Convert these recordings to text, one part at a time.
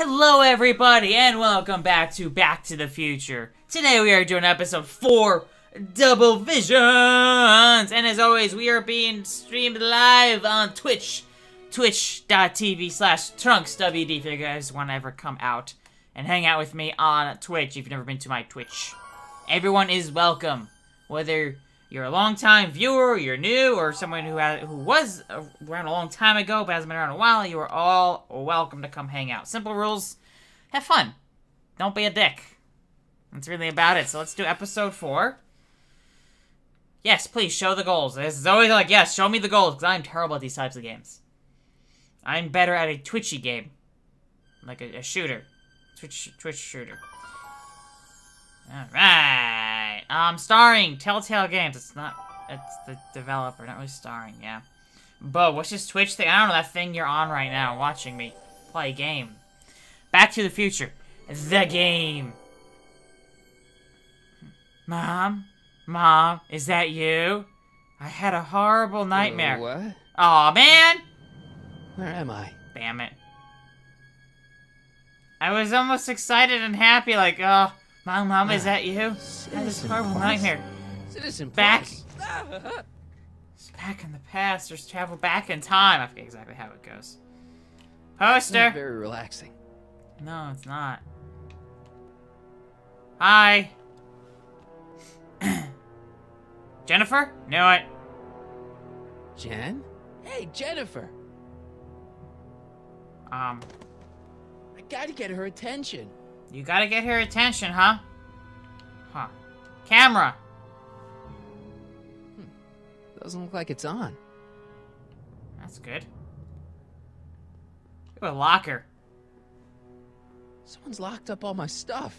Hello everybody and welcome back to the Future. Today we are doing episode 4, Double Visions. And as always, we are being streamed live on Twitch. Twitch.tv/TrunksWD if you guys want to ever come out and hang out with me on Twitch if you've never been to my Twitch. Everyone is welcome. Whether you're a long-time viewer, you're new, or someone who was around a long time ago but hasn't been around a while, you are all welcome to come hang out. Simple rules. Have fun. Don't be a dick. That's really about it. So let's do episode 4. Yes, please, show the goals. This is always like, yes, show me the goals, because I'm terrible at these types of games. I'm better at a twitchy game. Like a shooter. Twitch shooter. Alright. Starring Telltale Games. It's the developer, not really starring, yeah. But what's this Twitch thing? I don't know, that thing you're on right now, watching me play a game. Back to the Future. The game. Mom? Mom, is that you? I had a horrible nightmare. What? Aw, man! Where am I? Damn it. I was almost excited and happy, like, oh, Mom, is that you? I had this horrible nightmare. Citizen Back. Plus. It's back in the past. There's travel back in time. I forget exactly how it goes. Poster. Not very relaxing. No, it's not. Hi. Jennifer? Knew it. Jen? Hey, Jennifer. I gotta get her attention. You gotta get her attention, huh? Huh. Camera. Doesn't look like it's on. That's good. Look at a locker. Someone's locked up all my stuff.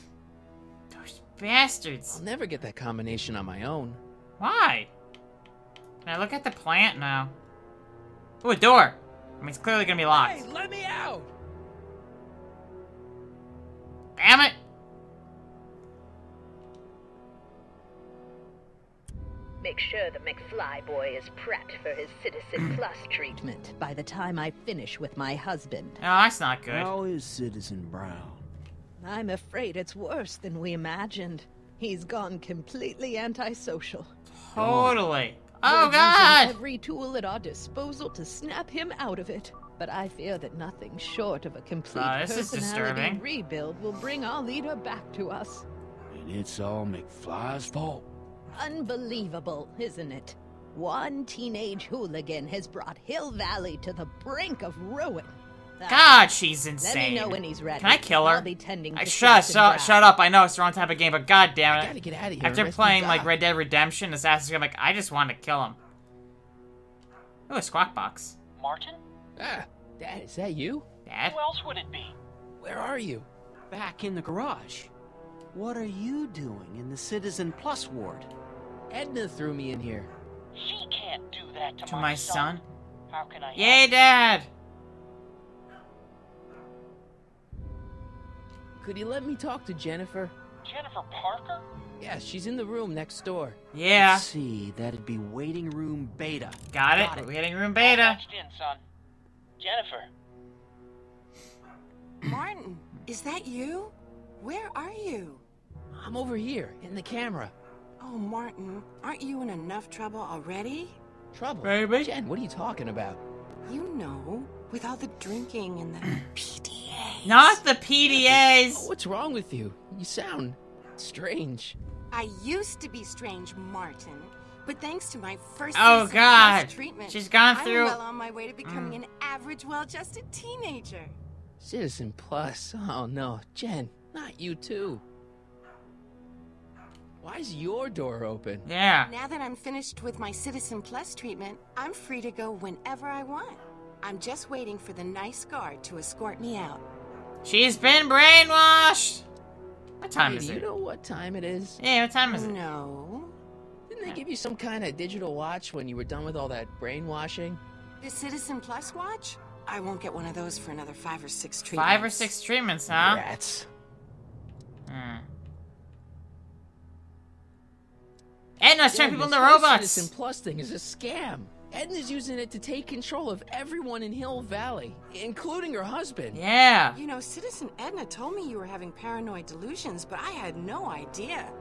Those bastards. I'll never get that combination on my own. Why? Can I look at the plant now? Ooh, a door. I mean, it's clearly gonna be locked. Hey, let me out! Damn it! Make sure the McFly boy is prepped for his Citizen Plus treatment by the time I finish with my husband. Oh, that's not good. How is Citizen Brown? I'm afraid it's worse than we imagined. He's gone completely antisocial. Totally. We're Oh, using God! every tool at our disposal to snap him out of it. But I fear that nothing short of a complete This is personality disturbing. rebuild will bring our leader back to us. And it's all McFly's fault. Unbelievable, isn't it? One teenage hooligan has brought Hill Valley to the brink of ruin. God, she's Let insane. me know when he's ready. Can I kill her? I'll be tending to Shut Citizen Brown. up. I know it's the wrong type of game, but god damn I it. gotta get out of here. After Rest playing, my like, God. Red Dead Redemption, Assassin's Creed, I'm like, I just want to kill him. Ooh, a squawk box. Martin? Ah, Dad, is that you? Dad? Who else would it be? Where are you? Back in the garage. What are you doing in the Citizen Plus ward? Edna threw me in here. She can't do that to, To my son? How can I Yay, help? Dad! Could you let me talk to Jennifer? Jennifer Parker? Yeah, she's in the room next door. Yeah. Let's see, that'd be waiting room beta. Got it. Got it. We're getting room All beta. patched in, son. Jennifer. Martin, is that you? Where are you? I'm over here, in the camera. Oh, Martin, aren't you in enough trouble already? Trouble? Baby? Jen, what are you talking about? You know, with all the drinking and the PDA. Not the Oh, PDAs! what's wrong with you? You sound strange. I used to be strange, Martin, but thanks to my first Oh, Citizen God. Plus treatment, She's gone I'm through- well on my way to becoming an average, well-adjusted teenager. Citizen Plus? Oh no, Jen, not you too. Why's your door open? Yeah. Now that I'm finished with my Citizen Plus treatment, I'm free to go whenever I want. I'm just waiting for the nice guard to escort me out. She's been brainwashed! What time Hey, is do you it? know what time it is? Yeah, what time is it? No. Didn't they give you some kind of digital watch when you were done with all that brainwashing? The Citizen Plus watch? I won't get one of those for another 5 or 6 treatments. 5 or 6 treatments, huh? Rats. Edna's turning people into this whole robots! Citizen Plus thing is a scam. Edna's using it to take control of everyone in Hill Valley, including her husband. Yeah. You know, Citizen Edna told me you were having paranoid delusions, but I had no idea.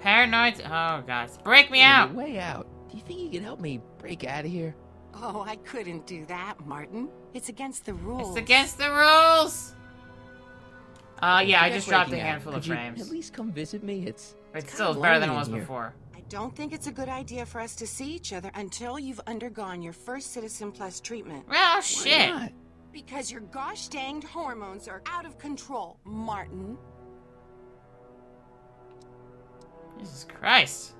Paranoid? Oh, gosh. Break me On out. the way out, do you think you can help me break out of here? Oh, I couldn't do that, Martin. It's against the rules. It's against the rules. Yeah, I Forget just dropped a breaking out. handful of Could you frames. at least come visit me? It's Still kinda better than it lonely was in here. before. I don't think it's a good idea for us to see each other until you've undergone your first Citizen Plus treatment. Well, Why shit. not? Because your gosh danged hormones are out of control, Martin. Jesus Christ.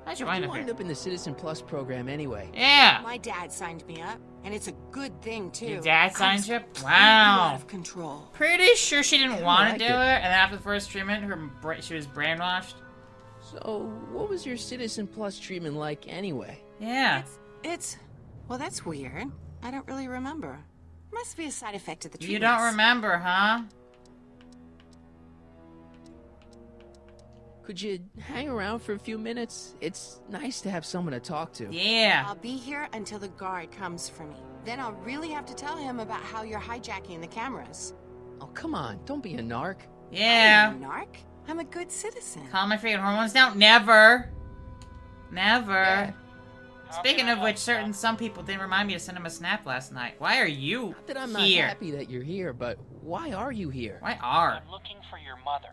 How'd you You wind up wind here? up in the Citizen Plus program anyway. Yeah. My dad signed me up, and it's a good thing, too. Your dad I signed was you? completely Wow. out of control. Pretty sure she didn't Kinda want to like do it. it, and then after the first treatment, she was brainwashed. So, what was your Citizen Plus treatment like anyway? Yeah. Well, that's weird. I don't really remember. Must be a side effect of the treatment. You don't remember, huh? Could you hang around for a few minutes? It's nice to have someone to talk to. Yeah. I'll be here until the guard comes for me. Then I'll really have to tell him about how you're hijacking the cameras. Oh, come on. Don't be a narc. Yeah. I'm a narc. I'm a good citizen. Calm my freaking hormones down. Never. Never. Yeah. Speaking of which, some people didn't remind me to send him a snap last night. Why are you Not that I'm not here? happy that you're here, but why are you here? Why are? I'm looking for your mother.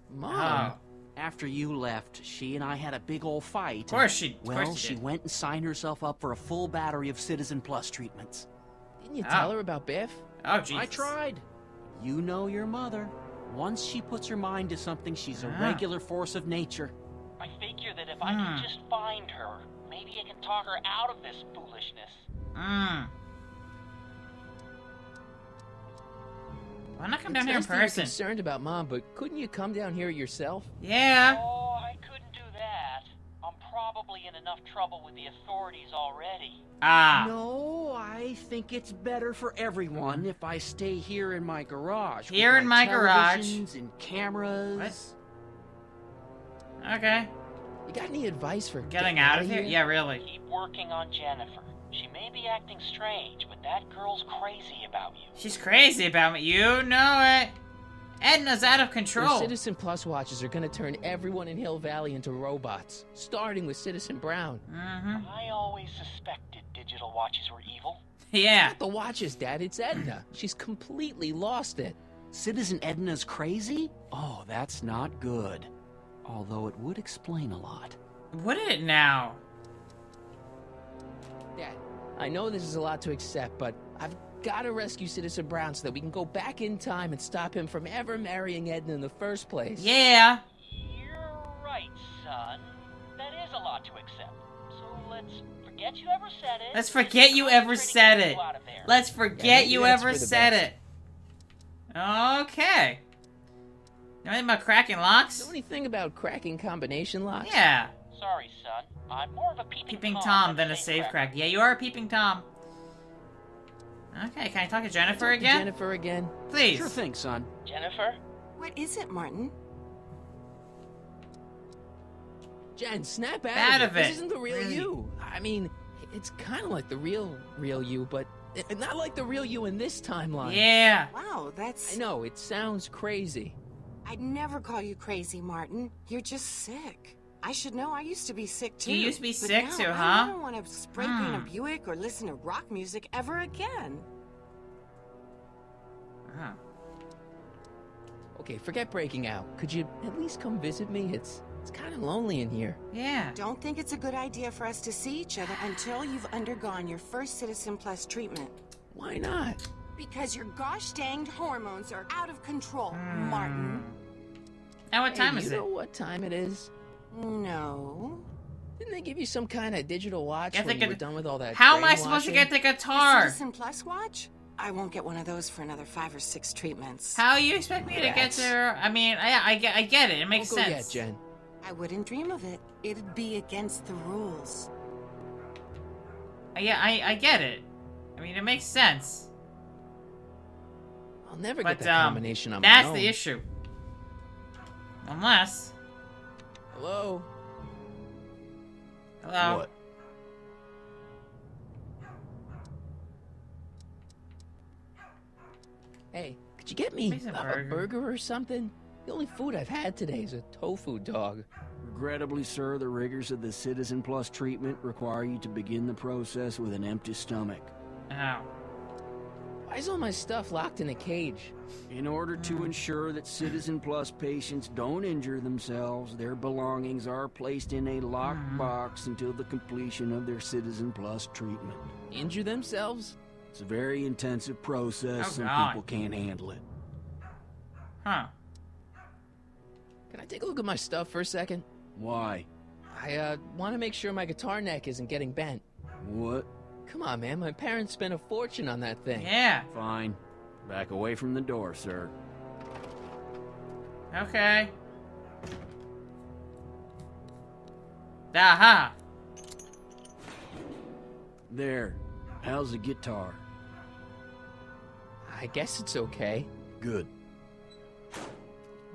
Mom. Oh. After you left, she and I had a big old fight. Of course she Well, she did. went and signed herself up for a full battery of Citizen Plus treatments. Didn't you Oh. tell her about Biff? Oh, Jesus. I tried. You know your mother. Once she puts her mind to something, she's a Ah. regular force of nature. I figure that if I can just find her, maybe I can talk her out of this foolishness. Why not come It's down here in nice that you're person? concerned about Mom, but couldn't you come down here yourself? Yeah. Oh, I couldn't do that. I'm probably in enough trouble with the authorities already. Ah. No, I think it's better for everyone if I stay here in my garage. with Here in my garage. televisions and cameras. Okay. You got any advice for Getting out of here? Yeah, really. Keep working on Jennifer. She may be acting strange, but that girl's crazy about you. She's crazy about me. You know it. Edna's out of Your control. Citizen Plus watches are gonna turn everyone in Hill Valley into robots, starting with Citizen Brown. Mm-hmm. I always suspected digital watches were evil. Yeah. Not the watches, Dad. It's Edna. She's completely lost it. Citizen Edna's crazy? Oh, that's not good. Although it would explain a lot. Would it now? Dad, I know this is a lot to accept, but I've got to rescue Citizen Brown so that we can go back in time and stop him from ever marrying Edna in the first place. Yeah. You're right, son. That is a lot to accept. So let's forget you ever said it. Let's forget you ever said it. Out of there. Let's forget maybe you that's ever for the said best. it. Okay. Know anything about cracking locks? Know anything about cracking combination locks? Yeah. Sorry, son. I'm more of a peeping, Peeping Tom than a safe crack. Yeah, you are a peeping Tom. Okay, can I talk to Jennifer Talk to again? Jennifer again. Please. Sure thing, son. Jennifer? What is it, Martin? Jen, snap out, Out of it. This isn't the real Really? you. I mean, it's kind of like the real you, but not like the real you in this timeline. Yeah. Wow, that's... I know, it sounds crazy. I'd never call you crazy, Martin. You're just sick. I should know. I used to be sick, too. You used to be But sick, now too, huh? I don't want to spray paint a Buick or listen to rock music ever again. Oh. Okay, forget breaking out. Could you at least come visit me? It's kind of lonely in here. Yeah. Don't think it's a good idea for us to see each other until you've undergone your first Citizen Plus treatment. Why not? Because your gosh danged hormones are out of control, Martin. Now what time Hey, is you it? know what time it is? No. Didn't they give you some kind of digital watch Get when the you were gu- done with all that How am I supposed to brainwashing? get the The guitar? Citizen Plus watch? I won't get one of those for another 5 or 6 treatments. How you expect me to get Rats. there? I mean, I get it. It makes Don't go sense. yet, Jen. I wouldn't dream of it. It'd be against the rules. Yeah, I get it. I mean, it makes sense. I'll never But get that combination on my that's own. the issue. Unless. Hello? Hello. What? Hey, could you get me Makes a a burger. burger or something? The only food I've had today is a tofu dog. Regrettably, sir, the rigors of the Citizen Plus treatment require you to begin the process with an empty stomach. Ow. Why is all my stuff locked in a cage? In order to ensure that Citizen Plus patients don't injure themselves, their belongings are placed in a locked box until the completion of their Citizen Plus treatment. Injure themselves? It's a very intensive process. Oh, Some God. people can't handle it. Huh. Can I take a look at my stuff for a second? Why? I want to make sure my guitar neck isn't getting bent. What? Come on, man. My parents spent a fortune on that thing. Yeah. Fine. Back away from the door, sir. Okay. Aha. There. How's the guitar? I guess it's okay. Good.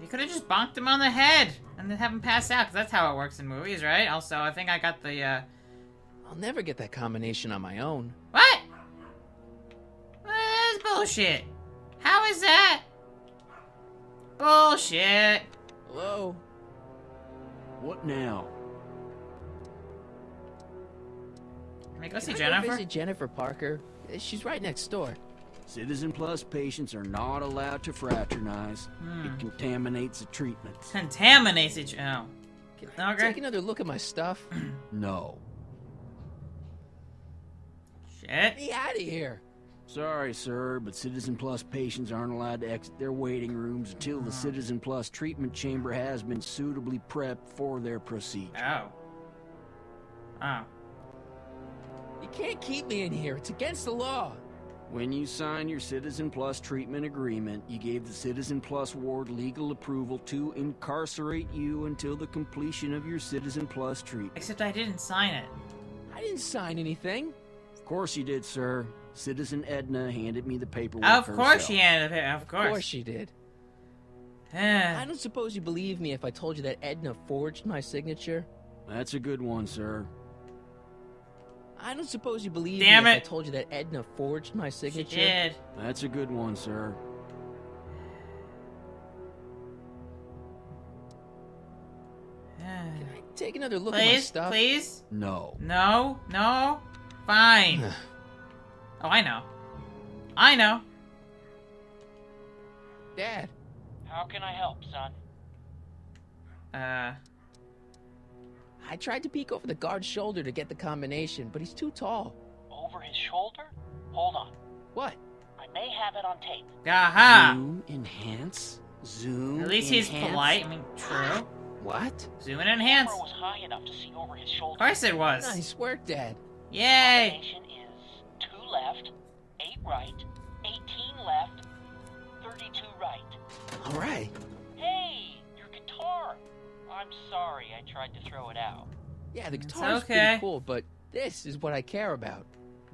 You could have just bonked him on the head and then have him pass out, because that's how it works in movies, right? Also, I think I got the, I'll never get that combination on my own. What? That's bullshit. How is that? Bullshit. Hello? What now? Can I go see Can I Jennifer? go visit Jennifer Parker? She's right next door. Citizen Plus patients are not allowed to fraternize. It contaminates the treatment. Contaminates each. Oh. Can I Okay. take another look at my stuff? No. Shit. Get me out of here. Sorry, sir, but Citizen Plus patients aren't allowed to exit their waiting rooms until the Citizen Plus treatment chamber has been suitably prepped for their procedure. Oh. Oh. You can't keep me in here. It's against the law. When you signed your Citizen Plus treatment agreement, you gave the Citizen Plus ward legal approval to incarcerate you until the completion of your Citizen Plus treatment. Except I didn't sign it. I didn't sign anything. Of course you did, sir. Citizen Edna handed me the paperwork Of course herself. she handed it. Of Of course course. she did. I Eh. don't suppose you believe me if I told you that Edna forged my signature. That's a good one, sir. I don't suppose you believe Damn me if I it. told you that Edna forged my She signature. did. That's a good one, sir. Can I take another look at my Please, stuff? please. No. No, no. Fine. Oh, I know. I know. Dad, How can I help, son? I tried to peek over the guard's shoulder to get the combination, but he's too tall. Over his shoulder? Hold on. What? I may have it on tape. Aha. Zoom, enhance, zoom, At least he's enhance. polite. I mean, true. What? Zoom and enhance. Camera was high enough to see over his shoulder. Of course it was. Nice work, Dad. Yay. Combination is 2 left, 8 right, 18 left, 32 right. All right. Hey, your guitar. I'm sorry I tried to throw it out. Yeah, the It's guitar's okay. pretty cool, but this is what I care about.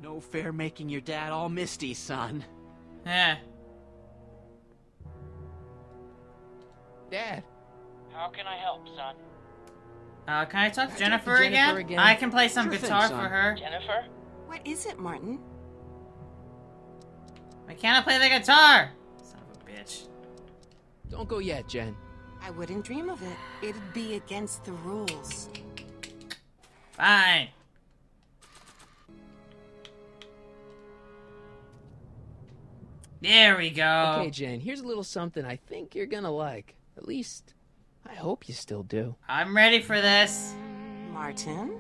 No fair making your dad all misty, son. Eh. Dad, How can I help, son? Can I talk to Can I talk to Jennifer Jennifer again? again? I can play some Sure thing, guitar son. for her. Jennifer? What is it, Martin? Why can't I play the guitar? Son of a bitch. don't go yet, Jen. I wouldn't dream of it. It'd be against the rules. Fine. There we go. Okay, Jen, here's a little something I think you're gonna like. At least, I hope you still do. I'm ready for this. Martin?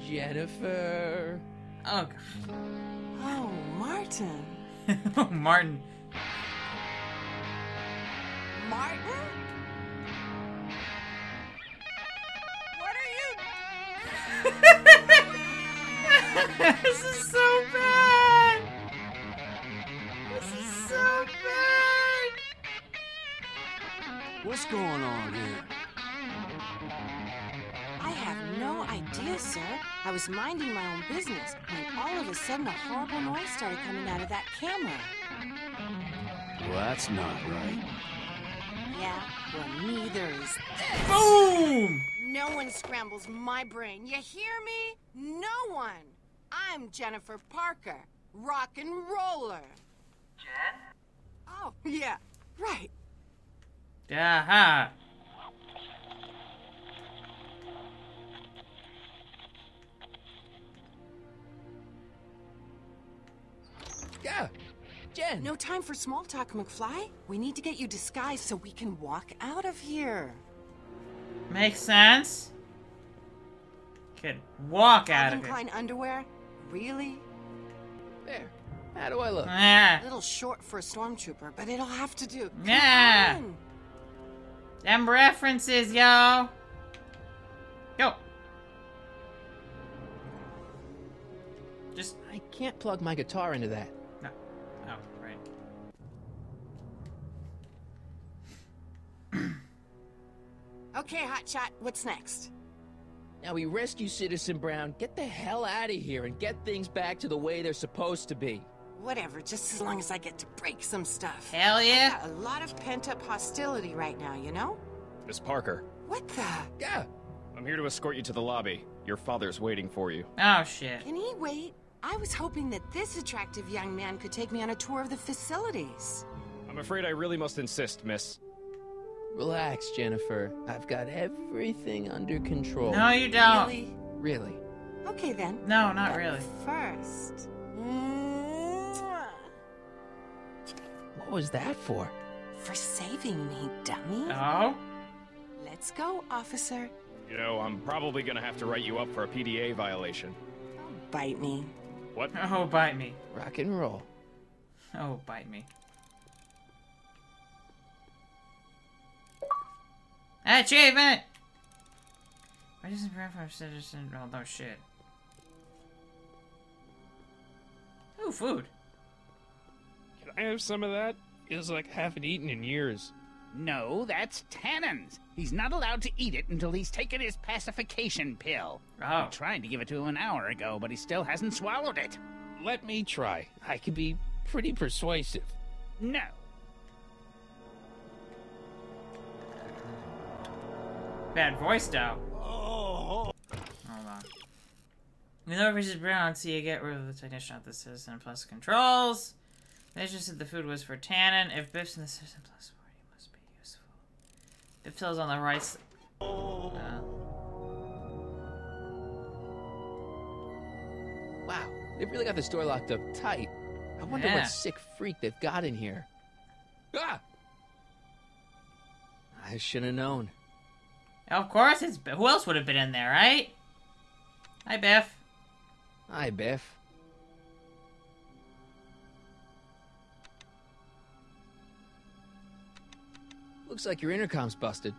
Jennifer. Oh, Oh, Martin. God. Martin. Martin? What are you... This is so bad. This is so bad. What's going on here? I have no idea, sir. I was minding my own business when all of a sudden a horrible noise started coming out of that camera. Well, that's not right. Yeah, well, neither is this. Boom. No one scrambles my brain. You hear me? No one. I'm Jennifer Parker. Rock and roller. Jen? Oh, yeah, right. Aha. Yeah, Jen. No time for small talk, McFly. We need to get you disguised so we can walk out of here. Makes sense. Could walk out Calvin of it. Klein underwear? Really? There. How do I look? Yeah. A little short for a stormtrooper, but it'll have to do. Come Yeah. on. Them references, yo. Go. Just I can't plug my guitar into that. no. Oh, right. Okay, Hotshot, what's next? Now we rescue Citizen Brown, get the hell out of here, and get things back to the way they're supposed to be. Whatever, just as long as I get to break some stuff. Hell yeah. Got a lot of pent-up hostility right now, you know? Miss Parker, What the? Yeah. I'm here to escort you to the lobby. Your father's waiting for you. Oh shit. Can he wait? I was hoping that this attractive young man could take me on a tour of the facilities. I'm afraid I really must insist, miss. Relax, Jennifer. I've got everything under control. No, you don't. Really? Really. Okay then. No, not But really. First. What was that for? For saving me, dummy. Oh. Let's go, officer. You know, I'm probably gonna have to write you up for a PDA violation. Bite me. What? Oh, bite me. Rock and roll. Oh, bite me. Achievement! Why doesn't for citizen? Oh no shit. Ooh, food. Can I have some of that? Feels like I haven't eaten in years. No, that's Tannen's. He's not allowed to eat it until he's taken his pacification pill. Oh. I tried to give it to him an hour ago, but he still hasn't swallowed it. Let me try. I can be pretty persuasive. No. Bad voice though. Hold on. We know Mrs. Brown, so you get rid of the technician of the Citizen Plus controls. They just said the food was for Tannen. If Biff's in the Citizen Plus party, it must be useful. Biff tells on the right side. Wow, they've really got the store locked up tight. I wonder Yeah. what sick freak they've got in here. Ah! I should have known. Of course, it's Biff. Who else would have been in there, right? Hi, Biff. Hi, Biff. Looks like your intercom's busted.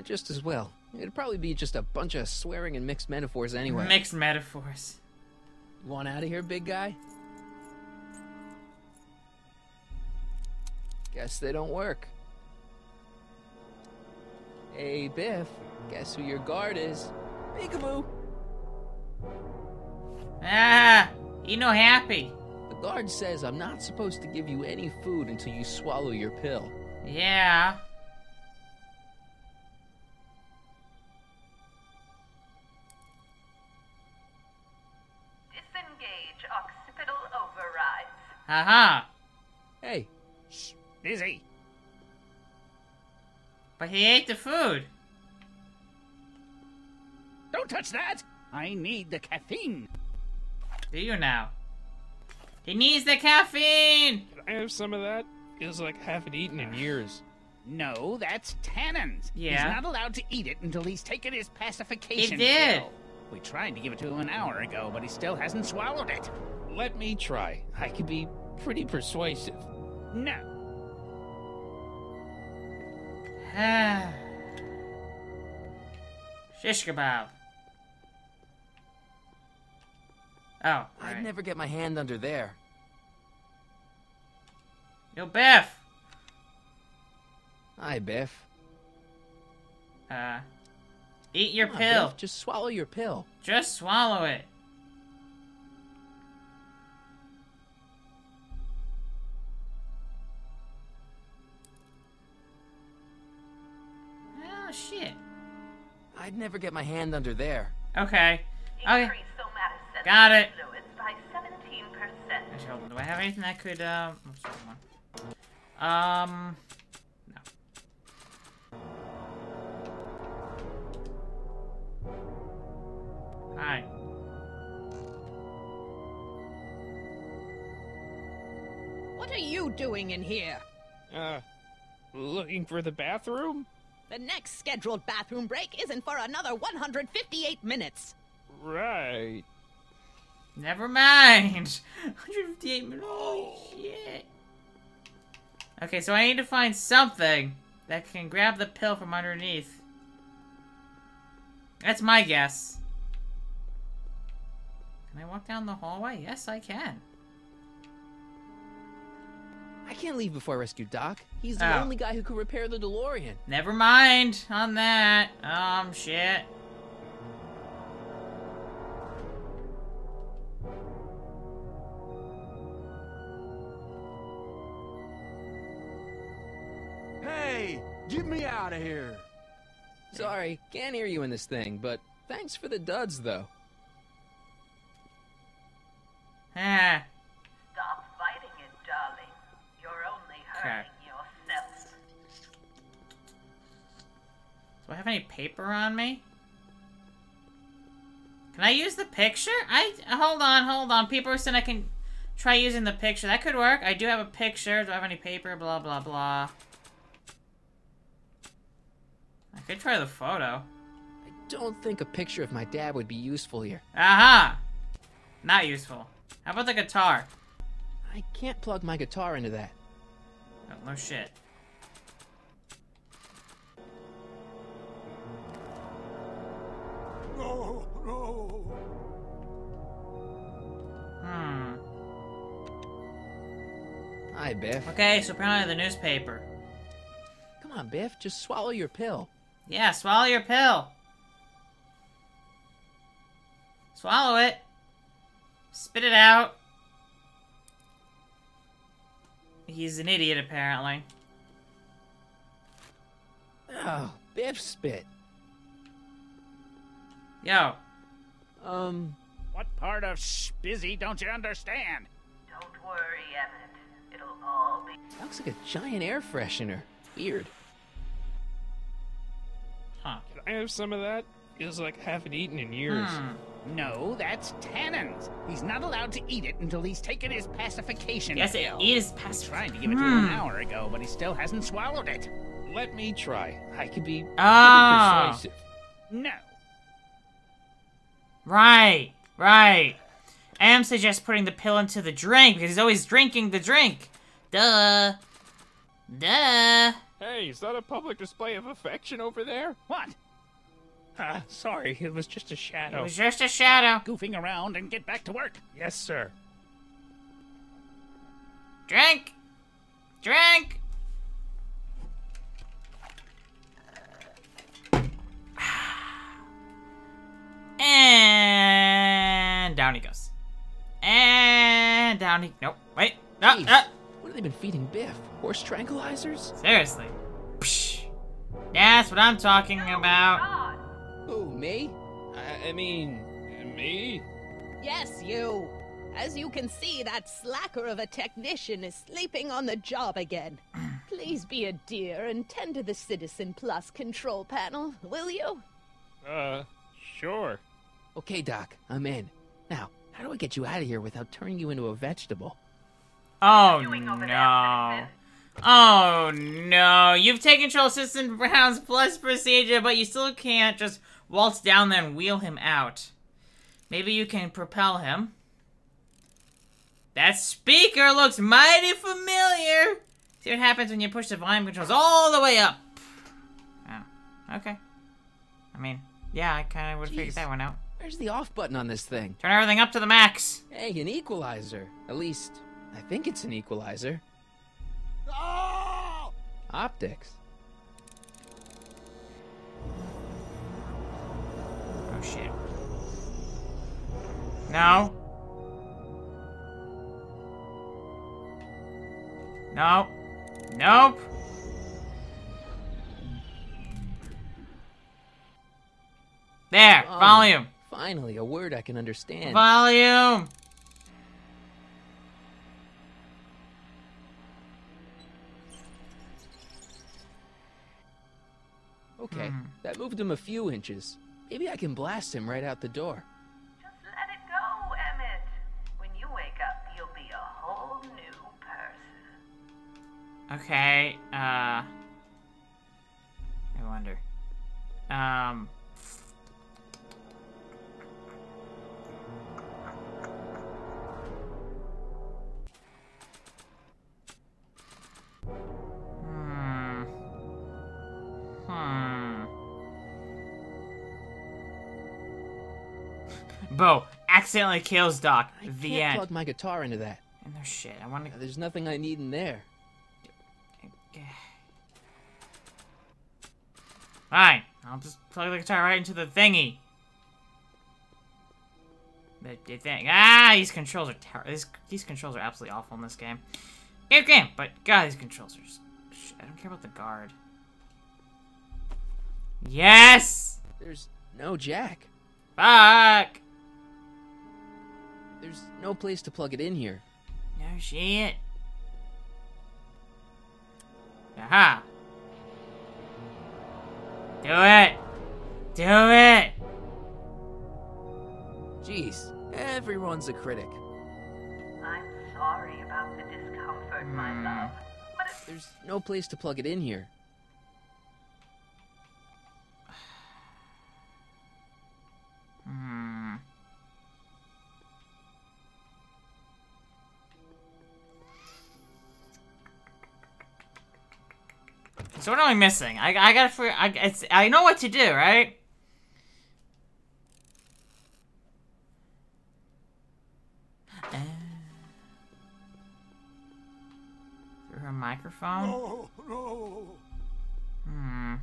Just as well. It'd probably be just a bunch of swearing and mixed metaphors anyway. Mixed metaphors. You want out of here, big guy? Guess they don't work. Hey, Biff. Guess who your guard is? Peekaboo! Ah, you no happy. The guard says I'm not supposed to give you any food until you swallow your pill. Yeah. Disengage occipital overrides. Haha. Hey, Shh, busy. But he ate the food. Don't touch that! I need the caffeine. Do you now? He needs the caffeine! Can I have some of that? Feels like I haven't eaten in years. No, that's Tannen's. Yeah. He's not allowed to eat it until he's taken his pacification He did. pill. We tried to give it to him an hour ago, but he still hasn't swallowed it. Let me try. I can be pretty persuasive. No. Shish kebab. Oh, I'd right. never get my hand under there. Yo, Biff! Hi, Biff. Eat your Come on, pill. Biff, just swallow your pill. Just swallow it. Oh, shit. I'd never get my hand under there. Okay. Okay. Increase somatosensory Got it. fluids by 17%. Hold Do I have anything that could, oops, wrong one. No. Hi. What are you doing in here? Looking for the bathroom? The next scheduled bathroom break isn't for another 158 minutes. Right. Never mind. 158 minutes. Holy shit. Okay, so I need to find something that can grab the pill from underneath. That's my guess. Can I walk down the hallway? Yes, I can. I can't leave before I rescue Doc. He's the only guy who could repair the DeLorean. Never mind on that. Shit. Hey, get me out of here. Sorry, can't hear you in this thing, but thanks for the duds, though. Ah. Stop fighting it, darling. You're only hurting yourself. Do I have any paper on me? Can I use the picture? Hold on. People are saying I can try using the picture. That could work. I do have a picture. Do I have any paper? Blah, blah, blah. I could try the photo. I don't think a picture of my dad would be useful here. Aha! Not useful. How about the guitar? I can't plug my guitar into that. Oh, no shit. No, no. Hi, Biff. Okay, so apparently the newspaper. Come on, Biff, just swallow your pill. Yeah, swallow your pill. Swallow it. Spit it out. He's an idiot, apparently. Oh, Biff spit. Yo. What part of spizzy don't you understand? Don't worry, Emmett. It'll all be... Looks like a giant air freshener. Weird. Huh. Can I have some of that? Feels like I haven't eaten in years. No, that's Tannen's. He's not allowed to eat it until he's taken his pacification Yes, pill. eat his Tried to give it to him an hour ago, but he still hasn't swallowed it. Let me try. I could be pretty persuasive. No. Right. Am suggests putting the pill into the drink because he's always drinking the drink. Duh. Hey, is that a public display of affection over there? What? Sorry, it was just a shadow. It was just a shadow. Goofing around and get back to work. Yes, sir. Drink. And down he goes. And down he... Nope. Wait. No. Jeez, what have they been feeding Biff? Horse tranquilizers? Seriously. Psh. That's what I'm talking about. Who, me? I mean, me? Yes, you. As you can see, that slacker of a technician is sleeping on the job again. Please be a dear and tend to the Citizen Plus control panel, will you? Sure. Okay, Doc, I'm in. Now, how do I get you out of here without turning you into a vegetable? Oh, no. Oh, no. You've taken control of Citizen Brown's Plus procedure, but you still can't just waltz down there and wheel him out. Maybe you can propel him. That speaker looks mighty familiar. See what happens when you push the volume controls all the way up. Oh, okay. I mean, yeah, I kind of would have figured that one out. Where's the off button on this thing? Turn everything up to the max. Hey, an equalizer. At least, I think it's an equalizer. Oh! Optics. Oh, shit. No. No. Nope. There, volume. Finally, a word I can understand. Volume. Okay, that moved him a few inches. Maybe I can blast him right out the door. Just let it go, Emmett. When you wake up, you'll be a whole new person. Okay, I wonder. Bo accidentally kills Doc. The Can't end. plug my guitar into that. And there's shit. I want to. There's nothing I need in there. Fine. I'll just plug the guitar right into the thingy. The thing. Ah, these controls are terrible. These controls are absolutely awful in this game. Good game, but God, these controls are just... Shit, I don't care about the guard. Yes! There's no jack. Fuck! There's no place to plug it in here. No shit. Aha! Do it! Do it! Jeez, everyone's a critic. I'm sorry about the discomfort, my love. But it's... There's no place to plug it in here. So what am I missing? I gotta figure. I know what to do, right? Through her microphone. No, no.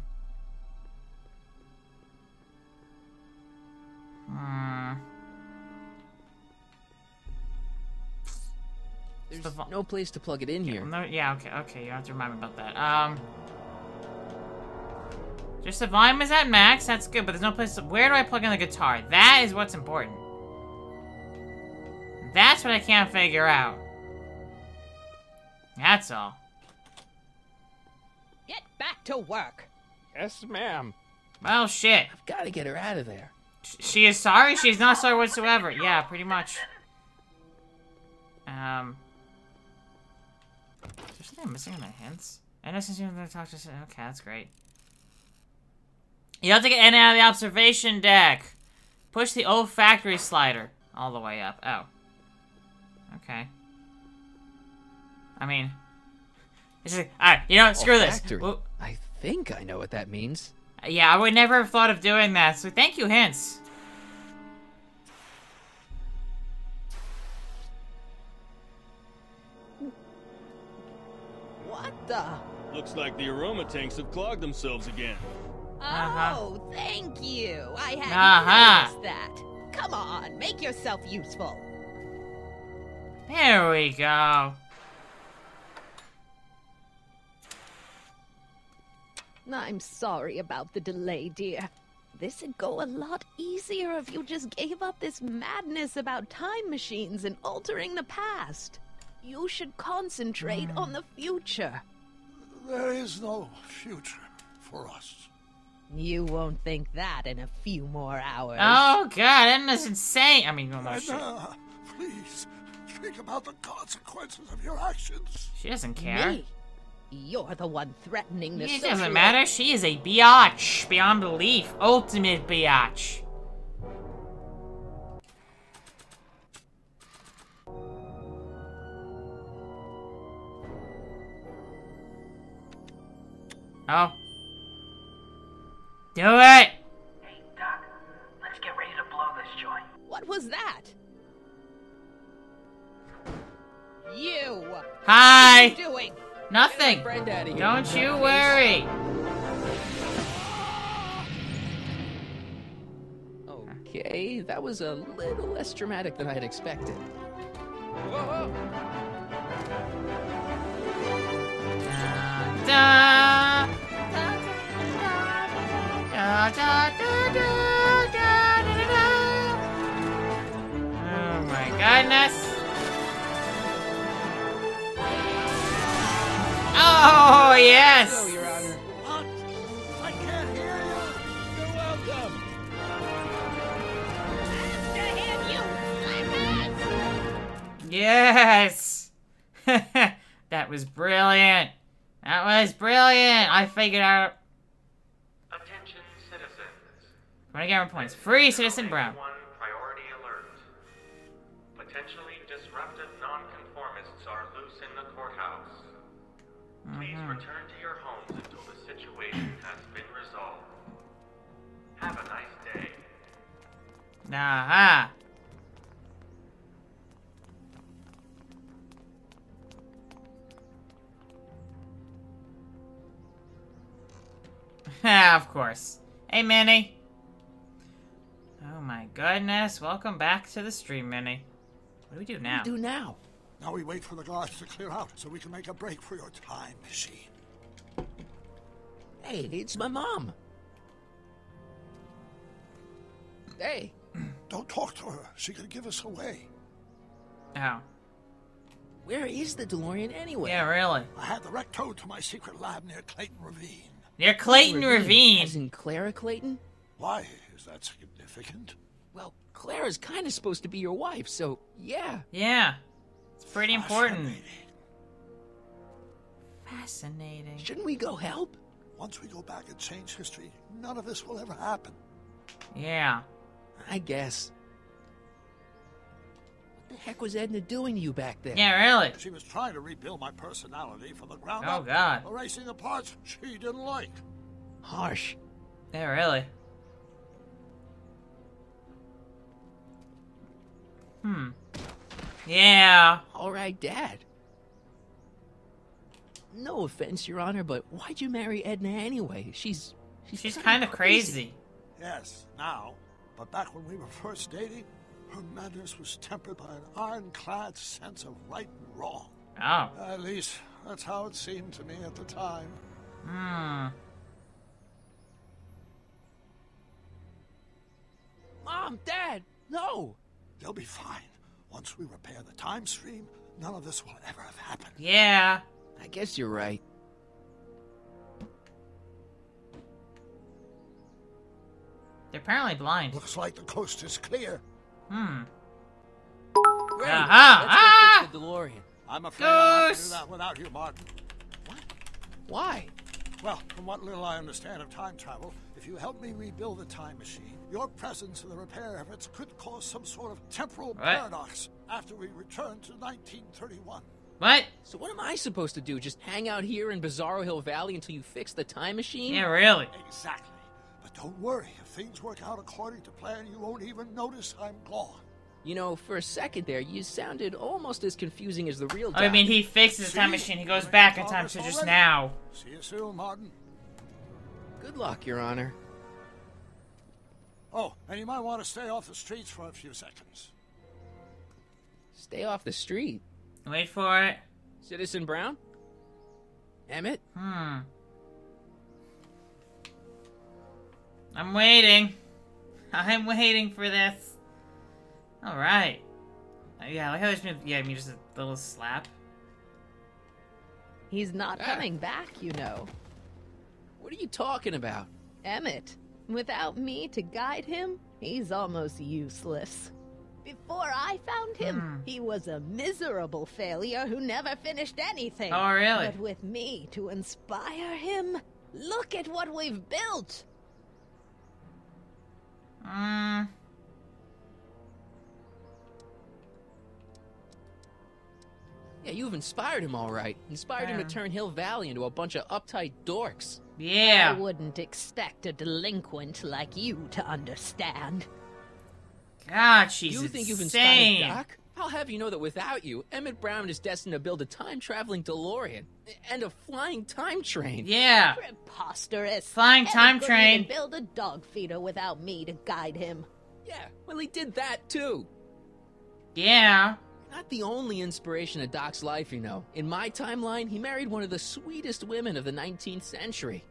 There's no place to plug it in here. No, yeah, okay, you have to remind me about that. Just the volume is at max, that's good, but there's no place to... Where do I plug in the guitar? That is what's important. That's what I can't figure out. That's all. Get back to work. Yes, ma'am. Well, shit. I've got to get her out of there. She is sorry? She's not sorry whatsoever. Yeah, pretty much. Is there something I'm missing in the hints? I know since you're going to talk to... Okay, that's great. You have to get in and out of the observation deck. Push the olfactory slider all the way up. Oh. Okay. I mean... It's just, alright, you know what? Screw this. Well, I think I know what that means. yeah, I would never have thought of doing that, so thank you, hints. What the? Looks like the aroma tanks have clogged themselves again. Oh, thank you. I hadn't noticed that. Come on, make yourself useful. There we go. I'm sorry about the delay, dear. This'd go a lot easier if you just gave up this madness about time machines and altering the past. You should concentrate on the future. There is no future for us. You won't think that in a few more hours. Oh god, that's insane. I mean, no shit. Please, think about the consequences of your actions. She doesn't care. Me? You're the one threatening this. It doesn't matter. She is a biatch beyond belief. Ultimate biatch. Oh. Do it! Hey, Doc, let's get ready to blow this joint. What was that? You! Hi! What are you doing? Nothing. Don't you worry. Okay, that was a little less dramatic than I had expected. Whoa. Da, oh my goodness. Oh, yes! What? I can't hear That was brilliant. That was brilliant. I figured out. Attention citizens. 20 government points. Free Citizen Brown. Priority alert. Potentially disruptive nonconformists are loose in the courthouse. Please return to your homes until the situation has been resolved. Have a nice day. Aha. Of course. Hey, Minnie. Oh my goodness. Welcome back to the stream, Minnie. What do we do now? What do we do now? Now we wait for the guards to clear out so we can make a break for your time machine. Hey, it's my mom. Hey. Don't talk to her. She could give us away. Oh. Where is the DeLorean anyway? Yeah, really. I had the wreck towed to my secret lab near Clayton Ravine. Near Clayton Ravine? As in Clara Clayton? Why? Is that significant? Well, Clara's kind of supposed to be your wife, so yeah. Yeah. It's pretty important. Fascinating. Shouldn't we go help? Once we go back and change history, none of this will ever happen. Yeah. I guess. What the heck was Edna doing to you back there? Yeah, really. She was trying to rebuild my personality from the ground Oh, up. God. Erasing the parts she didn't like. Harsh. Yeah, really. Yeah. All right, Dad. No offense, Your Honor, but why'd you marry Edna anyway? She's kind of crazy. Yes, now. But back when we were first dating, her madness was tempered by an ironclad sense of right and wrong. Oh. At least, that's how it seemed to me at the time. Mom, Dad, no! They'll be fine. Once we repair the time stream, none of this will ever have happened. Yeah. I guess you're right. They're apparently blind. Looks like the coast is clear. Great. Aha! Let's go fix the DeLorean. I'm afraid I'll have to do that without you, Martin. What? Why? Well, from what little I understand of time travel, if you help me rebuild the time machine, your presence in the repair efforts could cause some sort of temporal paradox after we return to 1931. What? So what am I supposed to do? Just hang out here in Bizarro Hill Valley until you fix the time machine? Yeah, really. Exactly. But don't worry, if things work out according to plan, you won't even notice I'm gone. You know, for a second there, you sounded almost as confusing as the real Doc. I mean, he fixes the time machine. He goes back in time to just now. See you soon, Martin. Good luck, Your Honor. Oh, and you might want to stay off the streets for a few seconds. Stay off the street. Wait for it. Citizen Brown? Emmett? I'm waiting. I'm waiting for this. Alright. Yeah, I like how there's been, yeah, I mean, just a little slap. He's not coming back, you know. What are you talking about? Emmett. Without me to guide him, he's almost useless. Before I found him, he was a miserable failure who never finished anything. Oh, really? But with me to inspire him, look at what we've built. Yeah, you've inspired him all right. Inspired him to turn Hill Valley into a bunch of uptight dorks. Yeah. I wouldn't expect a delinquent like you to understand. God, she's You think you've insane. inspired Doc? I'll have you know that without you, Emmett Brown is destined to build a time-traveling DeLorean and a flying time train. Yeah. Preposterous. Flying Emmett time couldn't train. even build a dog feeder without me to guide him. Yeah, well, he did that too. Yeah. Not the only inspiration of Doc's life, you know. In my timeline, he married one of the sweetest women of the 19th century.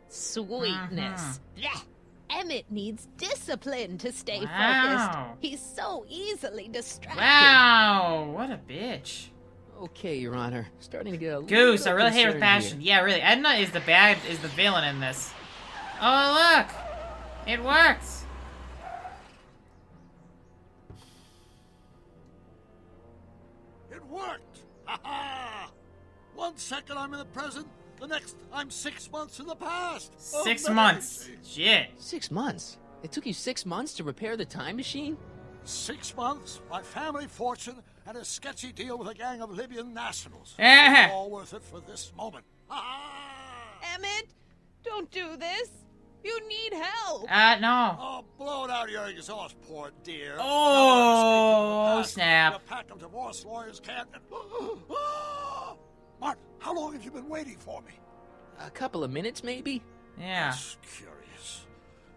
Sweetness. Blech. Emmett needs discipline to stay Wow. focused. He's so easily distracted. Wow. What a bitch. Okay, Your Honor. Starting to get a Goose, I little really hate her with concerned passion. here. Yeah, really. Edna is the villain in this. Oh, look. It worked. It worked! Ha ha! 1 second I'm in the present, the next I'm 6 months in the past. 6 months. Shit. 6 months? It took you 6 months to repair the time machine? 6 months, my family fortune, and a sketchy deal with a gang of Libyan nationals. All worth it for this moment. Emmett, don't do this. You need help. No. Oh, blow it out of your exhaust, poor dear. Oh, snap. A pack of divorce lawyers can't. Martin, how long have you been waiting for me? A couple of minutes, maybe? Yeah. That's curious.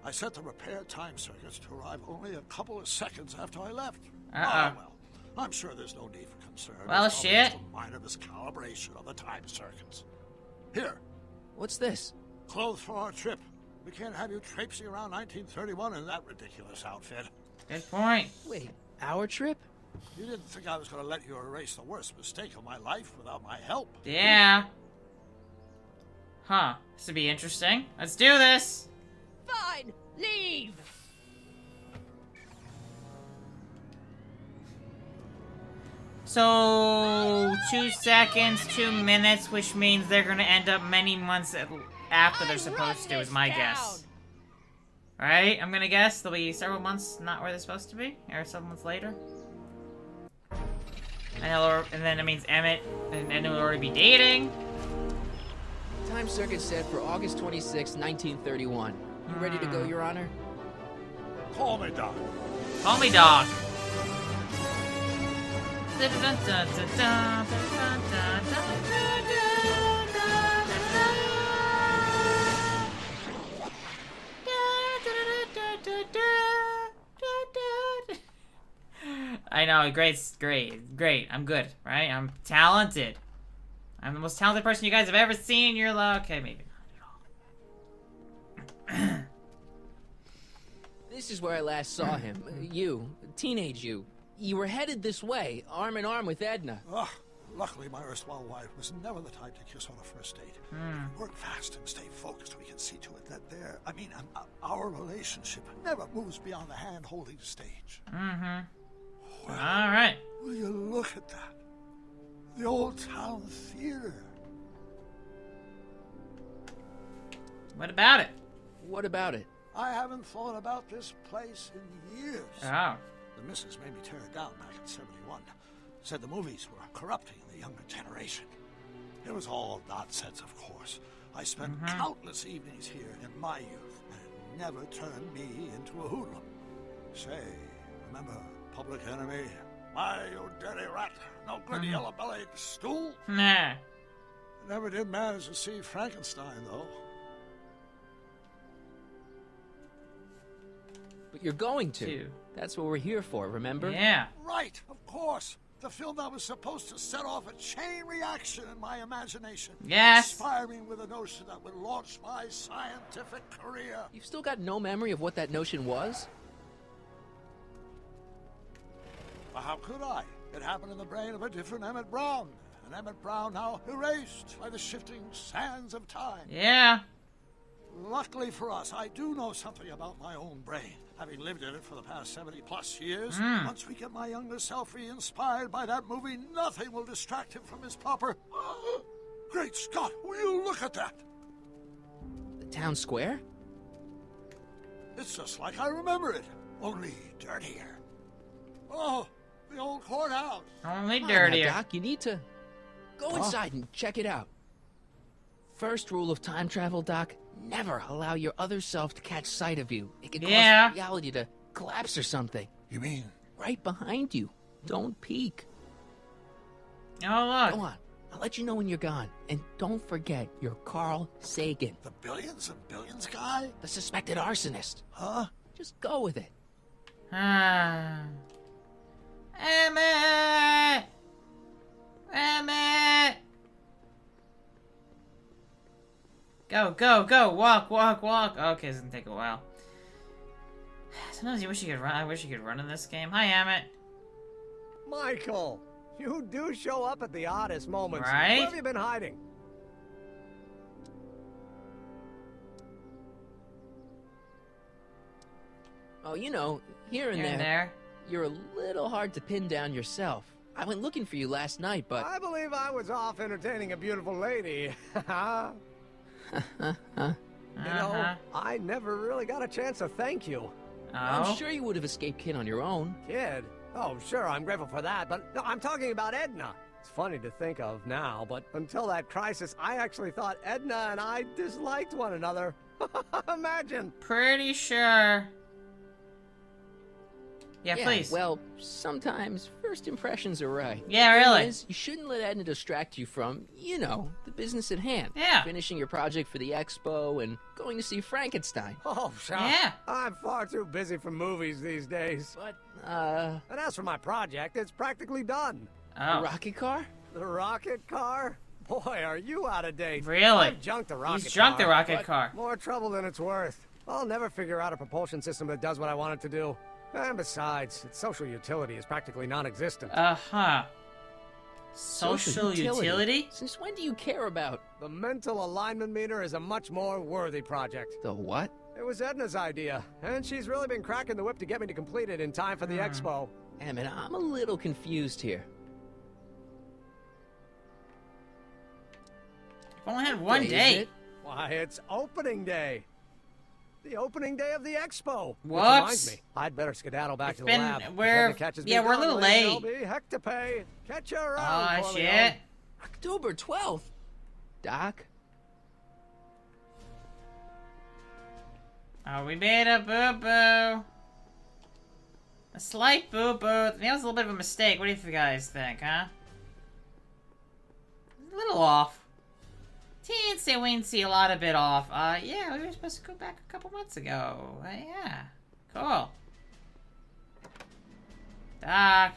I set the repair time circuits to arrive only a couple of seconds after I left. Oh, well. I'm sure there's no need for concern. Well, it's shit. Just a minor miscalibration of the time circuits. Here. What's this? Clothes for our trip. We can't have you traipsing around 1931 in that ridiculous outfit. Good point. Wait, our trip? You didn't think I was going to let you erase the worst mistake of my life without my help? Yeah. Huh. This would be interesting. Let's do this. Fine, leave. So, 2 seconds, 2 minutes, which means they're gonna end up many months after they're supposed to, is my guess. Right? I'm gonna guess they'll be several months not where they're supposed to be, or several months later. And then it means Emmett and Edna will already be dating. Time circuit set for August 26, 1931. You ready to go, Your Honor? Call me Doc. Call me Doc. I know, great. I'm good, right? I'm talented. I'm the most talented person you guys have ever seen. You're like, okay, maybe not at all. This is where I last saw him. You, teenage you. You were headed this way, arm in arm with Edna. Luckily, my erstwhile wife was never the type to kiss on a first date. Work fast and stay focused. We can see to it that our relationship never moves beyond the hand-holding stage. Well, all right. Will you look at that? The old town theater. What about it? What about it? I haven't thought about this place in years. Oh. The missus made me tear it down back in '71. Said the movies were corrupting the younger generation. It was all nonsense, of course. I spent countless evenings here in my youth, and it never turned me into a hoodlum. Say, remember Public Enemy? My, you dirty rat. No good yellow-bellied stool? Nah. Never did manage to see Frankenstein, though. But you're going to. That's what we're here for, remember? Yeah. Right, of course. The film that was supposed to set off a chain reaction in my imagination. Yes. Inspiring with a notion that would launch my scientific career. You've still got no memory of what that notion was? Well, how could I? It happened in the brain of a different Emmett Brown. An Emmett Brown now erased by the shifting sands of time. Yeah. Luckily for us, I do know something about my own brain. Having lived in it for the past 70+ years, once we get my younger self re-inspired by that movie, nothing will distract him from his proper... Great Scott, will you look at that? The town square? It's just like I remember it, only dirtier. Oh, the old courthouse. Only dirtier. Now, Doc, you need to go inside and check it out. First rule of time travel, Doc, never allow your other self to catch sight of you. It can cause reality to collapse or something. You mean? Right behind you. Don't peek. Oh, look. Go on. I'll let you know when you're gone. And don't forget, you're Carl Sagan. The billions and billions guy? The suspected arsonist. Huh? Just go with it. Emmett! Emmett! Go! Walk! Okay, it's gonna take a while. Sometimes you wish you could run. I wish you could run in this game. Hi, Emmett. Michael, you do show up at the oddest moments. Right? Where have you been hiding? Oh, you know, here and there, you're a little hard to pin down yourself. I went looking for you last night, but... I believe I was off entertaining a beautiful lady. You know, I never really got a chance to thank you. I'm sure you would have escaped Kid on your own. Kid? Oh, sure, I'm grateful for that, but no, I'm talking about Edna. It's funny to think of now, but until that crisis, I actually thought Edna and I disliked one another. Imagine. Pretty sure. Yeah, please. Well, sometimes first impressions are right. Yeah, really. You shouldn't let Edna distract you from, you know, the business at hand. Yeah. Finishing your project for the expo and going to see Frankenstein. Oh, sure. Yeah. I'm far too busy for movies these days. But, And as for my project, it's practically done. Oh. The rocket car? The rocket car? Boy, are you out of date. Really? I've junked the rocket car. He's junked the rocket car. More trouble than it's worth. I'll never figure out a propulsion system that does what I want it to do. And besides, its social utility is practically non-existent. Uh-huh. Social utility? Since when do you care about? The mental alignment meter is a much more worthy project. The what? It was Edna's idea, and she's really been cracking the whip to get me to complete it in time for the expo. Emmett, I'm a little confused here. You've only had one day. Why, it's opening day. The opening day of the expo. Whoops. Which reminds me, I'd better skedaddle back to the lab. We're a little late. There'll be heck to pay. Catch you around. Oh, shit. October 12th. Doc? Oh, we made a boo-boo. A slight boo-boo. That was a little bit of a mistake. What do you guys think, huh? A little off. Teensy weensy, a lot of bit off. Yeah, we were supposed to go back a couple months ago. Yeah. Cool. Doc.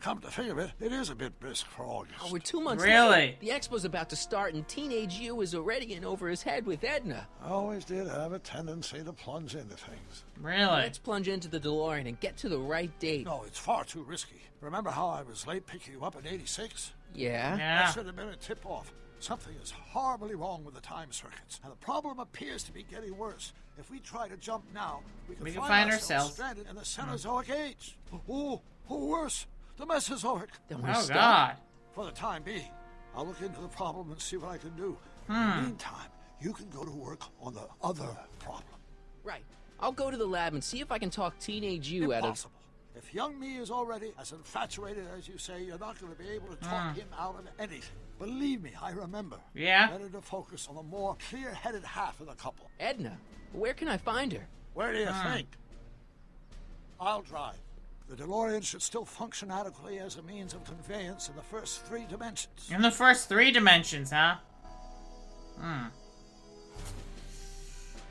Come to think of it, it is a bit brisk for August. Oh, we're 2 months Really? late. The expo's about to start, and Teenage You is already in over his head with Edna. I always did have a tendency to plunge into things. Really? Let's plunge into the DeLorean and get to the right date. No, it's far too risky. Remember how I was late picking you up in '86? Yeah? That should have been a tip-off. Something is horribly wrong with the time circuits, and the problem appears to be getting worse. If we try to jump now, we can find ourselves stranded in the Cenozoic age. Or worse, the Mesozoic. Then we're Oh, stuck. God. For the time being, I'll look into the problem and see what I can do. In the meantime, you can go to work on the other problem. Right. I'll go to the lab and see if I can talk Teenage You out of... Impossible. If young me is already as infatuated as you say, you're not going to be able to talk him out of anything. Believe me, I remember. Yeah? Better to focus on the more clear-headed half of the couple. Edna, where can I find her? Where do you think? I'll drive. The DeLorean should still function adequately as a means of conveyance in the first 3 dimensions. In the first 3 dimensions, huh?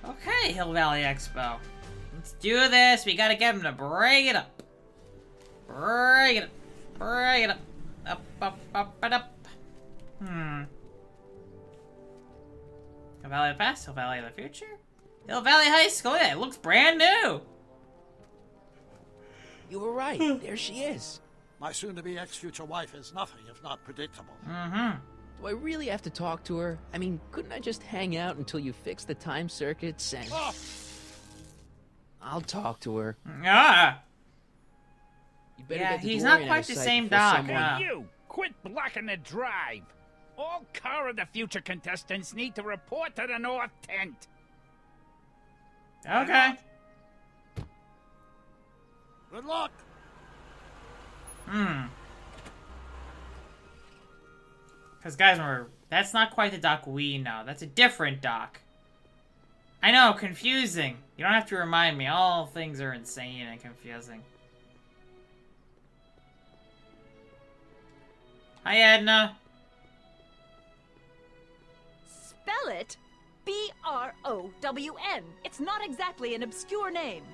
Okay, Hill Valley Expo. Let's do this. We gotta get him to break it up. Break it up. Break it up. Up, up, up, and up. Hill Valley of the past, Hill Valley of the future? Hill Valley High School, yeah, it looks brand new. You were right. There she is. My soon-to-be ex-future wife is nothing if not predictable. Do I really have to talk to her? I mean, couldn't I just hang out until you fix the time circuits and... I'll talk to her. Ah. You better Yeah, get the he's DeLorean not out quite of the sight same before Doc, someone- huh? You, quit blocking the drive. All car of the future contestants need to report to the North Tent. Okay. Good luck. Because, guys, remember, that's not quite the Doc we know. That's a different Doc. I know, confusing. You don't have to remind me. All things are insane and confusing. Hi, Edna. Spell it B-R-O-W-N. It's not exactly an obscure name.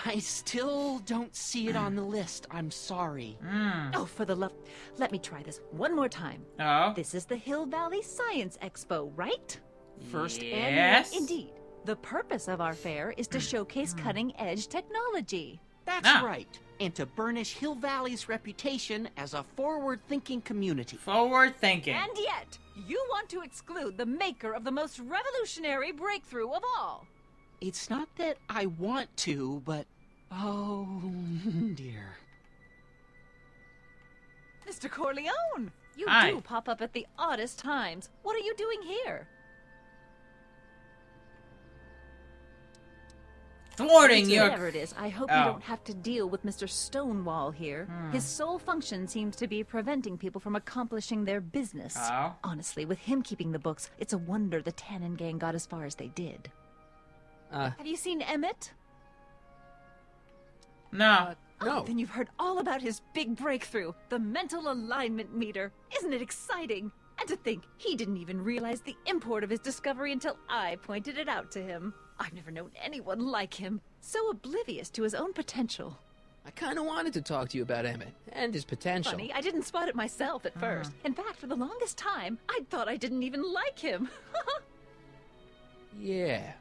I still don't see it on the list. I'm sorry. Oh, for the love... Let me try this one more time. Oh? This is the Hill Valley Science Expo, right? First Yes. Indeed. The purpose of our fair is to showcase cutting-edge technology. That's right. And to burnish Hill Valley's reputation as a forward-thinking community. Forward thinking. And yet, you want to exclude the maker of the most revolutionary breakthrough of all. It's not that I want to, but Oh, dear. Mr. Corleone! You Hi. do pop up at the oddest times. What are you doing here? Thwarting your... Whatever it is, I hope you don't have to deal with Mr. Stonewall here. His sole function seems to be preventing people from accomplishing their business. Oh. Honestly, with him keeping the books, it's a wonder the Tannen gang got as far as they did. Have you seen Emmett? No. No. Then you've heard all about his big breakthrough, the mental alignment meter. Isn't it exciting? And to think, he didn't even realize the import of his discovery until I pointed it out to him. I've never known anyone like him, so oblivious to his own potential. I kind of wanted to talk to you about Emmett and his potential. Funny, I didn't spot it myself at first. In fact, for the longest time, I thought I didn't even like him. Yeah.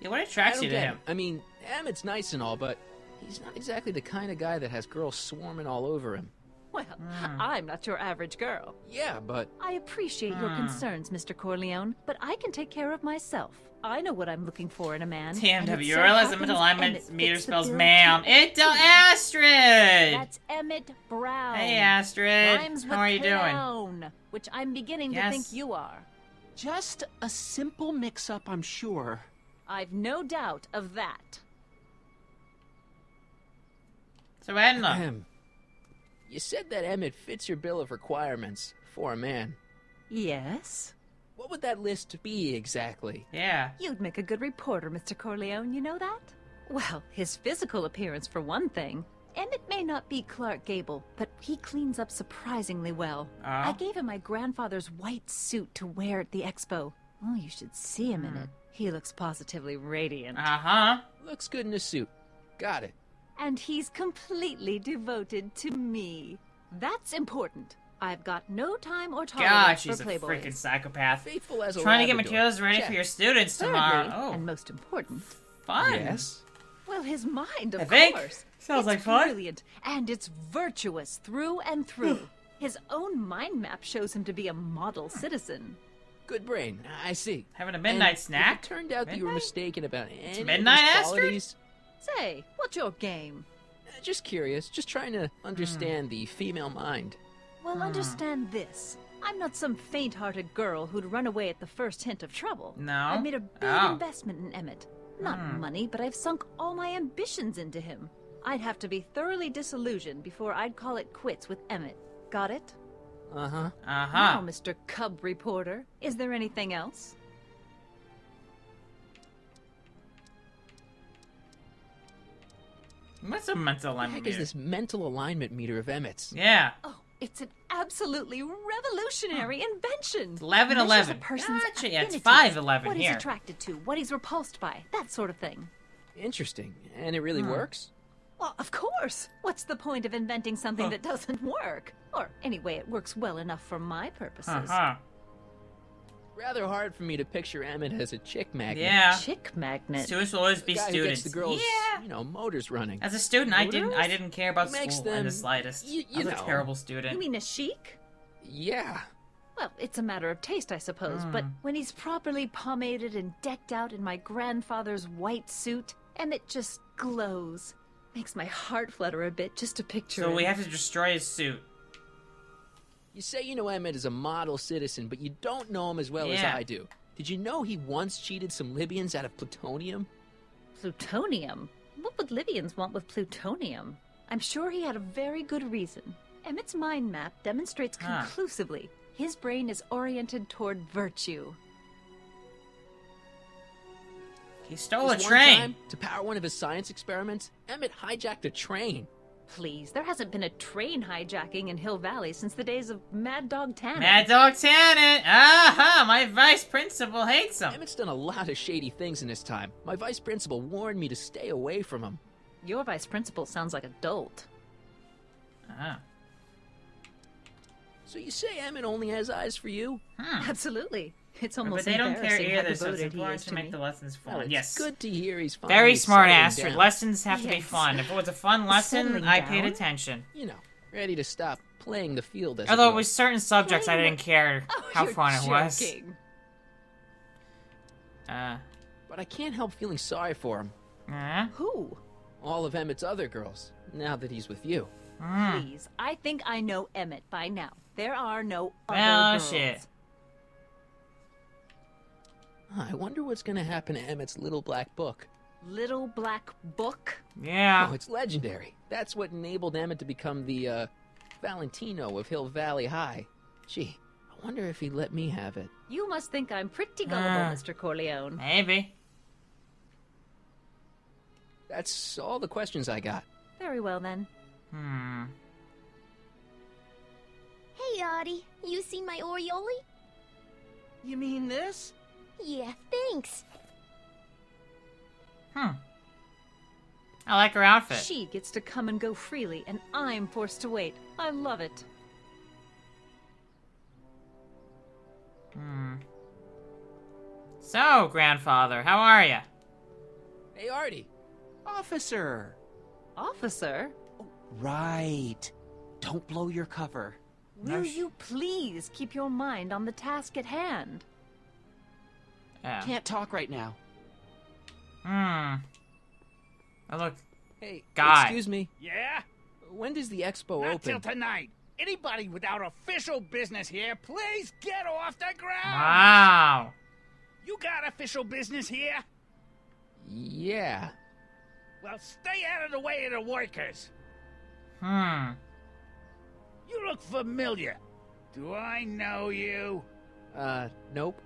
Yeah, what attracts you to him? I mean, Emmett's nice and all, but he's not exactly the kind of guy that has girls swarming all over him. Well, I'm not your average girl. Yeah, but... I appreciate your concerns, Mr. Corleone, but I can take care of myself. I know what I'm looking for in a man. TMW, you realize the mental alignment meter spells man. Astrid! That's Emmett Brown. Hey, Astrid. Rhymes with How are you clown, doing? Which I'm beginning to think you are. Just a simple mix-up, I'm sure. I've no doubt of that. So, Edna. You said that Emmett fits your bill of requirements for a man. Yes? What would that list be exactly? Yeah. You'd make a good reporter, Mr. Corleone, you know that? Well, his physical appearance for one thing. Emmett may not be Clark Gable, but he cleans up surprisingly well. I gave him my grandfather's white suit to wear at the expo. Oh, you should see him in it. He looks positively radiant. Looks good in a suit. Got it. And he's completely devoted to me. That's important. I've got no time or tolerance God, for she's a playboys. freaking psychopath. Faithful as a Trying to get Labrador. materials ready for your students tomorrow. Thirdly, and most important. Fun. Yes. Well, his mind, of I think. course. Sounds like fun. Brilliant, and it's virtuous through and through. His own mind map shows him to be a model citizen. Good brain. I see. Having a midnight And snack? If it turned out that you were mistaken about any midnight, of his Astrid? qualities, Say, what's your game? just curious. Just trying to understand the female mind. Well, understand this. I'm not some faint-hearted girl who'd run away at the first hint of trouble. No? I've made a big investment in Emmett. Not money, but I've sunk all my ambitions into him. I'd have to be thoroughly disillusioned before I'd call it quits with Emmett. Got it? Now, Mr. Cub Reporter, is there anything else? What's a mental What the alignment heck is meter? this mental alignment meter of Emmett's? Yeah. Oh, it's an absolutely revolutionary invention. 11-11. Measures a person's Gotcha, yeah, it's affinities, 5-11 what here. he's attracted to, what he's repulsed by, that sort of thing. Interesting. And it really works? Well, of course. What's the point of inventing something that doesn't work? Or anyway, it works well enough for my purposes. Rather hard for me to picture Emmett as a chick magnet. Yeah. Chick magnet. Students will always The be guy who students. gets the girls, Yeah. you know, motors running. As a student, I didn't care about Makes school in the them- slightest. you I was a know. terrible student. You mean a chic? Yeah. Well, it's a matter of taste, I suppose, but when he's properly pomaded and decked out in my grandfather's white suit, Emmett just glows. Makes my heart flutter a bit just to picture So him. we have to destroy his suit. You say you know Emmett is a model citizen, but you don't know him as well as Yeah. I do. Did you know he once cheated some Libyans out of plutonium? Plutonium? What would Libyans want with plutonium? I'm sure he had a very good reason. Emmett's mind map demonstrates conclusively his brain is oriented toward virtue. He stole a This one train. time, to power one of his science experiments, Emmett hijacked a train. Please, there hasn't been a train hijacking in Hill Valley since the days of Mad Dog Tannen. Mad Dog Tannen! Aha! My vice principal hates him. Emmett's done a lot of shady things in his time. My vice principal warned me to stay away from him. Your vice principal sounds like a dolt. So you say Emmett only has eyes for you? Absolutely. It's But almost they don't care embarrassing how either, so it's devoted he important is to to make me. the lessons fun. Well, it's yes. good to hear he's finally Very smart, settling Astrid. down. Lessons have to be Yes. fun. If it was a fun lesson, Settling I paid down? attention. You know, ready to stop playing the field as Although it with certain subjects, I didn't care how You're fun it was. joking. but I can't help feeling sorry for him. Who? All of Emmett's other girls, now that he's with you. Please, I think I know Emmett by now. There are no other girls. Shit. I wonder what's gonna happen to Emmett's little black book. Little black book? Yeah. Oh, it's legendary. That's what enabled Emmett to become the, Valentino of Hill Valley High. Gee, I wonder if he'd let me have it. You must think I'm pretty gullible, Mr. Corleone. Maybe. That's all the questions I got. Very well, then. Hey, Artie. You seen my Oriole? You mean this? Yeah, thanks. I like her outfit. She gets to come and go freely, and I'm forced to wait. I love it. So, grandfather, how are you? Hey, Artie. Officer. Officer? Right. Don't blow your cover. Will you please keep your mind on the task at hand? Can't talk right now. Oh, look. Hey, guy. Excuse me. Yeah? When does the expo Not open? till tonight. Anybody without official business here, please get off the ground! Wow. You got official business here? Yeah. Well, stay out of the way of the workers. You look familiar. Do I know you? Nope.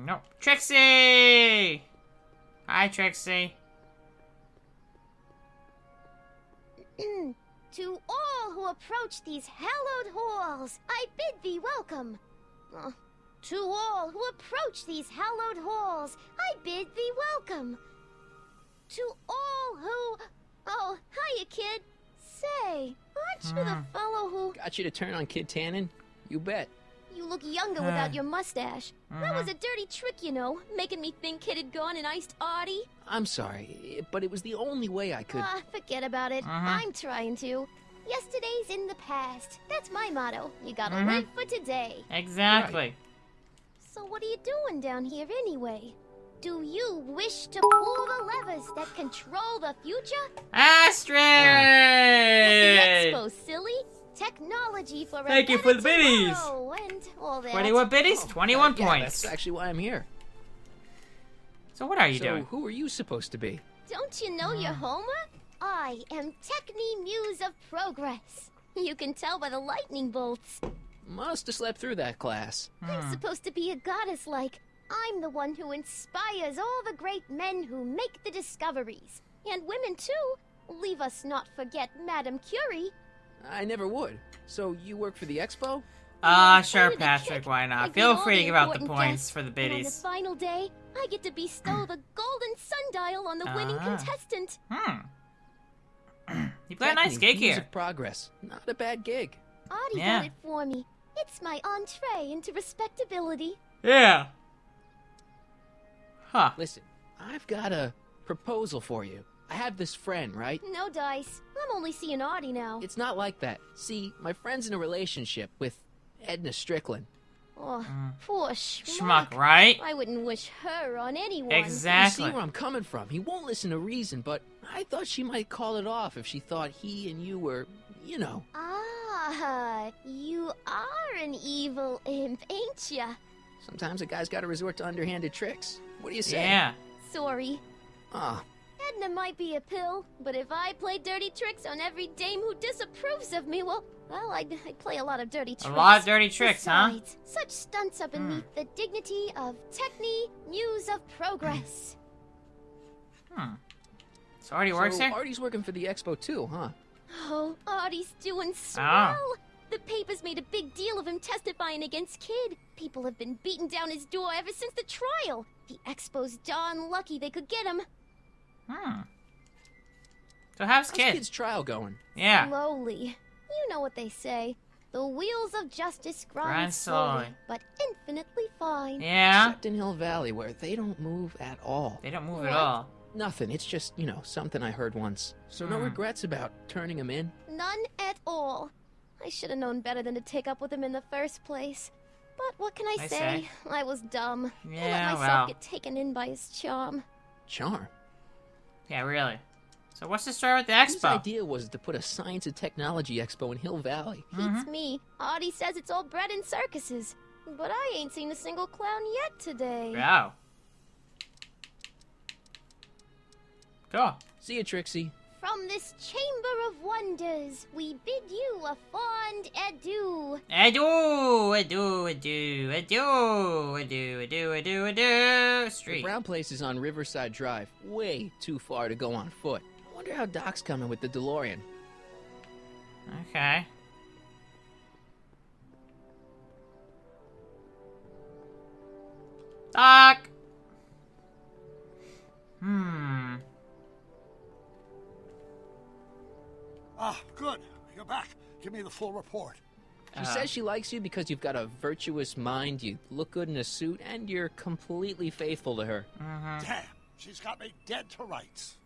Nope. Trixie! Hi, Trixie. To all who approach these hallowed halls, I bid thee welcome. To all who approach these hallowed halls, I bid thee welcome. To all who... Oh, hiya, kid. Say, aren't you the fellow who... Got you to turn on Kid Tannen? You bet. You look younger without your mustache. That was a dirty trick, you know, making me think Kid had gone and iced Artie. I'm sorry, but it was the only way I could... Forget about it. I'm trying to. Yesterday's in the past. That's my motto. You gotta live for today. Exactly. Right. So what are you doing down here anyway? Do you wish to pull the levers that control the future? Astrid! At the expo, silly. Technology for Thank you for the biddies. And all that. 21 biddies, 21 yeah, points. That's actually why I'm here. So what are you doing? So who are you supposed to be? Don't you know your Homer? I am Techni Muse of Progress. You can tell by the lightning bolts. Must have slept through that class. I'm supposed to be a goddess like. I'm the one who inspires all the great men who make the discoveries. And women too. Leave us not forget Madame Curie. I never would. So you work for the expo? Sure, Patrick, why not? Feel free to give out the points for the And on the biddies. final day, I get to bestow the golden sundial on the winning contestant. You play a nice gig Muse here. of Progress. Not a bad gig. Artie Yeah. got it for me. It's my entree into respectability. Yeah. Huh. Listen, I've got a proposal for you. I have this friend, right? No dice. I'm only seeing Artie now. It's not like that. See, my friend's in a relationship with Edna Strickland. Oh, poor Schmuck, right? I wouldn't wish her on anyone. Exactly. You see where I'm coming from. He won't listen to reason, but I thought she might call it off if she thought he and you were, you know. Ah, you are an evil imp, ain't ya? Sometimes a guy's got to resort to underhanded tricks. What do you say? Yeah. Sorry. Ah. Edna might be a pill, but if I play dirty tricks on every dame who disapproves of me, well, I'd play a lot of dirty tricks. A lot of dirty tricks, Besides, such stunts are beneath the dignity of Techni, Muse of Progress. So Artie works here? Artie's working for the expo too, huh? Oh, Artie's doing swell. The papers made a big deal of him testifying against Kid. People have been beating down his door ever since the trial. The expo's darn lucky they could get him. So how's Kid? Kid's trial going? Yeah. Slowly. You know what they say. The wheels of justice grind Grind slowly, slowly. but infinitely fine. Yeah. Except in Hill Valley, where they don't move at all. They don't move at all. Nothing. It's just, you know, something I heard once. So no regrets about turning him in? None at all. I should have known better than to take up with him in the first place. But what can I say? I was dumb. Yeah, I let myself get taken in by his charm. Charm? Yeah, really. So what's the story with the expo? Whose idea was to put a science and technology expo in Hill Valley? Beats me. Audie says it's all bred in circuses. But I ain't seen a single clown yet today. Wow. Cool. See you, Trixie. From this chamber of wonders, we bid you a fond adieu. Adieu. Street. The brown place is on Riverside Drive. Way too far to go on foot. I wonder how Doc's coming with the DeLorean. Okay. Doc! Ah, good. You're back. Give me the full report. She says she likes you because you've got a virtuous mind, you look good in a suit, and you're completely faithful to her. Damn, she's got me dead to rights.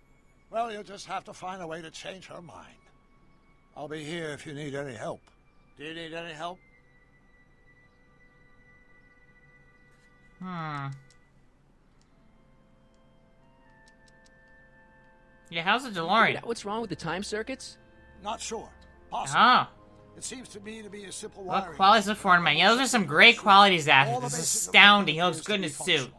Well, you'll just have to find a way to change her mind. I'll be here if you need any help. Do you need any help? Yeah, how's the DeLorean? What's wrong with the time circuits? Not sure. Possible. Oh. It seems to me to be a simple What wiring. qualities of foreign man? Yeah, those are some great qualities, Ash. This is astounding. He looks good in his suit.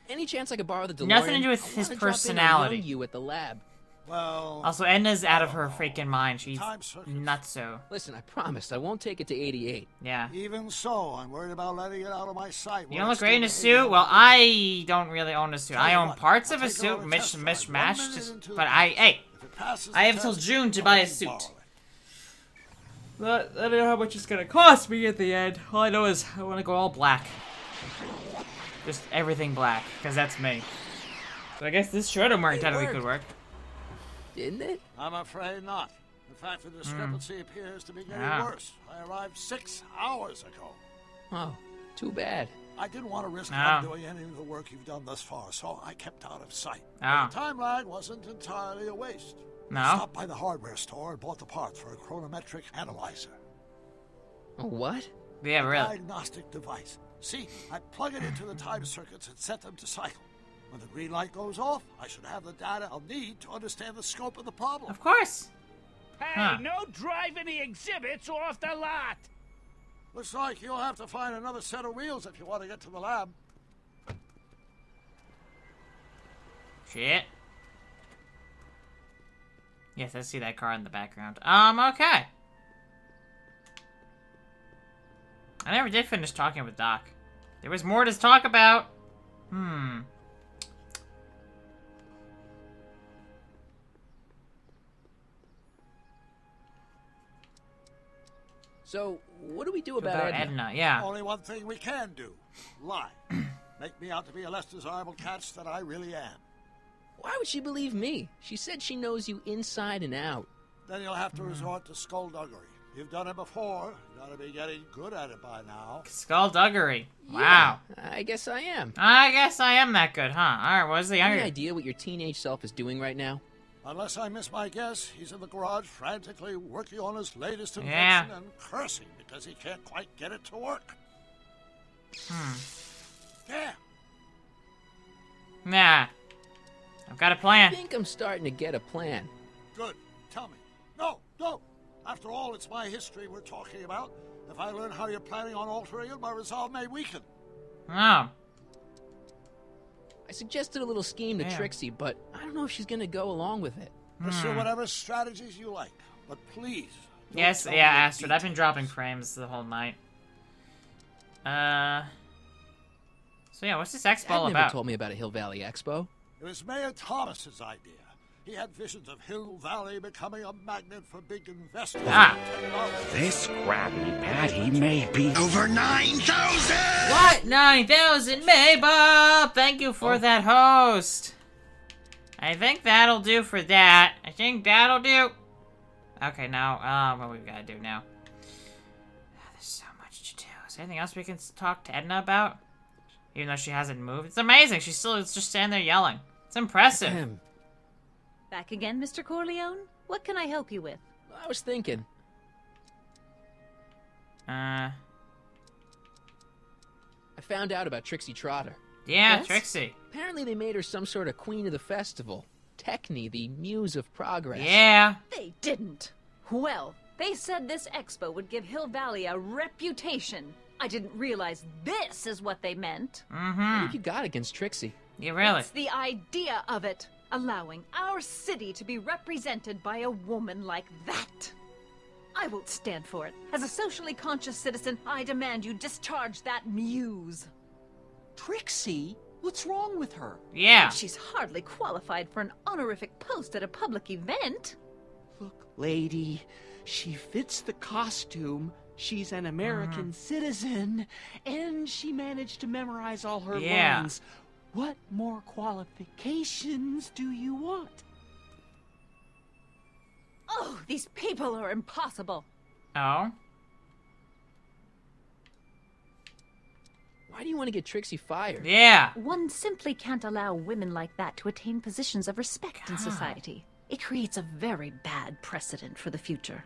Any chance I could borrow the DeLorean? Nothing to do with his personality. You at the lab. Well. Also, Edna's out of her freaking mind. She's nutso. Listen, I promise I won't take it to 88. Yeah. Even so, I'm worried about letting it out of my sight. You don't look great in a suit? Well, I don't really own a suit. I own parts of a suit, mismatched, but I have till June to buy a suit. But I don't know how much it's gonna cost me at the end. All I know is I want to go all black. Just everything black, because that's me. So I guess this shirt I'm wearing technically could work. Didn't it? I'm afraid not. In fact, the discrepancy appears to be getting worse. I arrived 6 hours ago. Oh, too bad. I didn't want to risk undoing any of the work you've done thus far, so I kept out of sight. The time lag wasn't entirely a waste. No? I stopped by the hardware store and bought the parts for a chronometric analyzer. A what? Yeah, really. A diagnostic device. See, I plug it into the time circuits and set them to cycle. When the green light goes off, I should have the data I'll need to understand the scope of the problem. Of course. Hey, no driving the exhibits off the lot. Looks like you'll have to find another set of wheels if you want to get to the lab. Shit. Yes, I see that car in the background. Okay. I never did finish talking with Doc. There was more to talk about. So, what do we do about Edna? Yeah. Only one thing we can do. Lie. Make me out to be a less desirable catch than I really am. Why would she believe me? She said she knows you inside and out. Then you'll have to resort to skullduggery. You've done it before. You gotta be getting good at it by now. Skullduggery. Wow. Yeah, I guess I am. I guess I am that good, huh? Alright, what's the Any idea what your teenage self is doing right now? Unless I miss my guess, he's in the garage frantically working on his latest invention and cursing because he can't quite get it to work. Damn. Nah. I've got a plan. I think I'm starting to get a plan. Good. Tell me. No, don't. After all, it's my history we're talking about. If I learn how you're planning on altering it, my resolve may weaken. Oh. I suggested a little scheme to Trixie, but I don't know if she's gonna go along with it. Pursue whatever strategies you like, but please. Yes, Astrid. I've been dropping frames the whole night. So yeah, what's this expo all Dad about? never told me about a Hill Valley Expo. It was Mayor Thomas's idea. He had visions of Hill Valley becoming a magnet for big investors. This Krabby Patty may be over 9,000! What? 9,000, Maybop! Thank you for that host. I think that'll do for that. I think that'll do. Okay, now, what we gotta do now? There's so much to do. Is there anything else we can talk to Edna about? Even though she hasn't moved. It's amazing. She's still just standing there yelling. It's impressive. Back again, Mr. Corleone? What can I help you with? I was thinking. I found out about Trixie Trotter. Yeah, yes? Trixie. Apparently they made her some sort of queen of the festival. Techne, the muse of progress. Yeah. They didn't. Well, they said this expo would give Hill Valley a reputation. I didn't realize this is what they meant. What have you got against Trixie? Yeah, really? It's the idea of it. Allowing our city to be represented by a woman like that. I won't stand for it. As a socially conscious citizen, I demand you discharge that muse. Trixie? What's wrong with her? Yeah. She's hardly qualified for an honorific post at a public event. Look, lady, she fits the costume. She's an American citizen, and she managed to memorize all her lines. What more qualifications do you want? Oh, these people are impossible. Oh? Why do you want to get Trixie fired? Yeah. One simply can't allow women like that to attain positions of respect in society. It creates a very bad precedent for the future.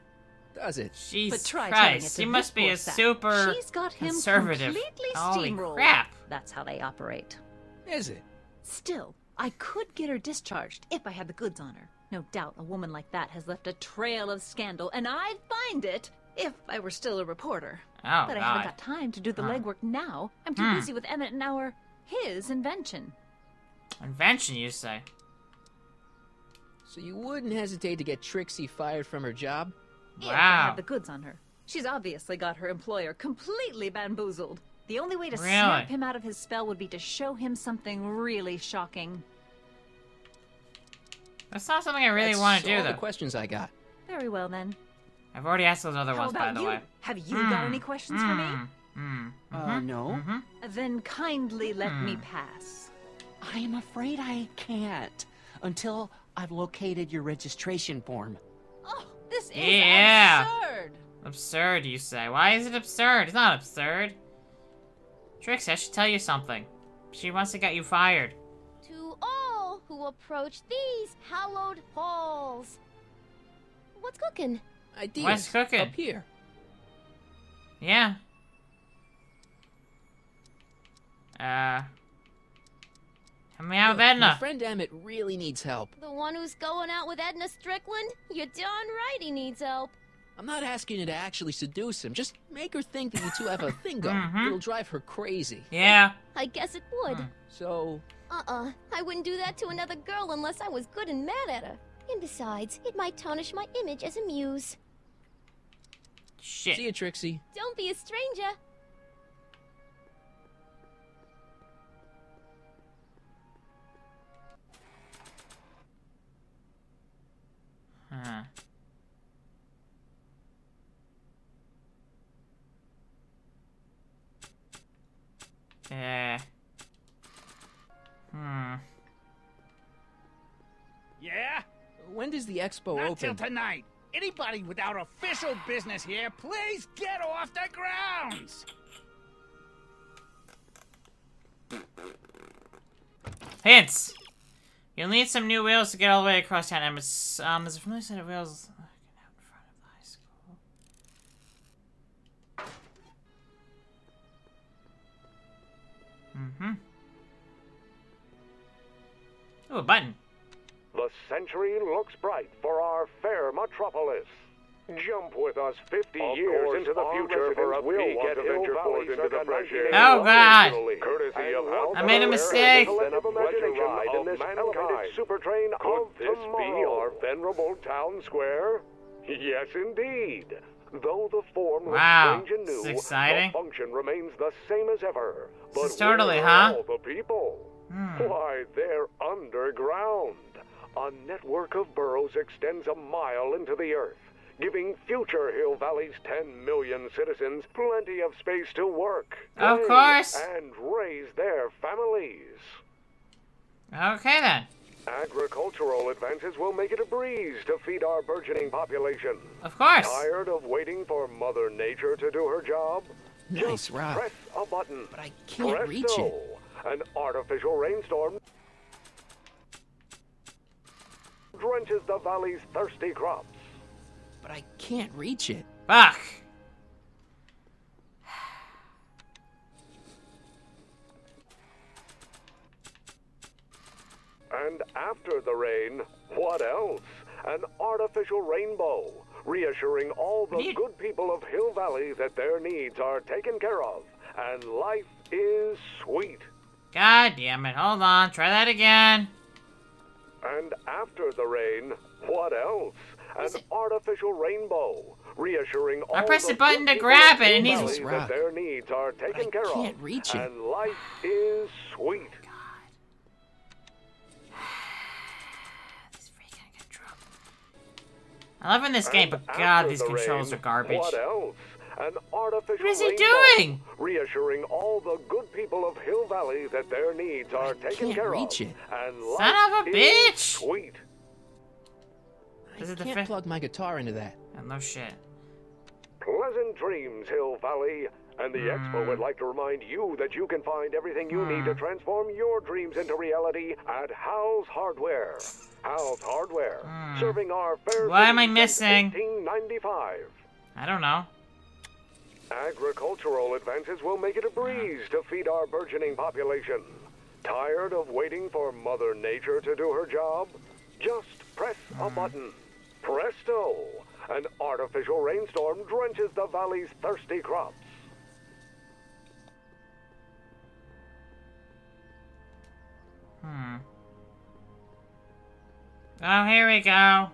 Does it? Jesus but try Christ, she must be a super She's got him conservative. completely Holy steamrolled. crap. That's how they operate. Is it? Still, I could get her discharged if I had the goods on her. No doubt a woman like that has left a trail of scandal, and I'd find it if I were still a reporter. Oh, but I haven't got time to do the legwork now. I'm too busy with Emmett and his invention. Invention, you say? So you wouldn't hesitate to get Trixie fired from her job? If I had the goods on her. She's obviously got her employer completely bamboozled. The only way to snap him out of his spell would be to show him something really shocking. That's not something I really want to do, though. That's all the questions I got. Very well, then. I've already asked those other How ones, by about the you? way. Have you got any questions for me? No. Then kindly let me pass. I am afraid I can't until I've located your registration form. Oh, this is absurd. Absurd, you say? Why is it absurd? It's not absurd. Trixie, I should tell you something. She wants to get you fired. To all who approach these hallowed halls. What's cooking? Ideas. What's cooking? Up here. Yeah. Help me out with Edna. My friend Emmett really needs help. The one who's going out with Edna Strickland? You're darn right he needs help. I'm not asking you to actually seduce him. Just make her think that you two have a thing going. It'll drive her crazy. Yeah. I guess it would. So... I wouldn't do that to another girl unless I was good and mad at her. And besides, it might tarnish my image as a muse. Shit. See you, Trixie. Don't be a stranger. Huh. Yeah? When does the expo Not open? till tonight. Anybody without official business here, please get off the grounds! Hints! You'll need some new wheels to get all the way across town. There's a familiar set of wheels out in front of the high school. Oh, a button. The century looks bright for our fair metropolis. Jump with us 50 years into the future for a peek at Hill Valley into the fresh air. Oh, God. Courtesy of I made a mistake. Super train Could this be our venerable town square? Yes, indeed. Though the form looks strange and new, this is exciting. the function remains the same as ever. But This is totally, where huh? are all the people? Why, they're underground. A network of burrows extends a mile into the earth, giving future Hill Valley's 10 million citizens plenty of space to work, Of play, course. and raise their families. Okay, then. Agricultural advances will make it a breeze to feed our burgeoning population. Of course. Tired of waiting for Mother Nature to do her job? Nice, Just Rob. press a button. But I can't reach Presto. it. An artificial rainstorm drenches the valley's thirsty crops. But I can't reach it. Fuck. the rain, what else? An artificial rainbow, reassuring all the good people of Hill Valley that their needs are taken care of, and life is sweet. God damn it, hold on, try that again. And after the rain, what else? An artificial rainbow, reassuring all I pressed the the button good to people grab of it, and Hill he's Valley that their needs are taken care of, reach it. and life is sweet. I love in this game, but God, these controls are garbage. What else? An artificial What is he rainbow, doing? reassuring all the good people of Hill Valley that their needs are taken care of, and Son life of a is bitch! sweet. I can't plug my guitar into that. Oh, no shit. Pleasant dreams, Hill Valley. And the Expo would like to remind you that you can find everything you need to transform your dreams into reality at Hal's Hardware. Hal's Hardware, serving our fair What am I city missing? since 1895. I don't know. Agricultural advances will make it a breeze to feed our burgeoning population. Tired of waiting for Mother Nature to do her job? Just press a button. Presto! An artificial rainstorm drenches the valley's thirsty crops. Oh, here we go.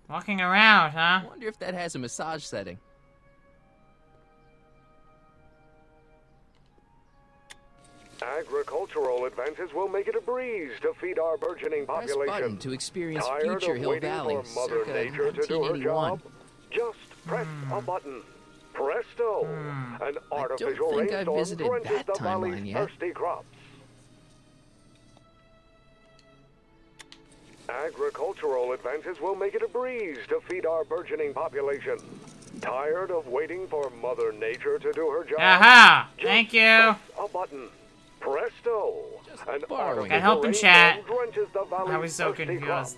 Walking around, huh? I wonder if that has a massage setting. Agricultural advances will make it a breeze to feed our burgeoning Press population. button to experience Tired future of Hill waiting Valley, for Mother circa Nature to do her 1981. job? Just press a button. Presto! An artificial think I've rainstorm visited drenches that the timeline valley's yet. thirsty crops. Agricultural advances will make it a breeze to feed our burgeoning population. Tired of waiting for Mother Nature to do her job? Aha! Just Thank you. press a button. Presto! An artificial Got help in rainstorm chat. drenches the valley's I was so thirsty confused. crops.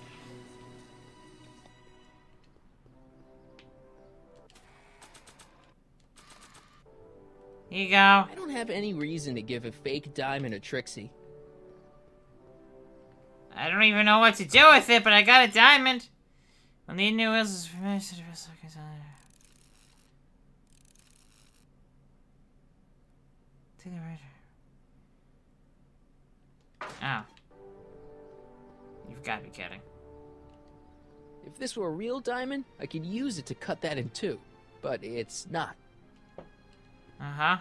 Here you go. I don't have any reason to give a fake diamond a Trixie. I don't even know what to do with it, but I got a diamond. When the new wheels is finished, to the right. Oh. You've got to be kidding. If this were a real diamond, I could use it to cut that in two. But it's not. Uh-huh.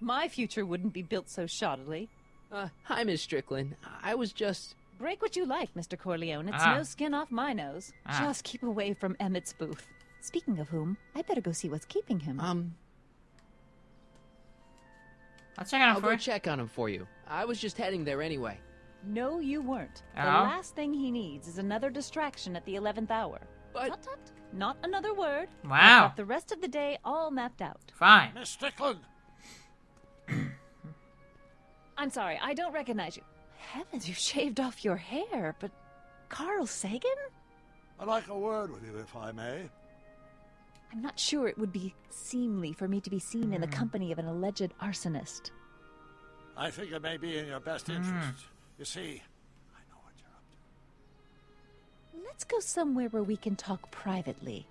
My future wouldn't be built so shoddily. Hi, Miss Strickland. I was just... Break what you like, Mr. Corleone. It's Ah. no skin off my nose. Ah. Just keep away from Emmett's booth. Speaking of whom, I better go see what's keeping him. I'll check on him I'll for go you. check on him for you. I was just heading there anyway. No, you weren't. The Oh? last thing he needs is another distraction at the 11th hour. But... Tut tut. Not another word. Wow. I've got the rest of the day all mapped out. Fine. Miss Strickland! I'm sorry, I don't recognize you. Heavens, you shaved off your hair, but Carl Sagan? I'd like a word with you, if I may. I'm not sure it would be seemly for me to be seen in the company of an alleged arsonist. I think it may be in your best interest. You see, Let's go somewhere where we can talk privately.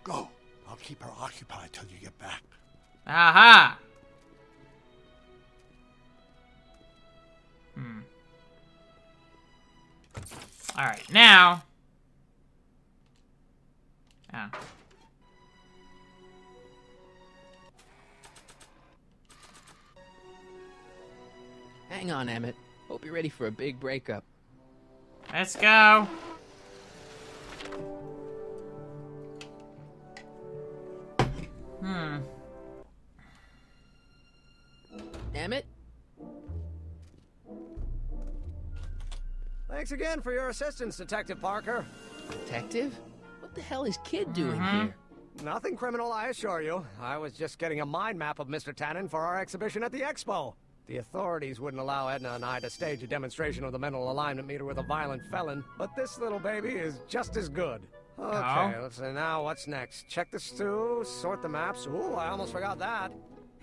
go. I'll keep her occupied till you get back. Aha! Alright, now... Oh. Hang on, Emmett. Hope you're ready for a big breakup. Let's go. Emmett? Thanks again for your assistance, Detective Parker. Detective? What the hell is Kid doing here? Nothing criminal, I assure you. I was just getting a mind map of Mr. Tannen for our exhibition at the Expo. The authorities wouldn't allow Edna and I to stage a demonstration of the mental alignment meter with a violent felon, but this little baby is just as good. Okay, let's see now, what's next? Check the stew, sort the maps. Ooh, I almost forgot that.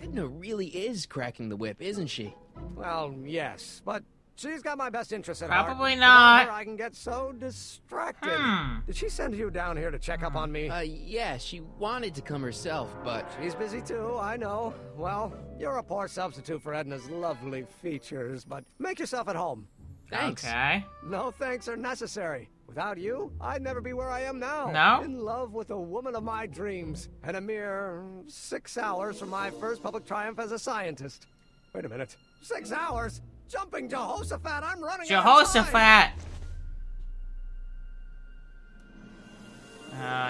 Edna really is cracking the whip, isn't she? Well, yes, but she's got my best interests at Probably heart. not. Without her, I can get so distracted. Did she send you down here to check up on me? Yeah, she wanted to come herself, but... She's busy too, I know. Well, you're a poor substitute for Edna's lovely features, but make yourself at home. Thanks. Okay. No thanks are necessary. Without you, I'd never be where I am now. No? In love with the woman of my dreams, and a mere 6 hours from my first public triumph as a scientist. Wait a minute. 6 hours? Jumping Jehoshaphat, I'm running out of time.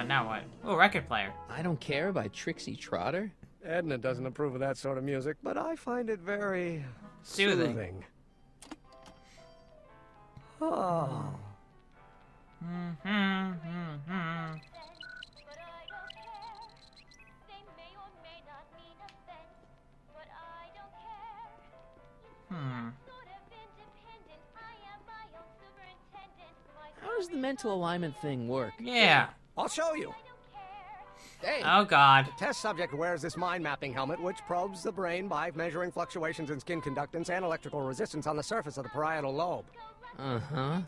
Now what? Oh, record player. I Don't Care by Trixie Trotter? Edna doesn't approve of that sort of music, but I find it very... soothing. Oh. How does the mental alignment thing work? Yeah. I'll show you. Hey. Oh, God. The test subject wears this mind mapping helmet, which probes the brain by measuring fluctuations in skin conductance and electrical resistance on the surface of the parietal lobe. Uh-huh.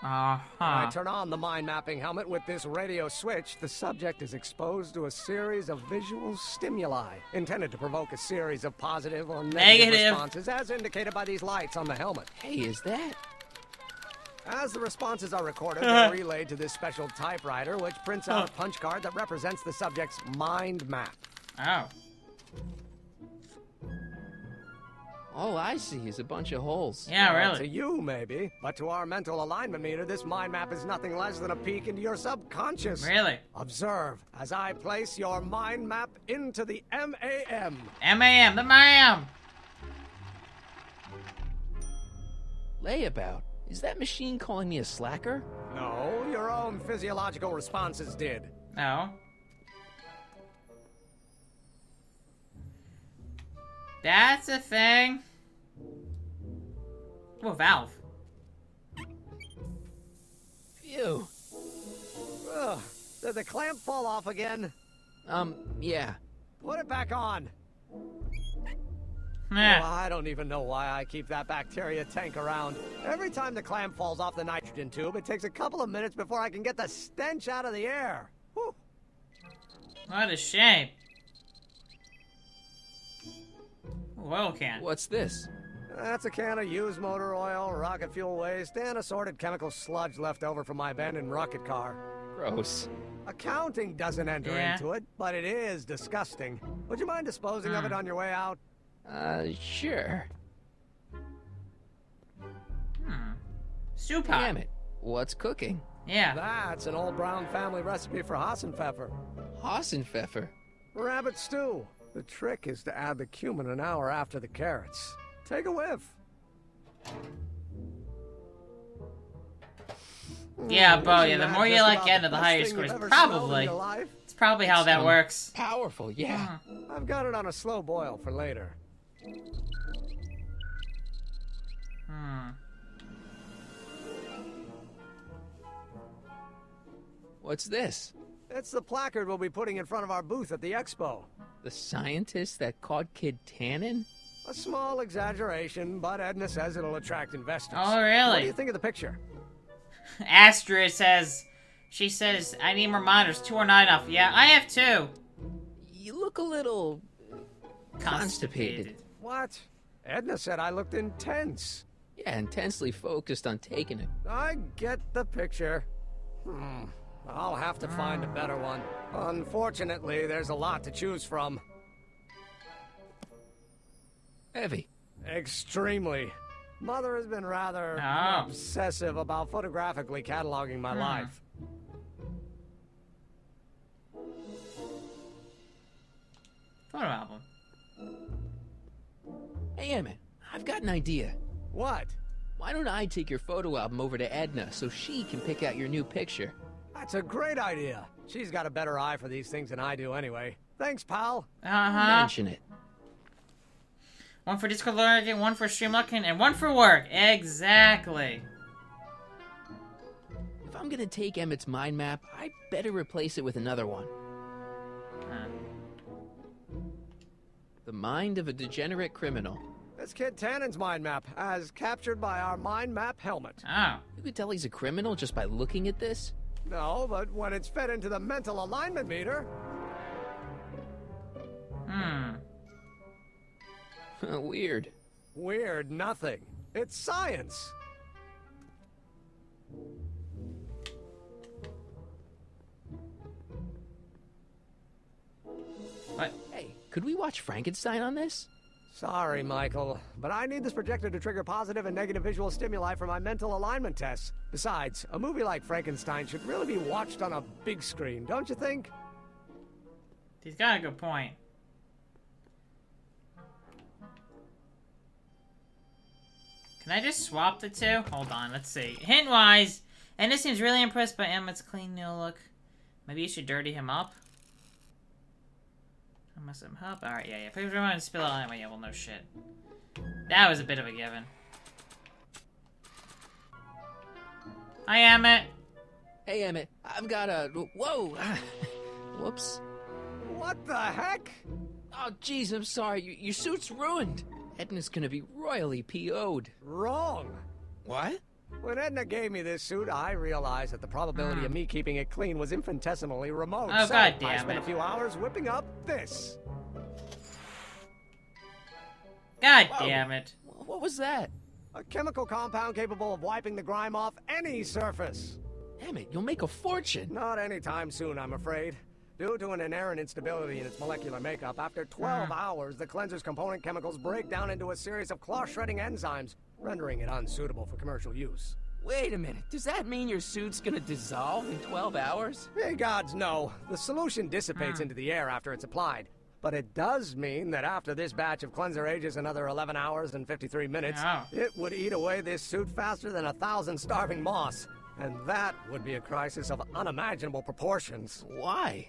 When I turn on the mind mapping helmet with this radio switch, the subject is exposed to a series of visual stimuli intended to provoke a series of positive or negative responses, as indicated by these lights on the helmet. Hey, is that... As the responses are recorded, they're relayed to this special typewriter, which prints out a punch card that represents the subject's mind map. Oh. All I see is a bunch of holes. Yeah, Well, really. to you, maybe. But to our mental alignment meter, this mind map is nothing less than a peek into your subconscious. Really? Observe as I place your mind map into the MAM. MAM, the MAM! Layabout. Is that machine calling me a slacker? No, your own physiological responses did. No. That's a thing. Oh, valve. Phew. Ugh, did the clamp fall off again? Yeah. Put it back on. Yeah. Oh, I don't even know why I keep that bacteria tank around. Every time the clamp falls off the nitrogen tube, it takes a couple of minutes before I can get the stench out of the air. Whew. What a shame. Oil can. What's this? That's a can of used motor oil, rocket fuel waste, and assorted chemical sludge left over from my abandoned rocket car. Gross. Accounting doesn't enter into it, but it is disgusting. Would you mind disposing of it on your way out? Sure. Soup. Damn it. What's cooking? Yeah. That's an old Brown family recipe for Hassenpfeffer. Hassenpfeffer? Rabbit stew. The trick is to add the cumin an hour after the carrots. Take a whiff. Yeah, Bo, yeah, the more you like Edna, the higher your scores. Probably. It's probably how that works. Powerful, yeah. I've got it on a slow boil for later. What's this? It's the placard we'll be putting in front of our booth at the expo. The scientist that caught Kid Tannen? A small exaggeration, but Edna says it'll attract investors. Oh, really? What do you think of the picture? Astrid says, she says, I need reminders, 2 are not enough. Yeah, I have 2. You look a little... constipated. What? Edna said I looked intense. Yeah, intensely focused on taking it. I get the picture. I'll have to find a better one. Unfortunately, there's a lot to choose from. Heavy. Extremely. Mother has been rather obsessive about photographically cataloging my life. Photo album. Hey, Emmett, I've got an idea. What? Why don't I take your photo album over to Edna so she can pick out your new picture? That's a great idea. She's got a better eye for these things than I do anyway. Thanks, pal. Mention it. 1 for Discord learning, 1 for stream looking, and 1 for work. Exactly. If I'm gonna take Emmett's mind map, I better replace it with another one. The The mind of a degenerate criminal. It's Kid Tannen's mind map, as captured by our mind map helmet. Oh. You could tell he's a criminal just by looking at this? No, but when it's fed into the mental alignment meter... Weird. Weird nothing. It's science. What? Hey, could we watch Frankenstein on this? Sorry, Michael, but I need this projector to trigger positive and negative visual stimuli for my mental alignment tests. Besides, a movie like Frankenstein should really be watched on a big screen, don't you think? He's got a good point. Can I just swap the two? Hold on, let's see. Hint-wise, Enna seems really impressed by Emmett's clean new look. Maybe you should dirty him up? I must have up. Alright, yeah. If we want to spill it anyway, yeah, well, no shit. That was a bit of a given. Hi, Emmett. Hey, Emmett. I've got a... Whoa! Whoops. What the heck? Oh, jeez, I'm sorry. Your suit's ruined. Edna's gonna be royally PO'd. Wrong. What? When Edna gave me this suit, I realized that the probability of me keeping it clean was infinitesimally remote. Oh, so God damn I spent it. a few hours whipping up this. God damn it. What was that? A chemical compound capable of wiping the grime off any surface. Damn it, you'll make a fortune. Not anytime soon, I'm afraid. Due to an inherent instability in its molecular makeup, after 12 hours, the cleanser's component chemicals break down into a series of cloth-shredding enzymes, rendering it unsuitable for commercial use. Wait a minute, does that mean your suit's gonna dissolve in 12 hours? Hey, gods, no. The solution dissipates into the air after it's applied. But it does mean that after this batch of cleanser ages another 11 hours and 53 minutes, it would eat away this suit faster than 1,000 starving moths. And that would be a crisis of unimaginable proportions. Why?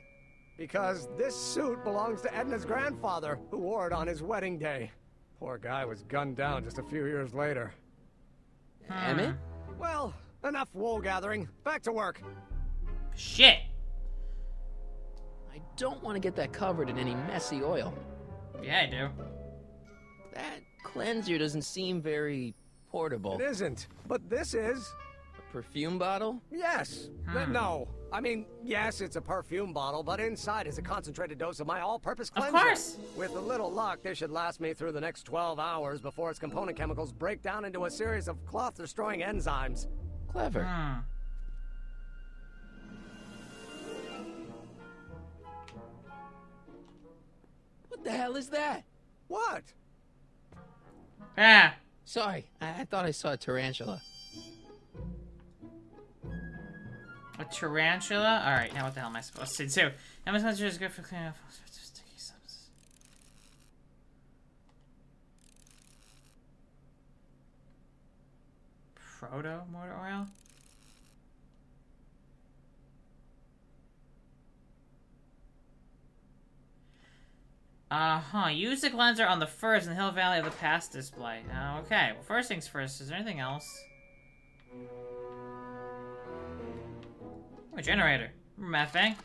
Because this suit belongs to Edna's grandfather, who wore it on his wedding day. Poor guy was gunned down just a few years later. Emmett? Well, enough wool gathering. Back to work. Shit. I don't want to get that covered in any messy oil. Yeah, I do. That cleanser doesn't seem very portable. It isn't, but this is. A perfume bottle? Yes. No. I mean, yes, it's a perfume bottle, but inside is a concentrated dose of my all-purpose cleanser. Of course. With a little luck, this should last me through the next 12 hours before its component chemicals break down into a series of cloth-destroying enzymes. Clever. What the hell is that? What? Ah. Sorry, I thought I saw a tarantula. A tarantula? Alright, now what the hell am I supposed to do? Amazon is good for cleaning up all sorts of sticky substances. Proto motor oil? Use the cleanser on the first in the Hill Valley of the Past display. Okay, well, first things first, is there anything else? A generator. Remember that thing?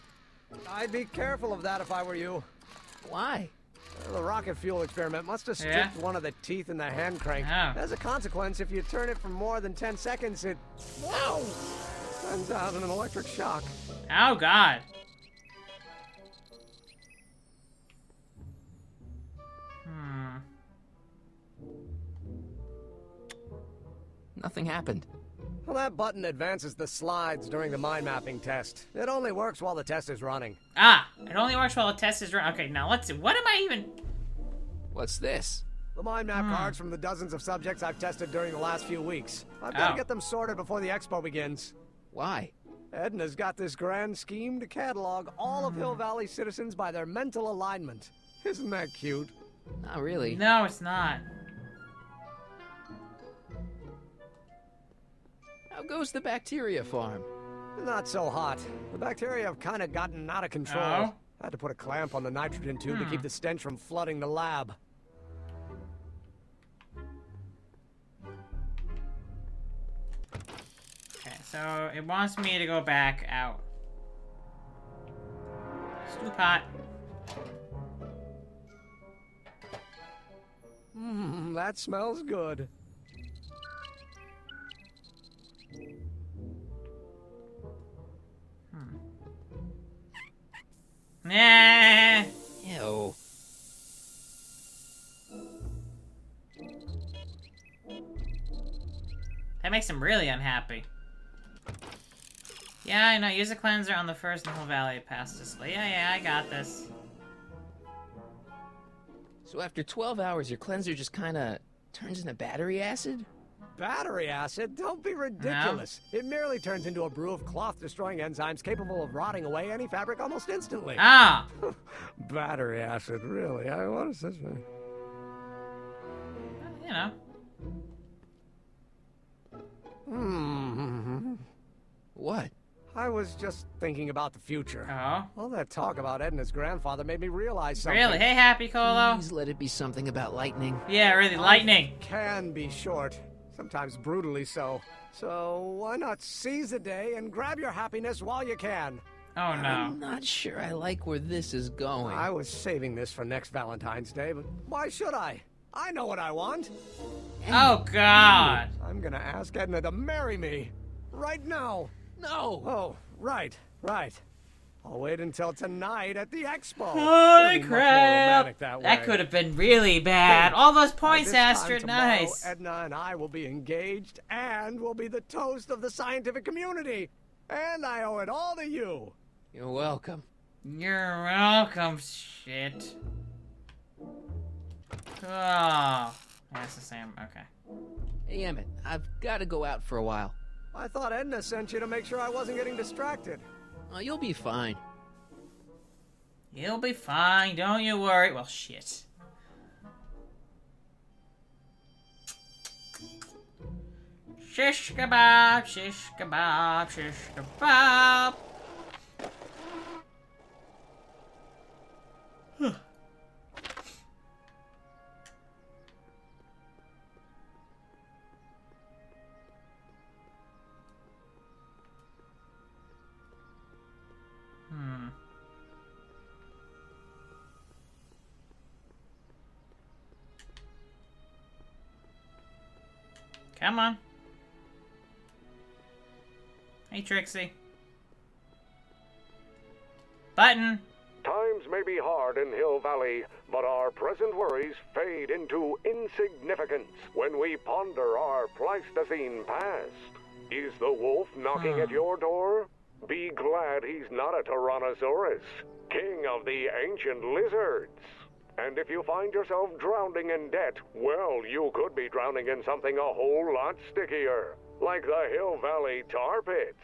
I'd be careful of that if I were you. Why? The rocket fuel experiment must have stripped one of the teeth in the hand crank. As a consequence, if you turn it for more than 10 seconds, it... Whoa! Sends out an electric shock. Oh, God. Nothing happened. Well, that button advances the slides during the mind mapping test. It only works while the test is running. It only works while the test is running. Okay, now let's see. What am I even... What's this? The mind map cards from the dozens of subjects I've tested during the last few weeks. I've got to get them sorted before the expo begins. Why? Edna's got this grand scheme to catalog all of Hill Valley citizens by their mental alignment. Isn't that cute? Not really. No, it's not. How goes the bacteria farm? Not so hot. The bacteria have kind of gotten out of control. I had to put a clamp on the nitrogen tube to keep the stench from flooding the lab. Okay, so it wants me to go back out. Stew pot. that smells good. Nah. Ew. That makes him really unhappy. Yeah, I know. Use a cleanser on the first in the whole valley past display. Yeah, I got this. So after 12 hours, your cleanser just kinda turns into battery acid? Battery acid? Don't be ridiculous. No. It merely turns into a brew of cloth-destroying enzymes capable of rotting away any fabric almost instantly. Ah! Battery acid, really? What is this? You know. What? I was just thinking about the future. Oh? All that talk about Edna's grandfather made me realize something. Really? Hey, Happy Colo. Please let it be something about lightning. Yeah, really, lightning. Can be short. Sometimes brutally so. So why not seize the day and grab your happiness while you can? Oh, no. I'm not sure I like where this is going. I was saving this for next Valentine's Day, but why should I? I know what I want. Oh, God. I'm gonna ask Edna to marry me. Right now. No. Oh, right. I'll wait until tonight at the expo. Holy crap! That could have been really bad. All those points, Astrid. Nice. Edna and I will be engaged, and will be the toast of the scientific community. And I owe it all to you. You're welcome. You're welcome, shit. Oh. That's the same. Okay. Hey, Emmett, I've got to go out for a while. I thought Edna sent you to make sure I wasn't getting distracted. Oh, you'll be fine. You'll be fine, don't you worry. Well, shit. Shish kebab, shish kebab, shish kebab. Come on. Hey, Trixie. Button. Times may be hard in Hill Valley, but our present worries fade into insignificance when we ponder our Pleistocene past. Is the wolf knocking at your door? Be glad he's not a Tyrannosaurus, king of the ancient lizards. And if you find yourself drowning in debt, well, you could be drowning in something a whole lot stickier, like the Hill Valley tar pits.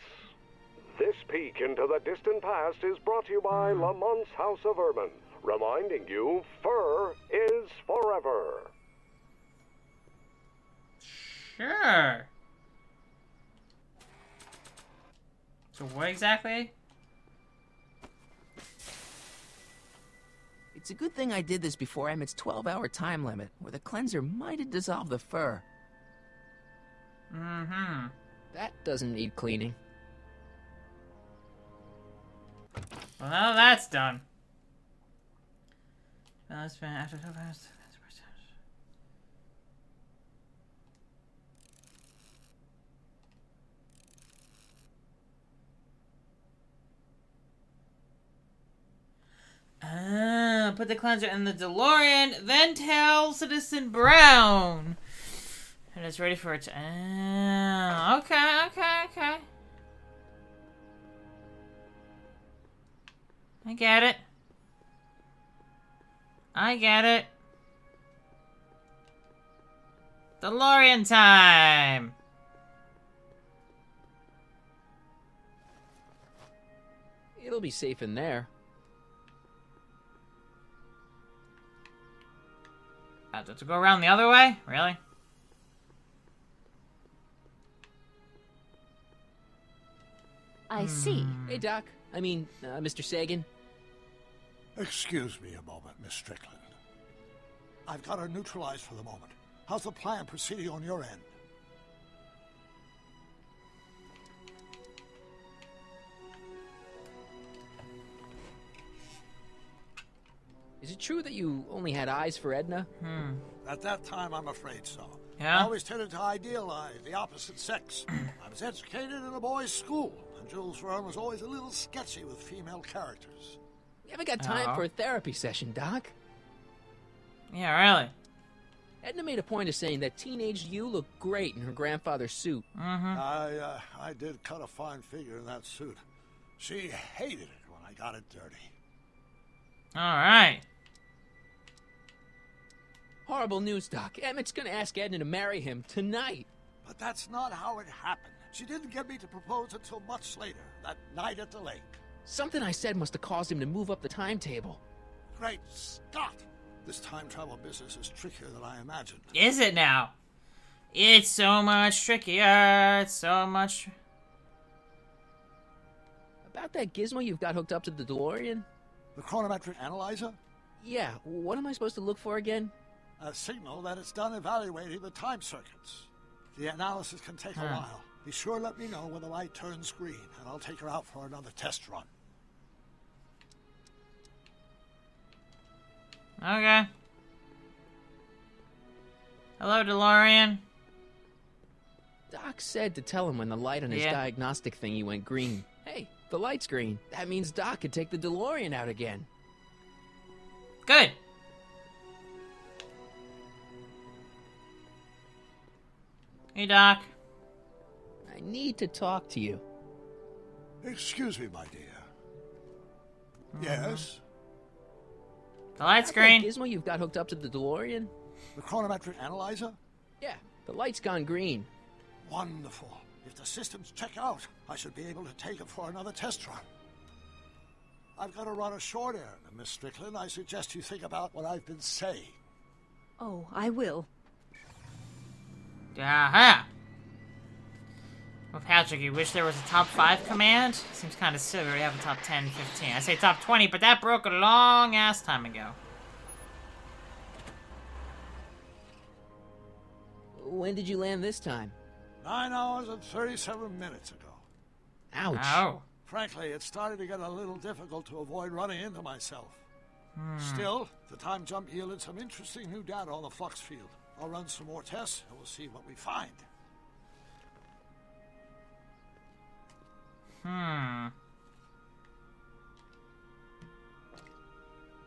This peek into the distant past is brought to you by Lamont's House of Urban, reminding you fur is forever. Sure. So what exactly? It's a good thing I did this before Emmett's 12-hour time limit, where the cleanser might have dissolved the fur. Mm-hmm. That doesn't need cleaning. Well, now that's done. Well, it's been after 12 hours. Put the cleanser in the DeLorean, then tell Citizen Brown. And it's ready for it to... okay. I get it. DeLorean time! It'll be safe in there. To go around the other way? Really? I see. Hey, Doc. Mr. Sagan. Excuse me a moment, Miss Strickland. I've got her neutralized for the moment. How's the plan proceeding on your end? Is it true that you only had eyes for Edna? At that time, I'm afraid so. Yeah? I always tended to idealize the opposite sex. I was educated in a boys' school, and Jules Verne was always a little sketchy with female characters. You haven't got time for a therapy session, Doc. Yeah, really. Edna made a point of saying that teenage you looked great in her grandfather's suit. I did cut a fine figure in that suit. She hated it when I got it dirty. Alright. Horrible news, Doc. Emmett's gonna ask Edna to marry him tonight. But that's not how it happened. She didn't get me to propose until much later, that night at the lake. Something I said must have caused him to move up the timetable. Great Scott! This time travel business is trickier than I imagined. Is it now? It's so much trickier. It's so much... About that gizmo you've got hooked up to the DeLorean? The chronometric analyzer? Yeah, what am I supposed to look for again? A signal that it's done evaluating the time circuits. The analysis can take a while. Be sure to let me know when the light turns green, and I'll take her out for another test run. Okay. Hello, DeLorean. Doc said to tell him when the light on his diagnostic thingy went green. Hey, the light's green. That means Doc could take the DeLorean out again. Good. Hey, Doc. I need to talk to you. Excuse me, my dear. Yes? The light's green. That gizmo you've got hooked up to the DeLorean? The chronometric analyzer? Yeah, the light's gone green. Wonderful. If the systems check out, I should be able to take it for another test run. I've got to run a short errand, Miss Strickland. I suggest you think about what I've been saying. Oh, I will. Aha! Well, Patrick, you wish there was a top 5 command? Seems kind of silly. We already have a top 10, 15. I say top 20, but that broke a long ass time ago. When did you land this time? 9 hours and 37 minutes ago. Ouch. Ow. Frankly, it started to get a little difficult to avoid running into myself. Still, the time jump yielded some interesting new data on the flux field. I'll run some more tests, and we'll see what we find.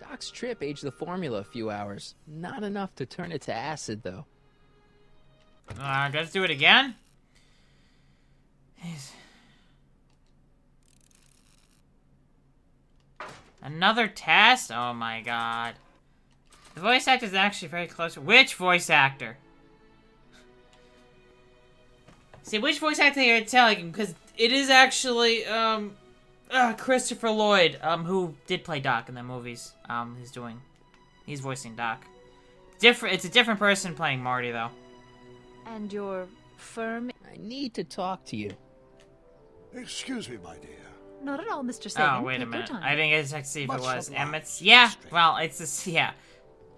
Doc's trip aged the formula a few hours. Not enough to turn it to acid, though. Let's do it again? Another test? Oh my god. The voice actor is actually very close. Which voice actor? See, which voice actor you're telling? Because it is actually, Christopher Lloyd, who did play Doc in the movies. He's voicing Doc. It's a different person playing Marty, though. And your firm? I need to talk to you. Excuse me, my dear. Not at all, Mr. Sagan. Oh, wait a Take your minute. time. I didn't get to check to see if it was obliged, Emmett's. Yeah, well, it's just, yeah.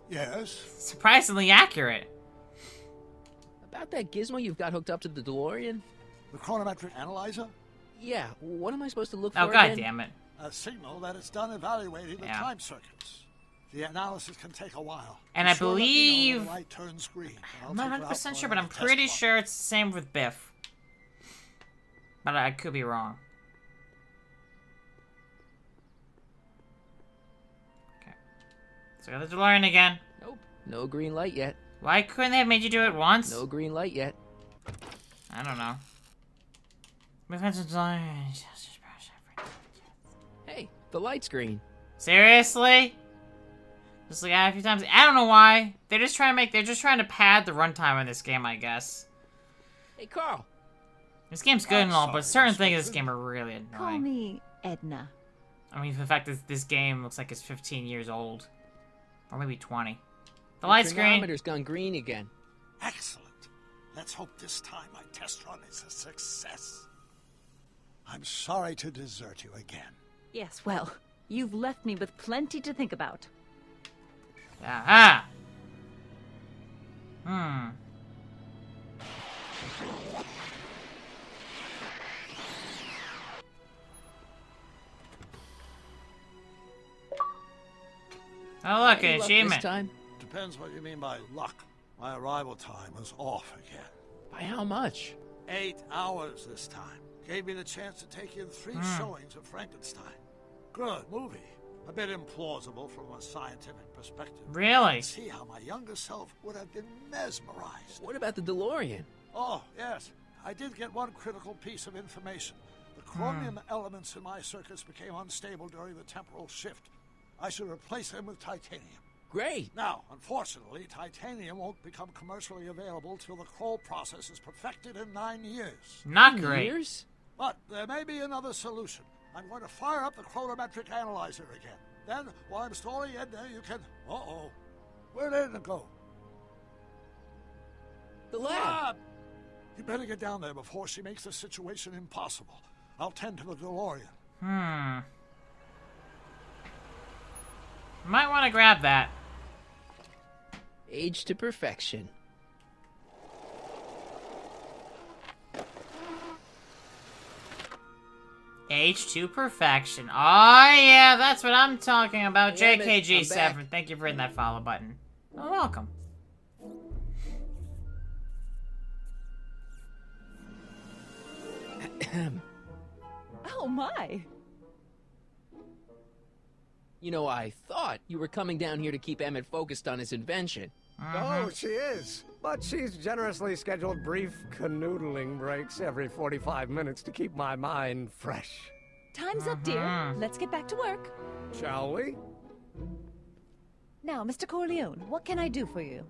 Yes? Surprisingly accurate. About that gizmo you've got hooked up to the DeLorean? The chronometric analyzer? Yeah, what am I supposed to look for Oh, god again? damn it. A signal that it's done evaluating the time circuits. The analysis can take a while. And Be I sure to let me know believe... when the light turns green, I'm and I'll not take her out 100% for sure, but I'm another pretty test sure it's the same with Biff. But I could be wrong. Okay. So got the DeLorean again. Nope, no green light yet. Why couldn't they have made you do it once? No green light yet. I don't know. Hey, the light's green. Seriously? Just like a few times. I don't know why. They're just trying to pad the runtime on this game, I guess. Hey, Carl. This game's good and all, but certain things in this game are really annoying. Call me Edna. I mean, the fact that this game looks like it's 15 years old. Or maybe 20. The light's green. The chronometer's gone green again. Excellent. Let's hope this time my test run is a success. I'm sorry to desert you again. Yes, well, you've left me with plenty to think about. Aha! Oh, look, Any an luck achievement. this time? Depends what you mean by luck. My arrival time was off again. By how much? 8 hours this time. Gave me the chance to take in 3 showings of Frankenstein. Good movie. A bit implausible from a scientific perspective. Really? See how my younger self would have been mesmerized. What about the DeLorean? Oh, yes. I did get one critical piece of information. The chromium elements in my circuits became unstable during the temporal shift. I should replace them with titanium. Great. Now, unfortunately, titanium won't become commercially available till the Kroll process is perfected in 9 years. Not great. Years? But there may be another solution. I'm going to fire up the chronometric analyzer again. Then, while I'm stalling Edna, you can... Uh-oh. Where'd Edna go? The lab. You better get down there before she makes the situation impossible. I'll tend to the DeLorean. Might want to grab that. Age to perfection. Age to perfection. Oh, yeah, that's what I'm talking about. JKG7. Thank you for hitting that follow button. Oh, welcome. Oh, my. You know, I thought you were coming down here to keep Emmett focused on his invention. Oh, she is. But she's generously scheduled brief canoodling breaks every 45 minutes to keep my mind fresh. Time's up, dear. Let's get back to work. Shall we? Now, Mr. Corleone, what can I do for you?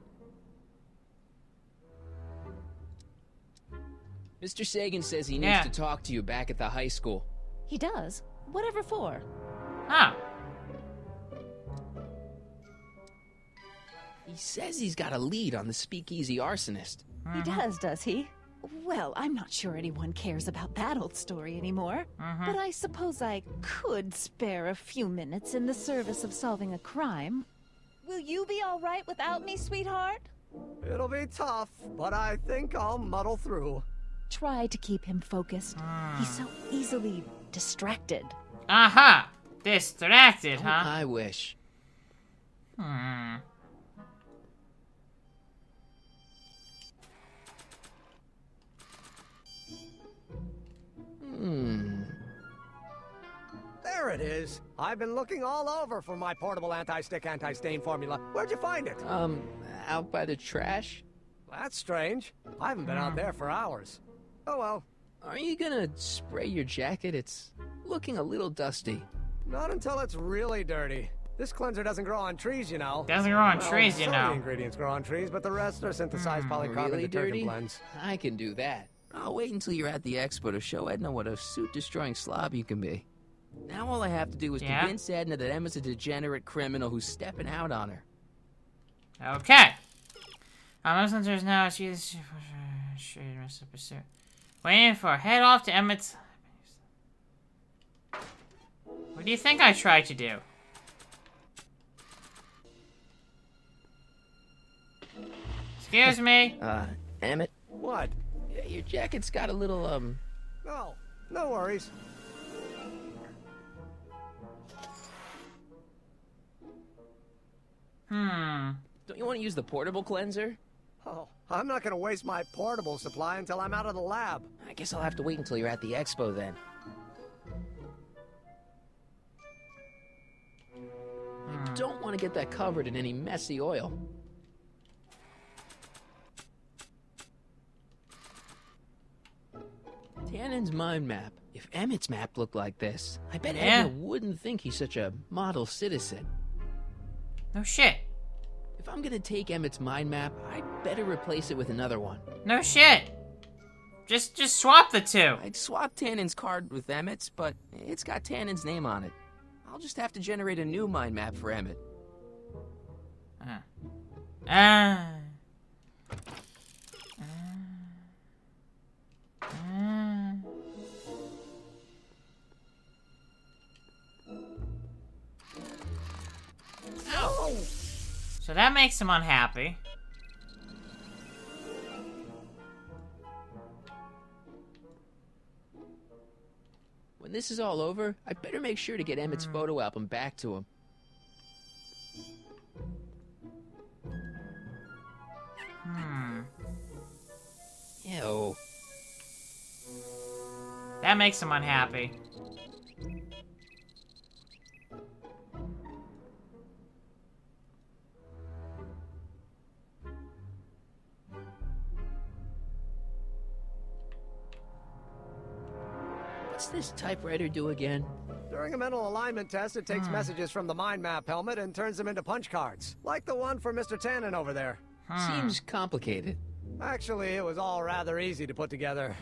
Mr. Sagan says he needs to talk to you back at the high school. He does? Whatever for? Huh. He says he's got a lead on the speakeasy arsonist. He does he? Well, I'm not sure anyone cares about that old story anymore. But I suppose I could spare a few minutes in the service of solving a crime. Will you be all right without me, sweetheart? It'll be tough, but I think I'll muddle through. Try to keep him focused. He's so easily distracted. Aha! Distracted, huh? I wish. There it is. I've been looking all over for my portable anti-stick, anti-stain formula. Where'd you find it? Out by the trash. That's strange. I haven't been out there for hours. Oh well. Are you gonna spray your jacket? It's looking a little dusty. Not until it's really dirty. This cleanser doesn't grow on trees, you know. Doesn't grow on trees, you some know. of the ingredients grow on trees, but the rest are synthesized polycarbonate Really detergent dirty? blends. I can do that. I'll wait until you're at the expo to show Edna what a suit-destroying slob you can be. Now all I have to do is convince Edna that Emma's a degenerate criminal who's stepping out on her. Okay. Most listeners now she's waiting for head off to Emmett's. What do you think I tried to do? Excuse me. Emmett? What? Yeah, your jacket's got a little, No, no worries. Don't you want to use the portable cleanser? Oh, I'm not gonna waste my portable supply until I'm out of the lab. I guess I'll have to wait until you're at the expo then. I don't want to get that covered in any messy oil. Tannen's mind map. If Emmett's map looked like this, I bet Edna wouldn't think he's such a model citizen. No shit. If I'm gonna take Emmett's mind map, I'd better replace it with another one. No shit. Just swap the two. I'd swap Tannen's card with Emmett's, but it's got Tannen's name on it. I'll just have to generate a new mind map for Emmett. So that makes him unhappy. When this is all over, I better make sure to get Emmett's photo album back to him. Ew. That makes him unhappy. What's this typewriter do again? During a mental alignment test, it takes messages from the mind map helmet and turns them into punch cards. Like the one for Mr. Tannen over there. Seems complicated. Actually, it was all rather easy to put together.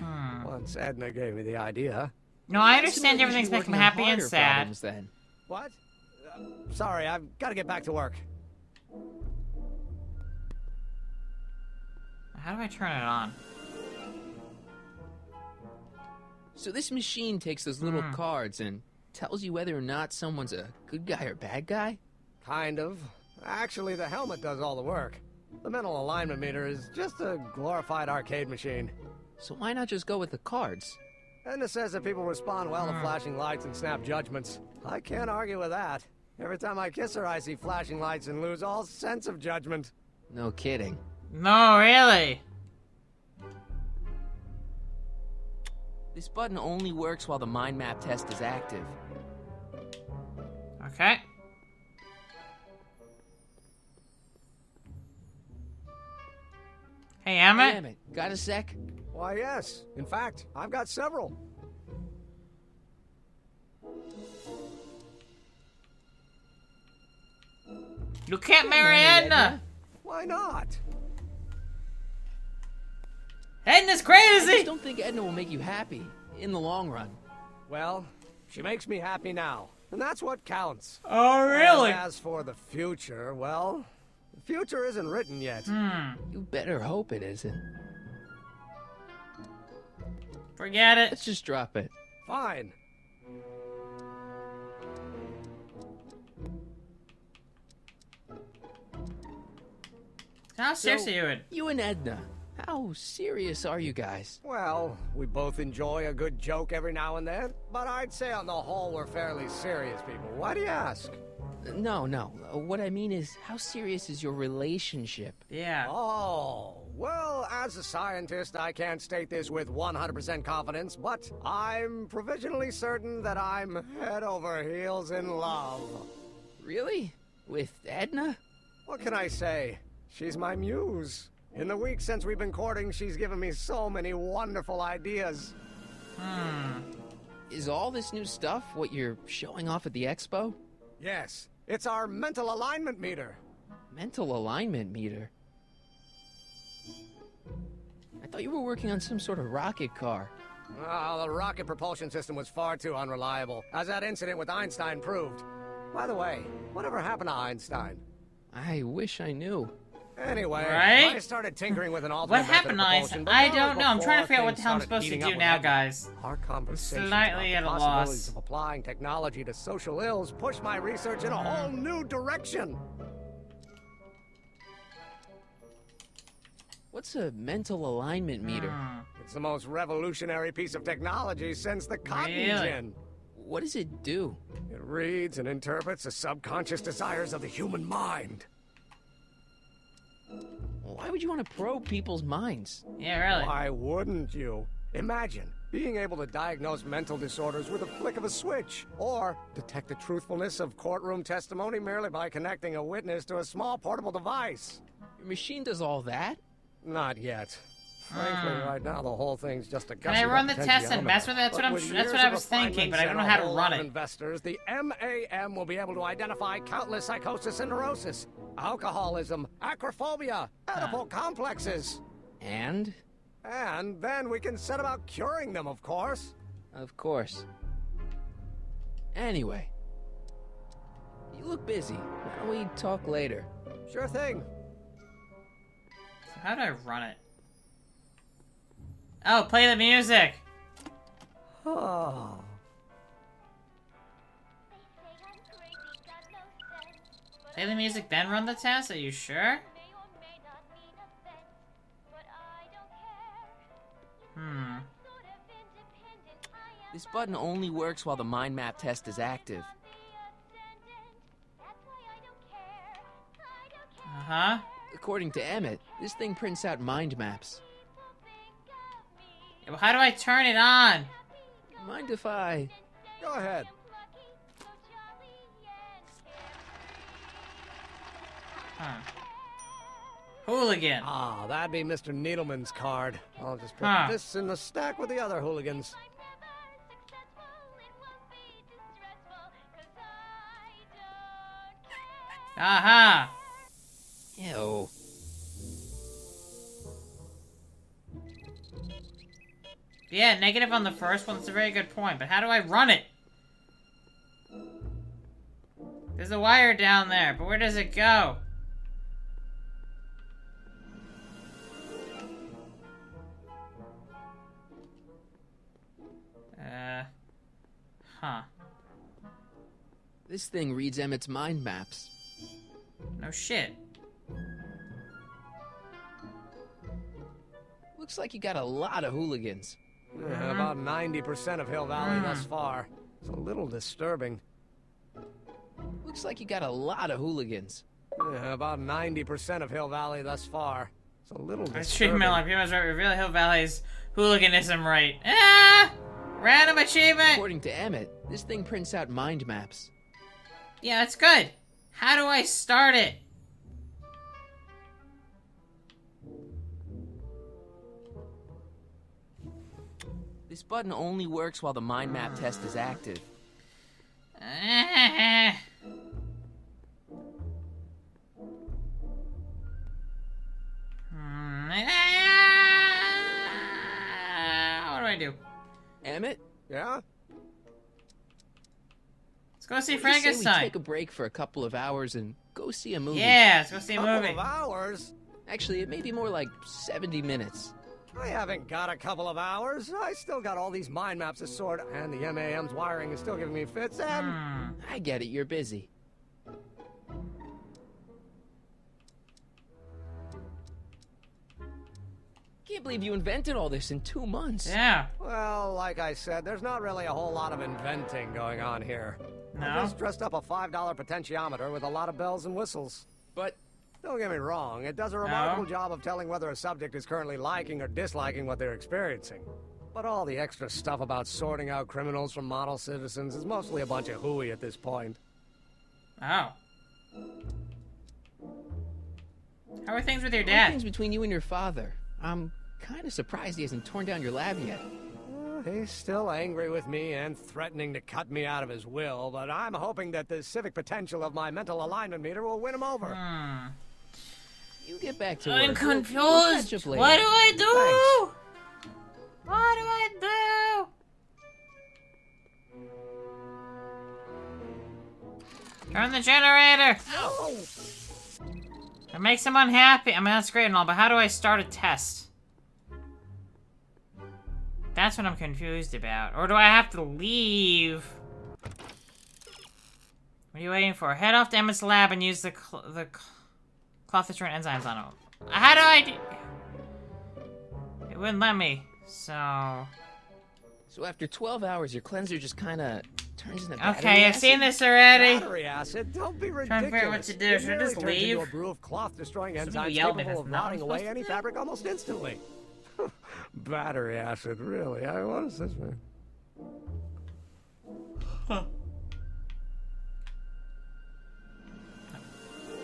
Once Edna gave me the idea. No, I understand everything's making him happy and sad. Then. What? Sorry, I've got to get back to work. How do I turn it on? So this machine takes those little cards and tells you whether or not someone's a good guy or bad guy? Kind of. Actually, the helmet does all the work. The mental alignment meter is just a glorified arcade machine. So why not just go with the cards? Edna says that people respond well to flashing lights and snap judgments. I can't argue with that. Every time I kiss her, I see flashing lights and lose all sense of judgment. No kidding. No, really? This button only works while the mind map test is active. Okay. Hey, Emmett? Hey, Emmett, got a sec? Why, yes. In fact, I've got several. You can't marry Edna! Why not? Edna's crazy! I just don't think Edna will make you happy in the long run. Well, she makes me happy now, and that's what counts. Oh, really? And as for the future, well, the future isn't written yet. You better hope it isn't. Forget it. Let's just drop it. Fine. How serious are you in? You and Edna, how serious are you guys? Well, we both enjoy a good joke every now and then, but I'd say on the whole we're fairly serious people. Why do you ask? No. What I mean is, how serious is your relationship? Yeah. Oh, well, as a scientist, I can't state this with 100% confidence, but I'm provisionally certain that I'm head over heels in love. Really? With Edna? What can I say? She's my muse. In the week since we've been courting, she's given me so many wonderful ideas. Is all this new stuff what you're showing off at the expo? Yes, it's our mental alignment meter. Mental alignment meter? I thought you were working on some sort of rocket car. Oh, the rocket propulsion system was far too unreliable, as that incident with Einstein proved. By the way, whatever happened to Einstein? I wish I knew. Anyway, right? I started tinkering with an alternate What happened to Einstein? I don't know. I'm trying to figure out what the hell I'm supposed to do now, guys. Our conversation Slightly at a loss. Possibilities of applying technology to social ills pushed my research in a whole new direction. What's a mental alignment meter? It's the most revolutionary piece of technology since the cotton gin. What does it do? It reads and interprets the subconscious desires of the human mind. Why would you want to probe people's minds? Yeah, really. Why wouldn't you? Imagine being able to diagnose mental disorders with a flick of a switch, or detect the truthfulness of courtroom testimony merely by connecting a witness to a small portable device. Your machine does all that? Not yet. Frankly, right now the whole thing's just a Can I run the test and mess with it? That's what I was thinking, but I don't know how to run it. Investors, the MAM will be able to identify countless psychosis and neurosis, alcoholism, acrophobia, edible complexes. And? And then we can set about curing them, of course. Of course. Anyway. You look busy. Why don't we talk later? Sure thing. So how do I run it? Oh, play the music! Oh. Play the music, then run the test? Are you sure? This button only works while the mind map test is active. Uh-huh. According to Emmett, this thing prints out mind maps. How do I turn it on? Mind if I... Go ahead. Huh. Hooligan. Ah, that'd be Mr. Needleman's card. I'll just put this in the stack with the other hooligans. Aha! Ew. Yeah, negative on the first one. That's a very good point. But how do I run it? There's a wire down there, but where does it go? Huh. This thing reads Emmett's mind maps. No shit. Looks like you got a lot of hooligans. Yeah, about 90% of Hill Valley thus far. It's a little disturbing. Looks like you got a lot of hooligans. Yeah, about 90% of Hill Valley thus far. It's a little disturbing. Achievement like pretty much right. Reveal Hill Valley's hooliganism right. Ah! Random achievement! According to Emmett, this thing prints out mind maps. Yeah, that's good. How do I start it? This button only works while the mind map test is active. What do I do? Emmett? Yeah? Let's go see What do you say Frankenstein. we take a break for a couple of hours and go see a movie. Yeah, let's go see a movie. Couple of hours? Actually, it may be more like 70 minutes. I haven't got a couple of hours. I still got all these mind maps to sort, and the MAM's wiring is still giving me fits, and... I get it, you're busy. Can't believe you invented all this in 2 months. Yeah. Well, like I said, there's not really a whole lot of inventing going on here. No? I just dressed up a $5 potentiometer with a lot of bells and whistles. But... don't get me wrong, it does a remarkable job of telling whether a subject is currently liking or disliking what they're experiencing. But all the extra stuff about sorting out criminals from model citizens is mostly a bunch of hooey at this point. Oh. How are things with your How are dad? things between you and your father? I'm kind of surprised he hasn't torn down your lab yet. He's still angry with me and threatening to cut me out of his will, but I'm hoping that the civic potential of my mental alignment meter will win him over. You get back to work. I'm confused. We'll catch up later. What do I do? Thanks. What do I do? Turn the generator. Oh. It makes him unhappy. I mean, that's great and all, but how do I start a test? That's what I'm confused about. Or do I have to leave? What are you waiting for? Head off to Emmett's lab and use the cloth destroying enzymes on him. How do I do? It wouldn't let me. So after 12 hours, your cleanser just kind of turns into battery okay, I've acid? seen this already. Battery acid? Don't be Trying to ridiculous. figure out what to do. Should I just turns leave? into a brew of cloth-destroying Some enzymes people yell at me, capable of that's not rotting what I'm away supposed any to do? fabric almost instantly. Battery acid, really? What does this mean? Huh.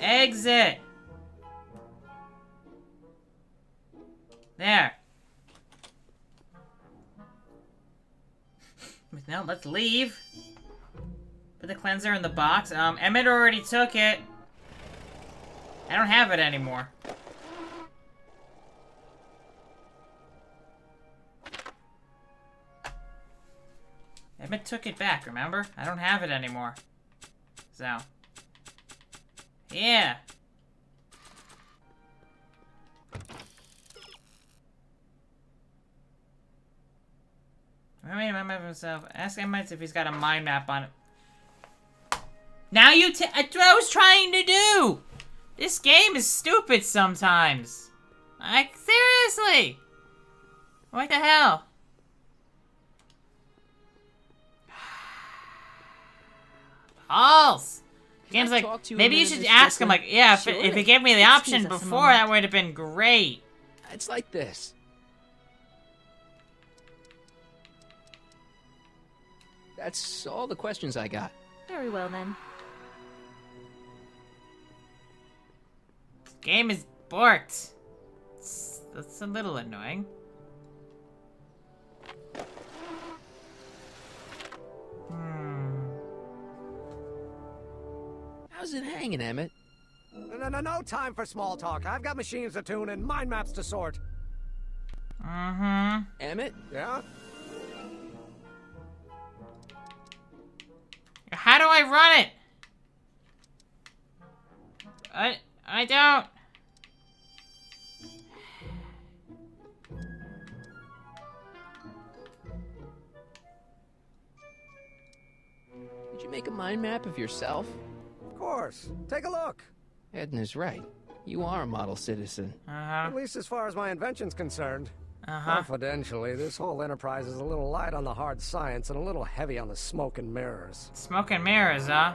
Exit. There. Now let's leave. Put the cleanser in the box. Emmett already took it. I don't have it anymore. Emmett took it back, remember? I don't have it anymore. So. Yeah. Remind him of himself. Ask Emmett if he's got a mind map on it. Now you that's what I was trying to do! This game is stupid sometimes. Like, seriously! What the hell? Balls! Game's like, maybe you should ask him, like, yeah, if it gave me the option before, that would have been great. It's like this. That's all the questions I got. Very well, then. This game is borked. That's a little annoying. How's it hanging, Emmett? No time for small talk. I've got machines to tune and mind maps to sort. Emmett? Yeah? How do I run it? I don't. Did you make a mind map of yourself? Of course. Take a look. Edna's right. You are a model citizen. At least as far as my invention's concerned. Confidentially, this whole enterprise is a little light on the hard science and a little heavy on the smoke and mirrors. Smoke and mirrors, huh?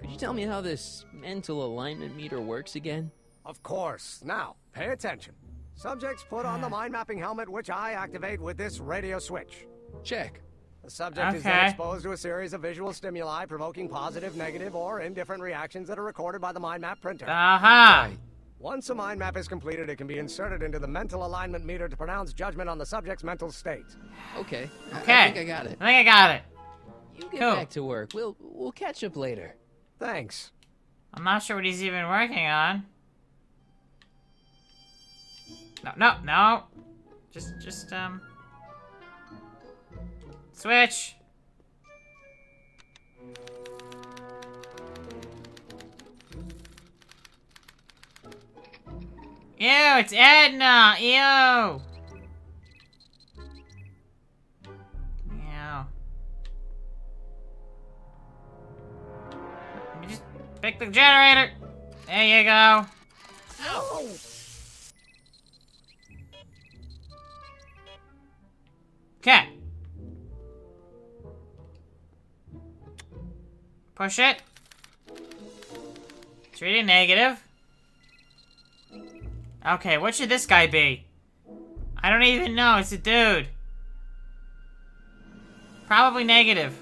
Could you tell me how this mental alignment meter works again? Of course. Now, pay attention. Subjects put on the mind mapping helmet, which I activate with this radio switch. Check. The subject is then exposed to a series of visual stimuli provoking positive, negative, or indifferent reactions that are recorded by the mind map printer. Right. Once a mind map is completed, it can be inserted into the mental alignment meter to pronounce judgment on the subject's mental state. Okay. Okay. I think I got it. I think I got it. You get back to work. We'll catch up later. Thanks. I'm not sure what he's even working on. No. Just switch. Ew, it's Edna! Ew! Let me just pick the generator. There you go. Ow. Okay. Push it. It's reading negative. Okay, what should this guy be? I don't even know. It's a dude. Probably negative.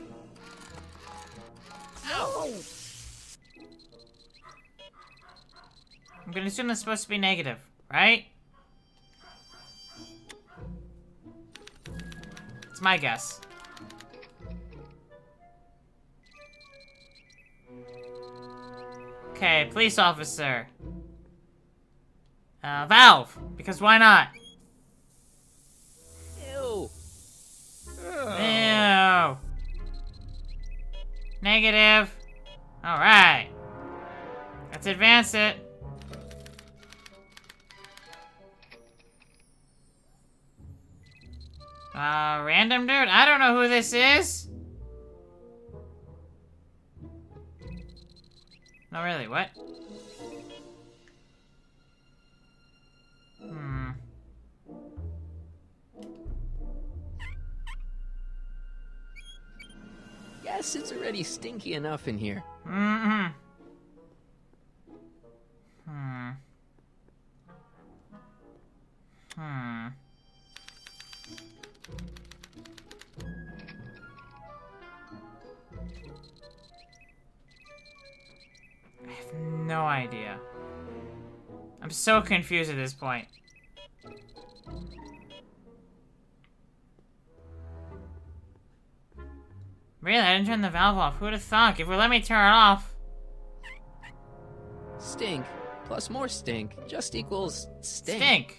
Ow. I'm gonna assume that's supposed to be negative, right? It's my guess. Okay, police officer. Valve, because why not? Ew. Ew. Negative. Alright. Let's advance it. Random dude? I don't know who this is. No, really, what? Guess it's already stinky enough in here. I have no idea. I'm so confused at this point. Really? I didn't turn the valve off. Who'd have thunk? If we let me turn it off. Stink plus more stink just equals stink. Stink.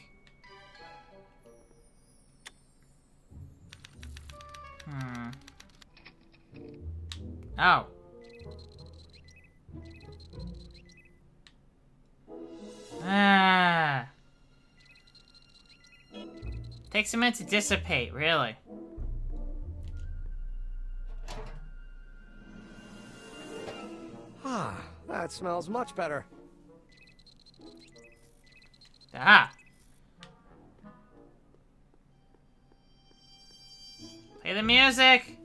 Oh. Takes a minute to dissipate, really. That smells much better. Play the music.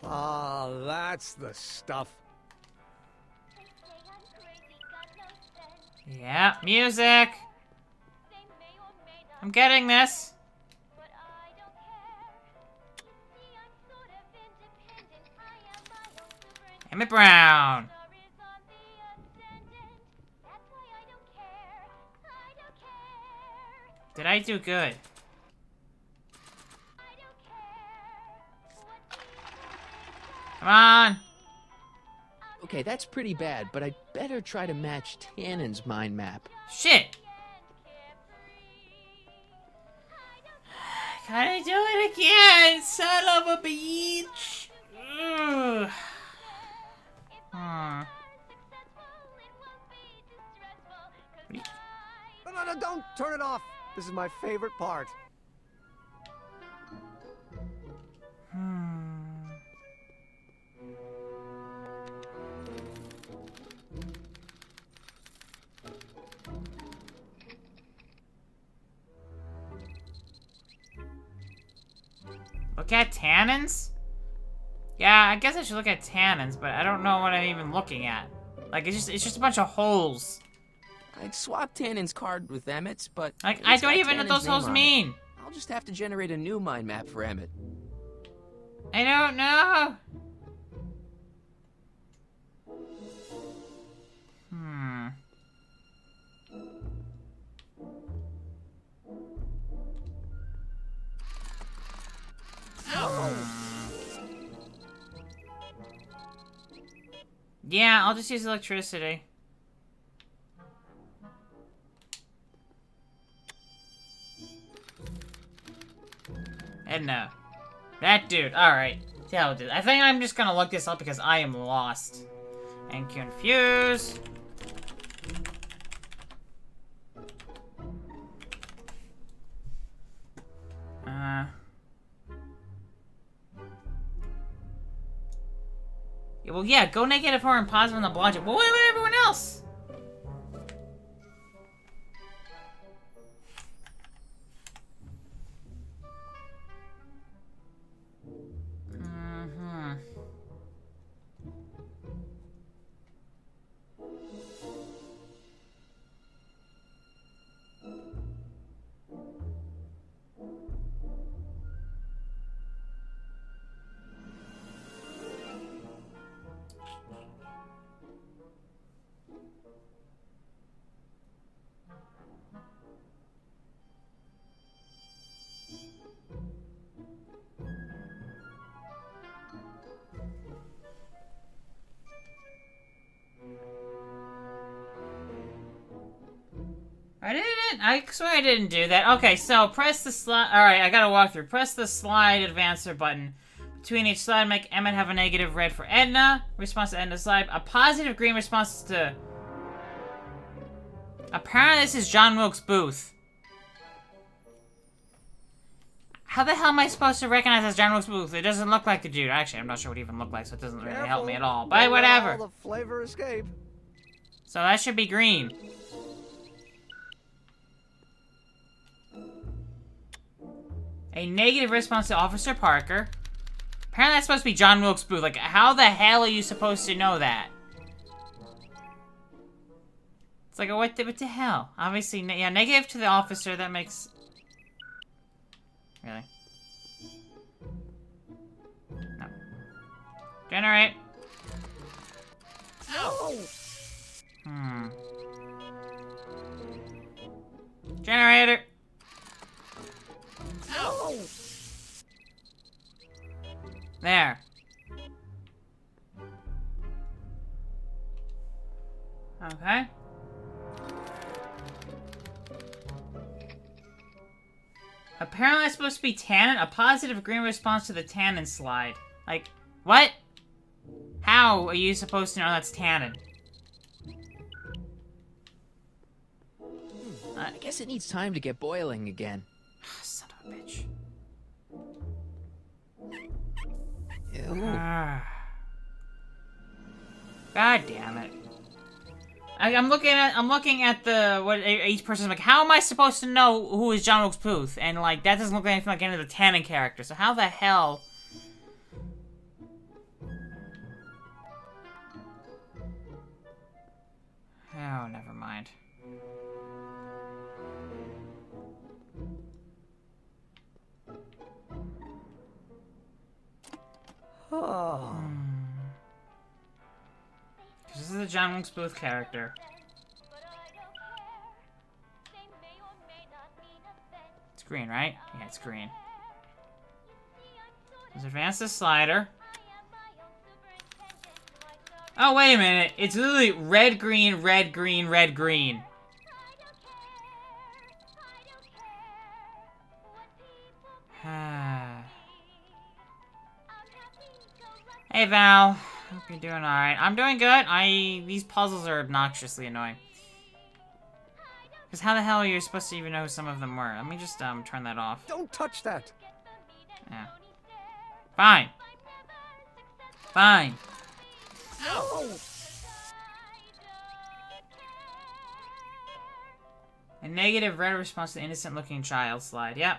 That's the stuff. Yeah, music. I'm getting this. Emmett Brown. Did I do good? Come on. Okay, that's pretty bad, but I'd better try to match Tannen's mind map. Shit. Can I do it again? Son of a bitch. Ugh. No, don't turn it off. This is my favorite part. Look at Tannen's? Yeah, I guess I should look at Tannen's, but I don't know what I'm even looking at. Like, it's just a bunch of holes. I'd swap Tannen's card with Emmett's, but... Like, I don't even know what those holes mean. I'll just have to generate a new mind map for Emmett. I don't know. Yeah, I'll just use electricity. And no. That dude, alright. Tell dude. I think I'm just gonna look this up because I am lost. And confused. Yeah, well, yeah, go negative or positive on the logic. Well, what about everyone else? I swear I didn't do that. Okay, so press the slide. Alright, I gotta walk through. Press the slide advancer button. Between each slide, make Emmett have a negative red for Edna. Response to Edna's slide. A positive green response to... Apparently this is John Wilkes Booth. How the hell am I supposed to recognize as John Wilkes Booth? It doesn't look like the dude. Actually, I'm not sure what he even looked like, so it doesn't really help me at all. But whatever. The flavor escape. So that should be green. A negative response to Officer Parker. Apparently that's supposed to be John Wilkes Booth. Like, how the hell are you supposed to know that? It's like, what the hell? Obviously, yeah, negative to the officer, that makes... Really? No. Generate. Generator. There. Okay. Apparently it's supposed to be Tannen. A positive green response to the Tannen slide. Like, what? How are you supposed to know that's Tannen? I guess it needs time to get boiling again. Son of a bitch. Ew. God damn it. I'm looking at the what each person's like. How am I supposed to know who is John Wilkes Booth? And like that doesn't look anything like any of the Tannen characters. So how the hell? Oh, never mind. Oh. is a John Wilkes Booth character. It's green, right? Yeah, it's green. Let's advance the slider. Oh, wait a minute. It's literally red, green, red, green, red, green. Hey, Val. Hope you're doing alright. I'm doing good. These puzzles are obnoxiously annoying. Because how the hell are you supposed to even know who some of them were? Let me just, turn that off. Don't touch that! Yeah. Fine. Fine. Ow! A negative red response to the innocent-looking child slide. Yep.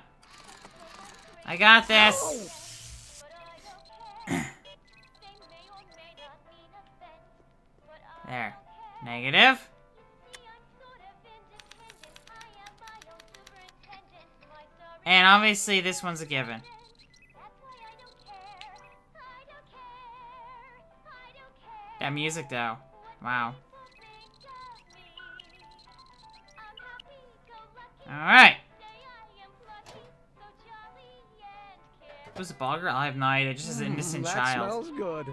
I got this. There. Negative. And obviously this one's a given. That music though. Wow. Alright. Who's the ball girl? I have no idea. Just as an innocent that child. Smells good.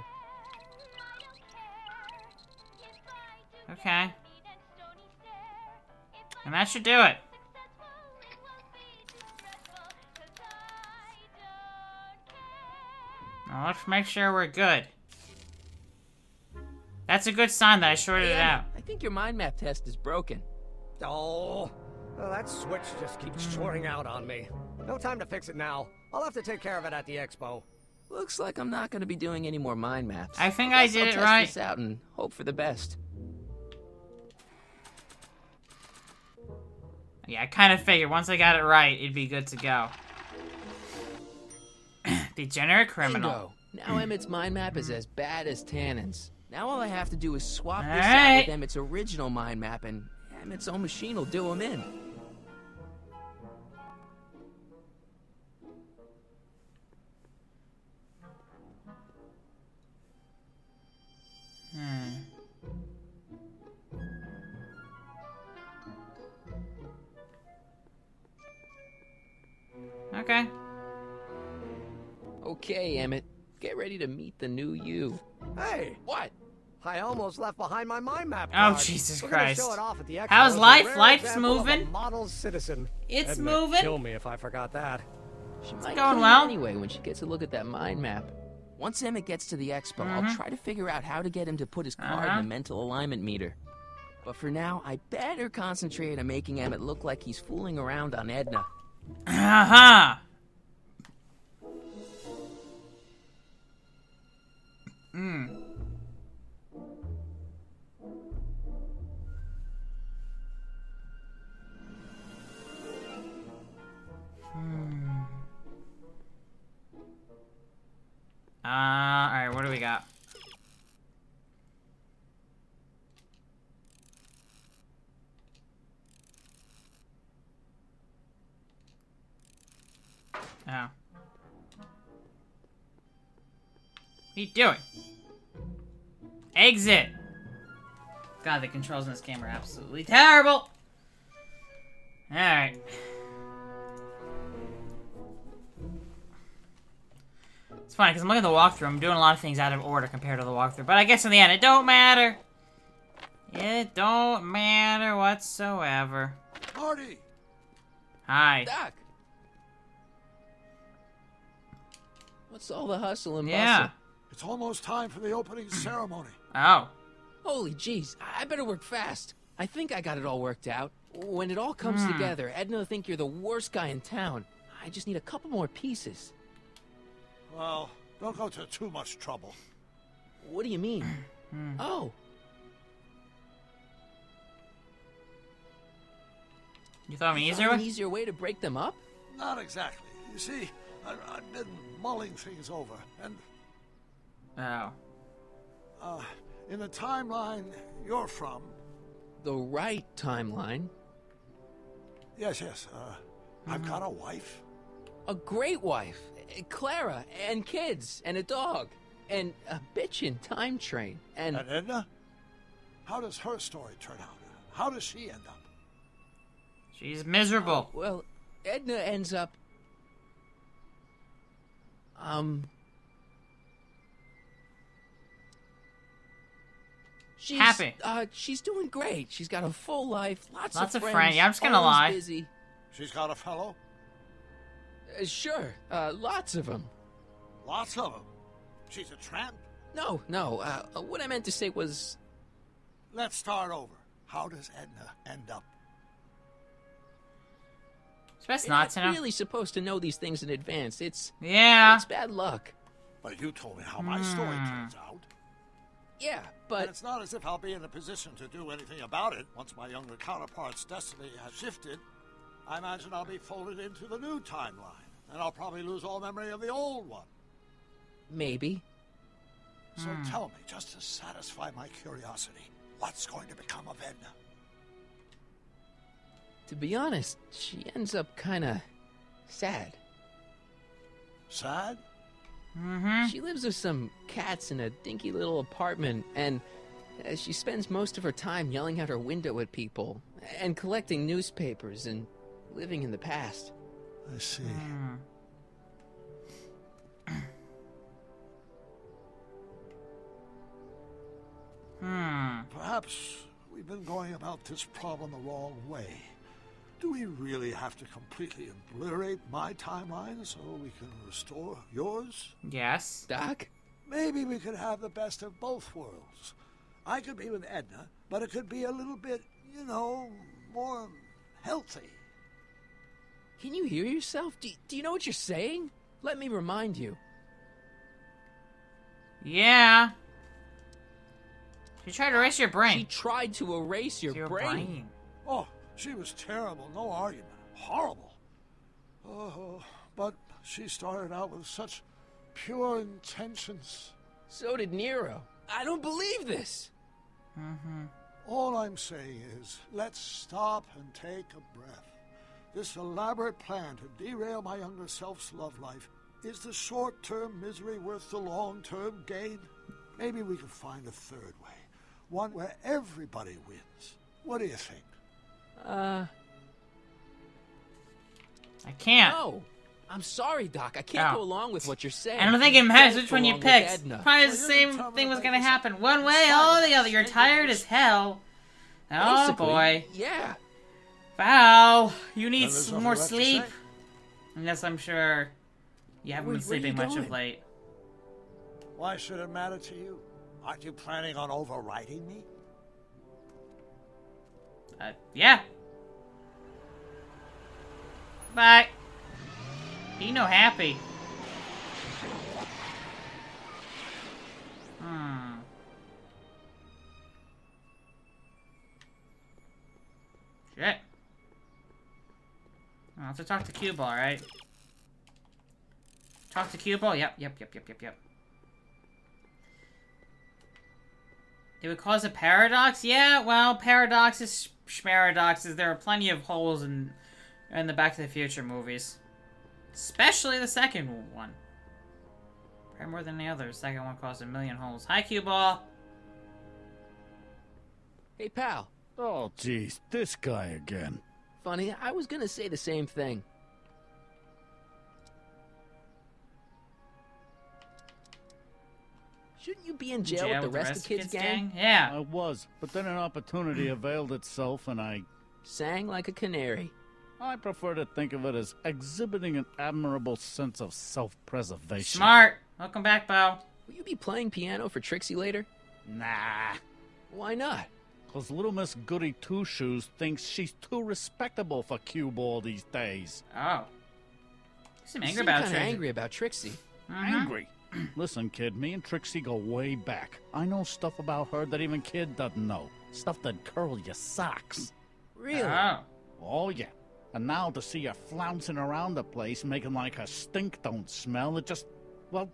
Okay. And that should do it. Now let's make sure we're good. That's a good sign that I shorted it out. I think your mind map test is broken. Oh, well, that switch just keeps shorting out on me. No time to fix it now. I'll have to take care of it at the expo. Looks like I'm not going to be doing any more mind maps. I think I did it I'll right. test this out and hope for the best. Yeah, I kind of figured once I got it right, it'd be good to go. Degenerate criminal. Bingo. Now Emmett's mind map is as bad as Tannen's. Now all I have to do is swap this All out right. with Emmett's original mind map, and Emmett's own machine will do him in. Okay. Okay, Emmett. Get ready to meet the new you. Hey! What? I almost left behind my mind map Oh, card. Jesus We're gonna Christ. show it off at the expo How's as a life? rare Life's example of a moving. Model citizen. It's Edna moving. Kill me if I forgot that. She might going kill well. me anyway when she gets a look at that mind map. Once Emmett gets to the expo, I'll try to figure out how to get him to put his card in the mental alignment meter. But for now, I better concentrate on making Emmett look like he's fooling around on Edna. Aha! Alright, what do we got? Oh. What are you doing? Exit! God, the controls in this game are absolutely terrible! Alright. It's funny, because I'm looking at the walkthrough, I'm doing a lot of things out of order compared to the walkthrough, but I guess in the end, it don't matter. It don't matter whatsoever. Marty! Hi. Doc! What's all the hustle and bustle? Yeah. It's almost time for the opening ceremony. Oh. Holy jeez, I better work fast. I think I got it all worked out. When it all comes together, Edna will think you're the worst guy in town. I just need a couple more pieces. Well, don't go to too much trouble. What do you mean? Oh. You thought of an You easier found way? an easier way to break them up? Not exactly. You see, I've been mulling things over, and Oh. in the timeline you're from. The right timeline? Yes. I've got a wife. A great wife. Clara, and kids, and a dog, and a bitchin' time train, and... And Edna? How does her story turn out? How does she end up? She's miserable. Well, Edna ends up... She's happy. She's doing great. She's got a full life, lots of friends. Yeah, I'm just gonna lie. Busy. She's got a fellow? Sure, lots of them. Lots of them? She's a tramp? No, what I meant to say was... Let's start over. How does Edna end up? It's best not to know. You're really supposed to know these things in advance. It's bad luck. But you told me how my story turns out. Yeah, but... And it's not as if I'll be in a position to do anything about it once my younger counterpart's destiny has shifted. I imagine I'll be folded into the new timeline, and I'll probably lose all memory of the old one. Maybe. So tell me, just to satisfy my curiosity, what's going to become of Edna? To be honest, she ends up kinda sad. Sad? She lives with some cats in a dinky little apartment, and she spends most of her time yelling out her window at people, and collecting newspapers, and living in the past. I see. Perhaps we've been going about this problem the wrong way. Do we really have to completely obliterate my timeline so we can restore yours? Yes. Doc? Maybe we could have the best of both worlds. I could be with Edna, but it could be a little bit, you know, more healthy. Can you hear yourself? Do you know what you're saying? Let me remind you. Yeah. She tried to erase your brain. She tried to erase your brain. Oh, she was terrible, no argument. Horrible. Oh, but she started out with such pure intentions. So did Nero. I don't believe this. All I'm saying is, let's stop and take a breath. This elaborate plan to derail my younger self's love life, is the short-term misery worth the long-term gain? Maybe we can find a third way. One where everybody wins. What do you think? I can't. No. I'm sorry, Doc. I can't go along with what you're saying. I don't think it matters which one you picked. Probably the same thing was gonna happen. One way or the other. You're tired as hell. Oh, basically, boy. Yeah. Wow. You need some more sleep. Yes, I'm sure. You haven't been sleeping much of late. Why should it matter to you? Aren't you planning on overriding me? Yeah. Bye. Be no happy. Shit. I'll have to talk to Cue Ball, right? Talk to Cue Ball? Yep. It would cause a paradox? Yeah, well, paradoxes, schmaradoxes, there are plenty of holes in the Back to the Future movies. Especially the second one. Probably more than the other. The second one caused a million holes. Hi, Cue Ball. Hey, pal. Oh, jeez, this guy again. Funny, I was gonna say the same thing. Shouldn't you be in jail with the rest of the kids' gang? Yeah. I was, but then an opportunity availed itself and I... sang like a canary. I prefer to think of it as exhibiting an admirable sense of self-preservation. Smart. Welcome back, Bo. Will you be playing piano for Trixie later? Nah. Why not? Because little Miss Goody Two-Shoes thinks she's too respectable for cue ball these days. Oh. You seem kinda angry about Trixie. Angry? Listen, kid, me and Trixie go way back. I know stuff about her that even Kid doesn't know. Stuff that curl your socks. Really? Oh, yeah. And now to see her flouncing around the place, making like her stink don't smell, it just... well,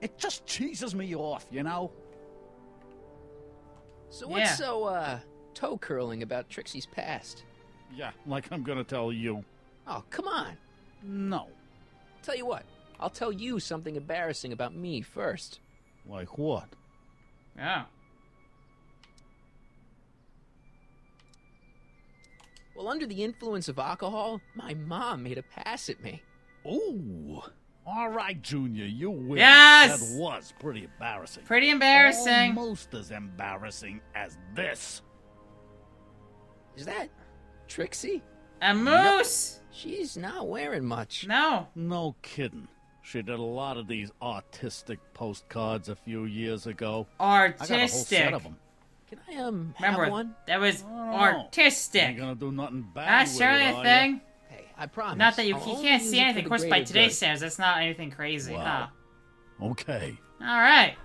it just cheeses me off, you know? So what's so, toe-curling about Trixie's past? Yeah, like I'm gonna tell you. Oh, come on. No. Tell you what, I'll tell you something embarrassing about me first. Like what? Yeah. Well, under the influence of alcohol, my mom made a pass at me. Ooh. All right, Junior, you win. Yes! That was pretty embarrassing. Pretty embarrassing. Almost as embarrassing as this. Is that Trixie? A moose! Yep. She's not wearing much. No. No kidding. She did a lot of these artistic postcards a few years ago. Artistic. I got a whole set of them. Can I, remember, have one? That was artistic. Ain't gonna do nothing bad. That's with certainly it, a are thing. ya? Hey, I promise. Not that you can't see anything. Of course, by today's greater standards, that's not anything crazy. Wow. Huh? Okay. Alright.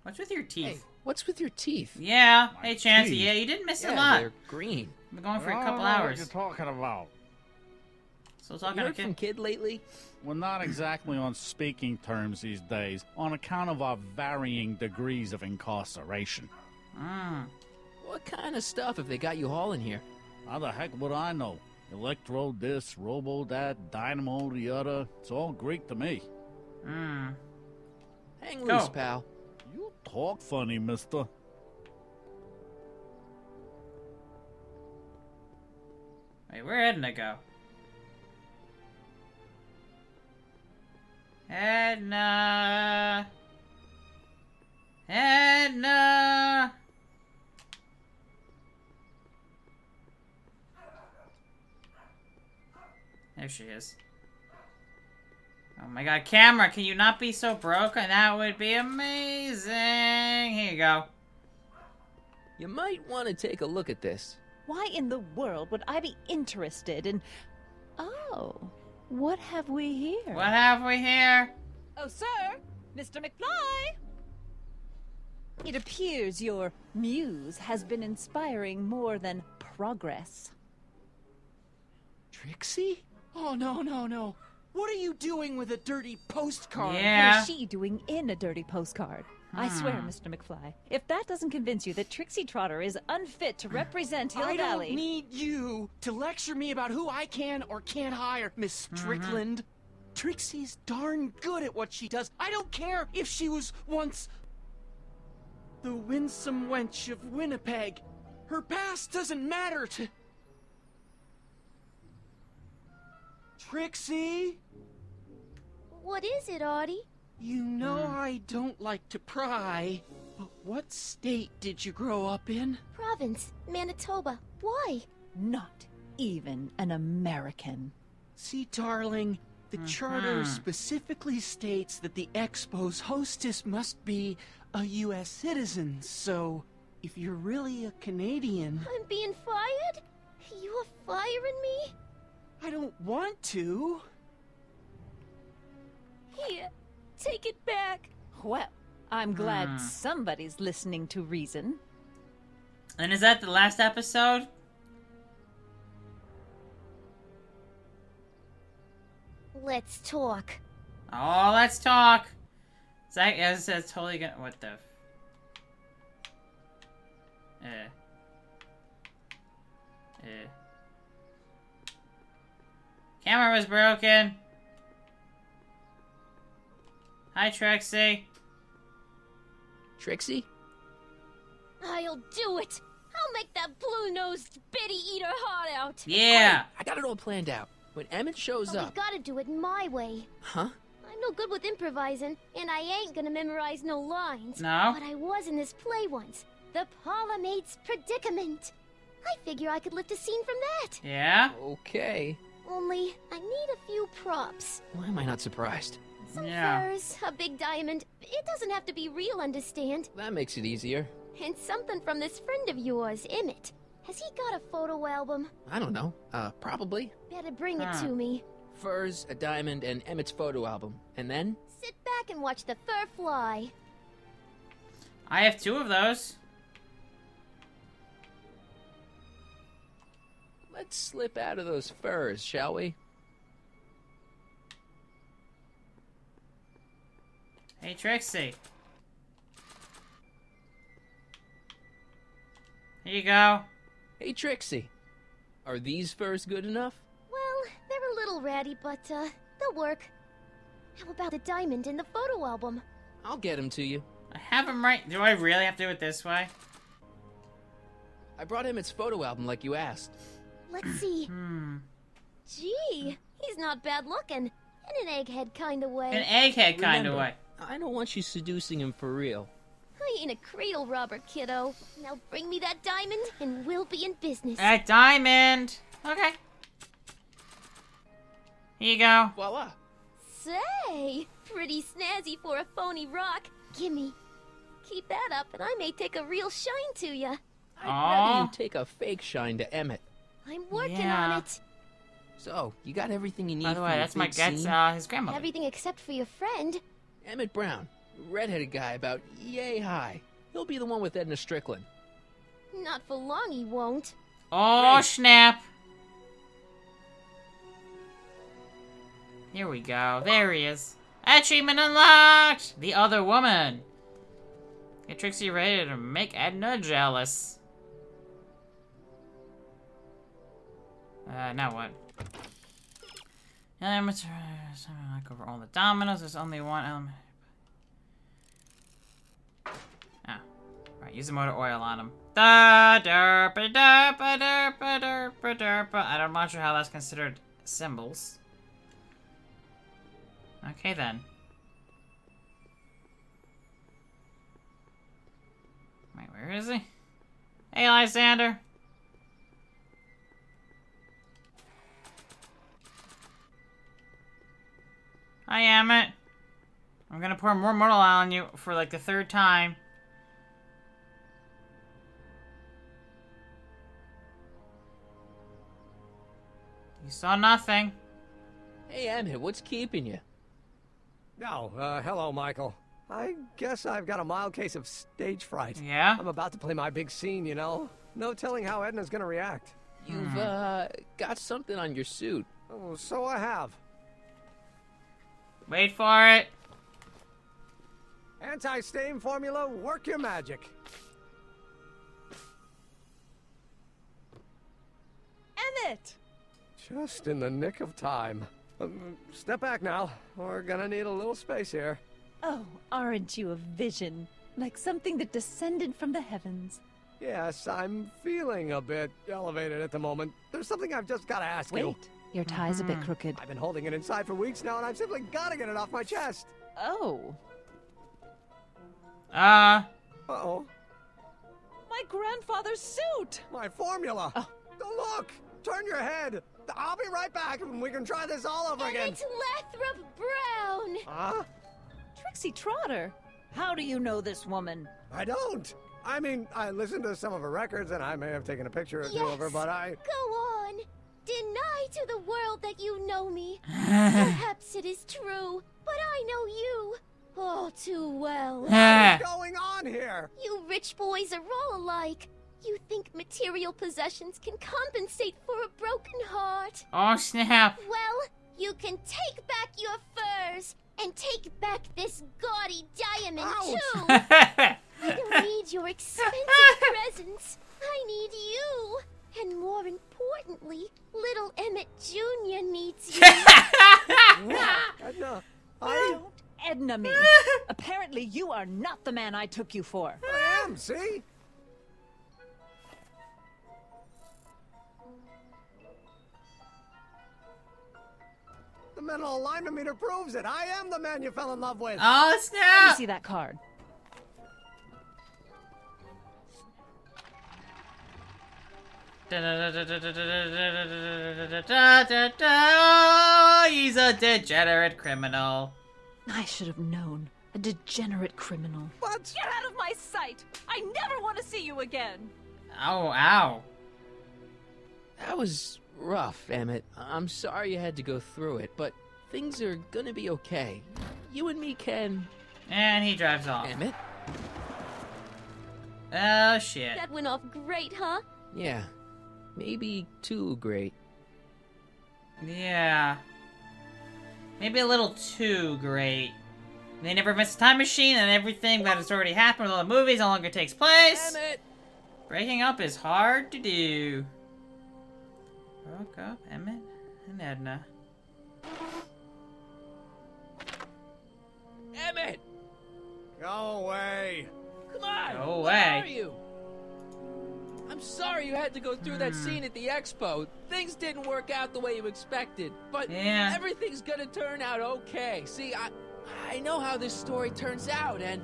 What's with your teeth? Hey, what's with your teeth? Yeah. My Hey, Chancey. teeth? Yeah, you didn't miss a Yeah, lot. they're green. I've been going for I a don't couple know hours. What you're talking about? Still talking You to heard from kid. Kid lately? We're not exactly on speaking terms these days, on account of our varying degrees of incarceration. What kind of stuff have they got you hauling here? How the heck would I know? Electro this, robo that, dynamo the other. It's all Greek to me. Hang loose, pal. You talk funny, mister. Wait, where'd Edna go? Edna! Edna! There she is. Oh my god, camera, can you not be so broken? That would be amazing! Here you go. You might want to take a look at this. Why in the world would I be interested in... Oh, what have we here? What have we here? Oh, sir! Mr. McFly! It appears your muse has been inspiring more than progress. Trixie? Oh, no, no, no. What are you doing with a dirty postcard? Yeah. What is she doing in a dirty postcard? I swear, Mr. McFly, if that doesn't convince you that Trixie Trotter is unfit to represent Hill I Valley... don't need you to lecture me about who I can or can't hire, Miss Strickland. Trixie's darn good at what she does. I don't care if she was once the winsome wench of Winnipeg. Her past doesn't matter to... Trixie? What is it, Artie? You know I don't like to pry, but what state did you grow up in? Province, Manitoba. Why? Not even an American. See, darling, the charter specifically states that the Expo's hostess must be a U.S. citizen, so if you're really a Canadian... I'm being fired? You are firing me? I don't want to. Here, take it back. Well, I'm glad somebody's listening to reason. And is that the last episode? Let's talk. Oh, let's talk. Is that totally gonna... What the... Camera was broken. Hi, Trixie. Trixie? I'll do it. I'll make that blue-nosed bitty eat her heart out. Yeah. I got it all planned out. When Emmett shows But up... we gotta do it my way. Huh? I'm no good with improvising, and I ain't gonna memorize no lines. No? But I was in this play once. The Parlor-Maid's Predicament. I figure I could lift a scene from that. Yeah? Okay. Only, I need a few props. Why am I not surprised? Some furs, a big diamond. It doesn't have to be real, understand? That makes it easier. And something from this friend of yours, Emmett. Has he got a photo album? I don't know. Probably. Better bring it to me. Furs, a diamond, and Emmett's photo album. And then? Sit back and watch the fur fly. I have 2 of those. Let's slip out of those furs, shall we? Hey, Trixie. Here you go. Hey, Trixie. Are these furs good enough? Well, they're a little ratty, but, they'll work. How about the diamond in the photo album? I'll get them to you. I have them right. Do I really have to do it this way? I brought Emmett's photo album like you asked. Let's see. Gee, he's not bad looking. In an egghead kind of way. An egghead kind of way. I don't want you seducing him for real. I ain't a cradle robber, kiddo. Now bring me that diamond and we'll be in business. That diamond. Okay. Here you go. Voila. Say, pretty snazzy for a phony rock. Gimme. Keep that up and I may take a real shine to ya. I'd rather you take a fake shine to Emmett. I'm working on it. So, you got everything you need. By the way, for that's your my big guess. scene? His grandmother. Everything except for your friend. Emmett Brown, redheaded guy about yay high. He'll be the one with Edna Strickland. Not for long, he won't. Oh, snap. Here we go. There he is. Achievement unlocked! The other woman. Get Trixie ready to make Edna jealous. Now what? Elements knock over all the dominoes. There's only one element. Ah. Right, use the motor oil on him. I'm not sure how that's considered symbols. Okay then. Wait, where is he? Hey, Lysander. Hi, Emmett. I'm gonna pour more motor oil on you for like the 3rd time. You saw nothing. Hey, Emmett, what's keeping you? Oh, hello, Michael. I guess I've got a mild case of stage fright. Yeah? I'm about to play my big scene, you know? No telling how Edna's gonna react. You've, got something on your suit. Oh, so I have. Wait for it. Anti-stain formula, work your magic. Emmett! Just in the nick of time. Step back now. We're gonna need a little space here. Oh, aren't you a vision? Like something that descended from the heavens. Yes, I'm feeling a bit elevated at the moment. There's something I've just gotta ask you. Wait, your tie's a bit crooked. I've been holding it inside for weeks now, and I've simply gotta get it off my chest. Oh. Uh-oh. My grandfather's suit! My formula! Oh. Look! Turn your head! I'll be right back, and we can try this all over again. It's Lathrop Brown! Huh? Trixie Trotter! How do you know this woman? I don't! I mean, I listened to some of her records, and I may have taken a picture or two of her, but I... Go on! Deny to the world that you know me. Perhaps it is true, but I know you. Oh, too well. What is going on here? You rich boys are all alike. You think material possessions can compensate for a broken heart. Oh, snap. Well, you can take back your furs and take back this gaudy diamond, too. I don't need your expensive presents. I need you. And more importantly, little Emmett Jr. needs you. Edna, Don't Edna me. Apparently you are not the man I took you for. I am, see? The mental alignment meter proves it. I am the man you fell in love with. Oh, snap! Let me see that card. Oh, he's a degenerate criminal. I should have known. A degenerate criminal. What? Get out of my sight! I never want to see you again! Ow, ow. That was rough, Emmett. I'm sorry you had to go through it, but things are gonna be okay. You and me can... And he drives off. Emmett? Oh, shit. That went off great, huh? Yeah. Maybe too great. Yeah. Maybe a little too great. They never miss a time machine, and everything that has already happened with all the movies no longer takes place. Emmett! Breaking up is hard to do. Broke up Emmett and Edna. Emmett! Go away. Come on! Go away. Where are you? I'm sorry. sorry you had to go through that scene at the expo. Things didn't work out the way you expected, but everything's gonna turn out okay. See, I know how this story turns out, and...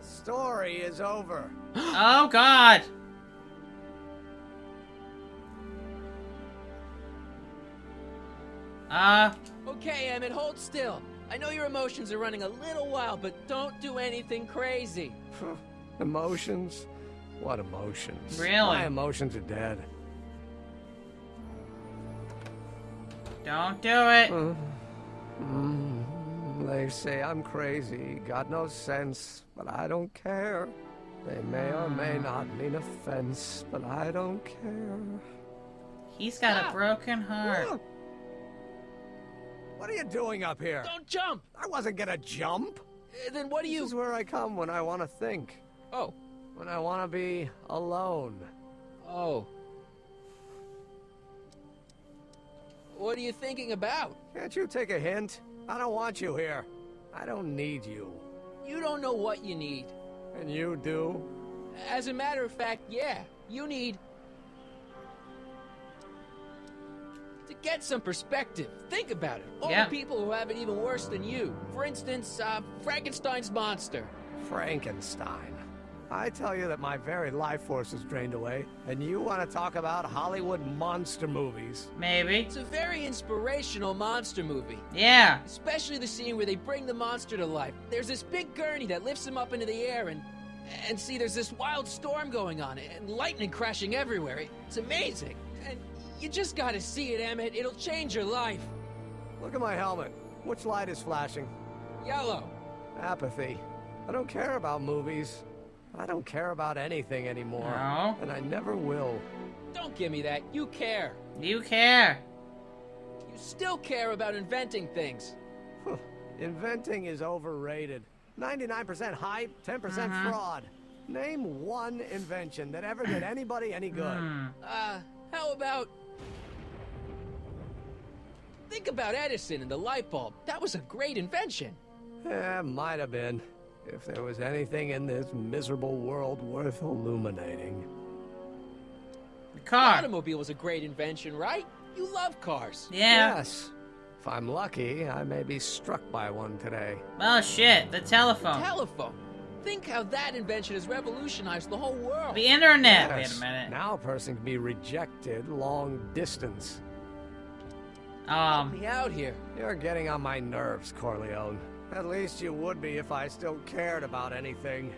The story is over. Oh, God! Okay, Emmett, hold still. I know your emotions are running a little wild, but don't do anything crazy. Emotions? What emotions? Really? My emotions are dead. Don't do it. They say I'm crazy, got no sense, but I don't care. They may or may not mean offense, but I don't care. He's got a broken heart. What are you doing up here? Don't jump! I wasn't gonna jump. Then what do you... This is where I come when I want to think. Oh. When I want to be alone. Oh. What are you thinking about? Can't you take a hint? I don't want you here. I don't need you. You don't know what you need. And you do? As a matter of fact, yeah. You need... to get some perspective. Think about it. All the people who have it even worse than you. For instance, Frankenstein's monster. Frankenstein. I tell you that my very life force is drained away, and you want to talk about Hollywood monster movies. Maybe. It's a very inspirational monster movie. Yeah. Especially the scene where they bring the monster to life. There's this big gurney that lifts him up into the air, and see, there's this wild storm going on, and lightning crashing everywhere. It's amazing. And you just gotta see it, Emmett. It'll change your life. Look at my helmet. Which light is flashing? Yellow. Apathy. I don't care about movies. I don't care about anything anymore. No. And I never will. Don't give me that. You care. You care. You still care about inventing things. Inventing is overrated. 99% hype, 10% fraud. Name one invention that ever did anybody any good. How about... Think about Edison and the light bulb. That was a great invention. Yeah, might have been. If there was anything in this miserable world worth illuminating. The car. The automobile was a great invention, right? You love cars. Yeah. Yes. If I'm lucky, I may be struck by one today. Oh shit, the telephone. The telephone. Think how that invention has revolutionized the whole world. The internet. Yes. Wait a minute. Now a person can be rejected long distance. Help me out here. You're getting on my nerves, Corleone. At least you would be if I still cared about anything.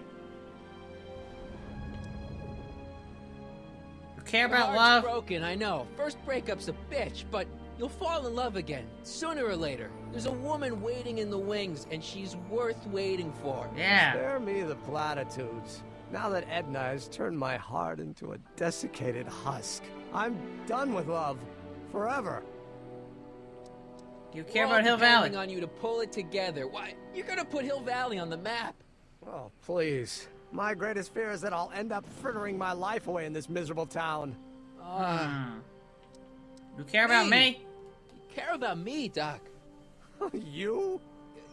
You care Your about heart's love? broken, I know. First breakup's a bitch, but you'll fall in love again, sooner or later. There's a woman waiting in the wings, and she's worth waiting for. Yeah. Spare me the platitudes. Now that Edna has turned my heart into a desiccated husk, I'm done with love. Forever. Do you care We're about all Hill Valley? depending on you to pull it together. Why, you're gonna put Hill Valley on the map. Oh, please. My greatest fear is that I'll end up frittering my life away in this miserable town. You care about me? You care about me, Doc. You?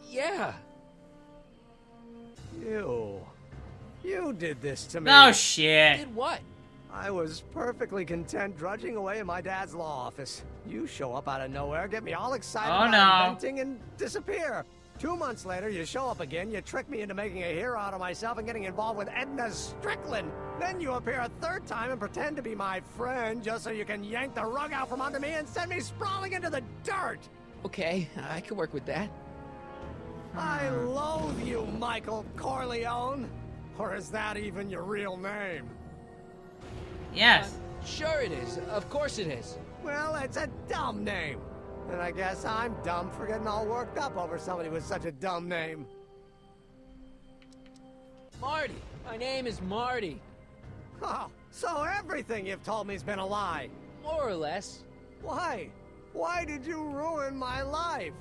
Yeah. You did this to me. No shit. Did what? I was perfectly content drudging away in my dad's law office. You show up out of nowhere, get me all excited about inventing, and disappear. 2 months later, you show up again, you trick me into making a hero out of myself and getting involved with Edna Strickland. Then you appear a third time and pretend to be my friend just so you can yank the rug out from under me and send me sprawling into the dirt. Okay, I can work with that. I loathe you, Michael Corleone. Or is that even your real name? Yes. Sure it is. Of course it is. Well, it's a dumb name. And I guess I'm dumb for getting all worked up over somebody with such a dumb name. Marty. My name is Marty. Oh, so everything you've told me's been a lie. More or less. Why? Why did you ruin my life?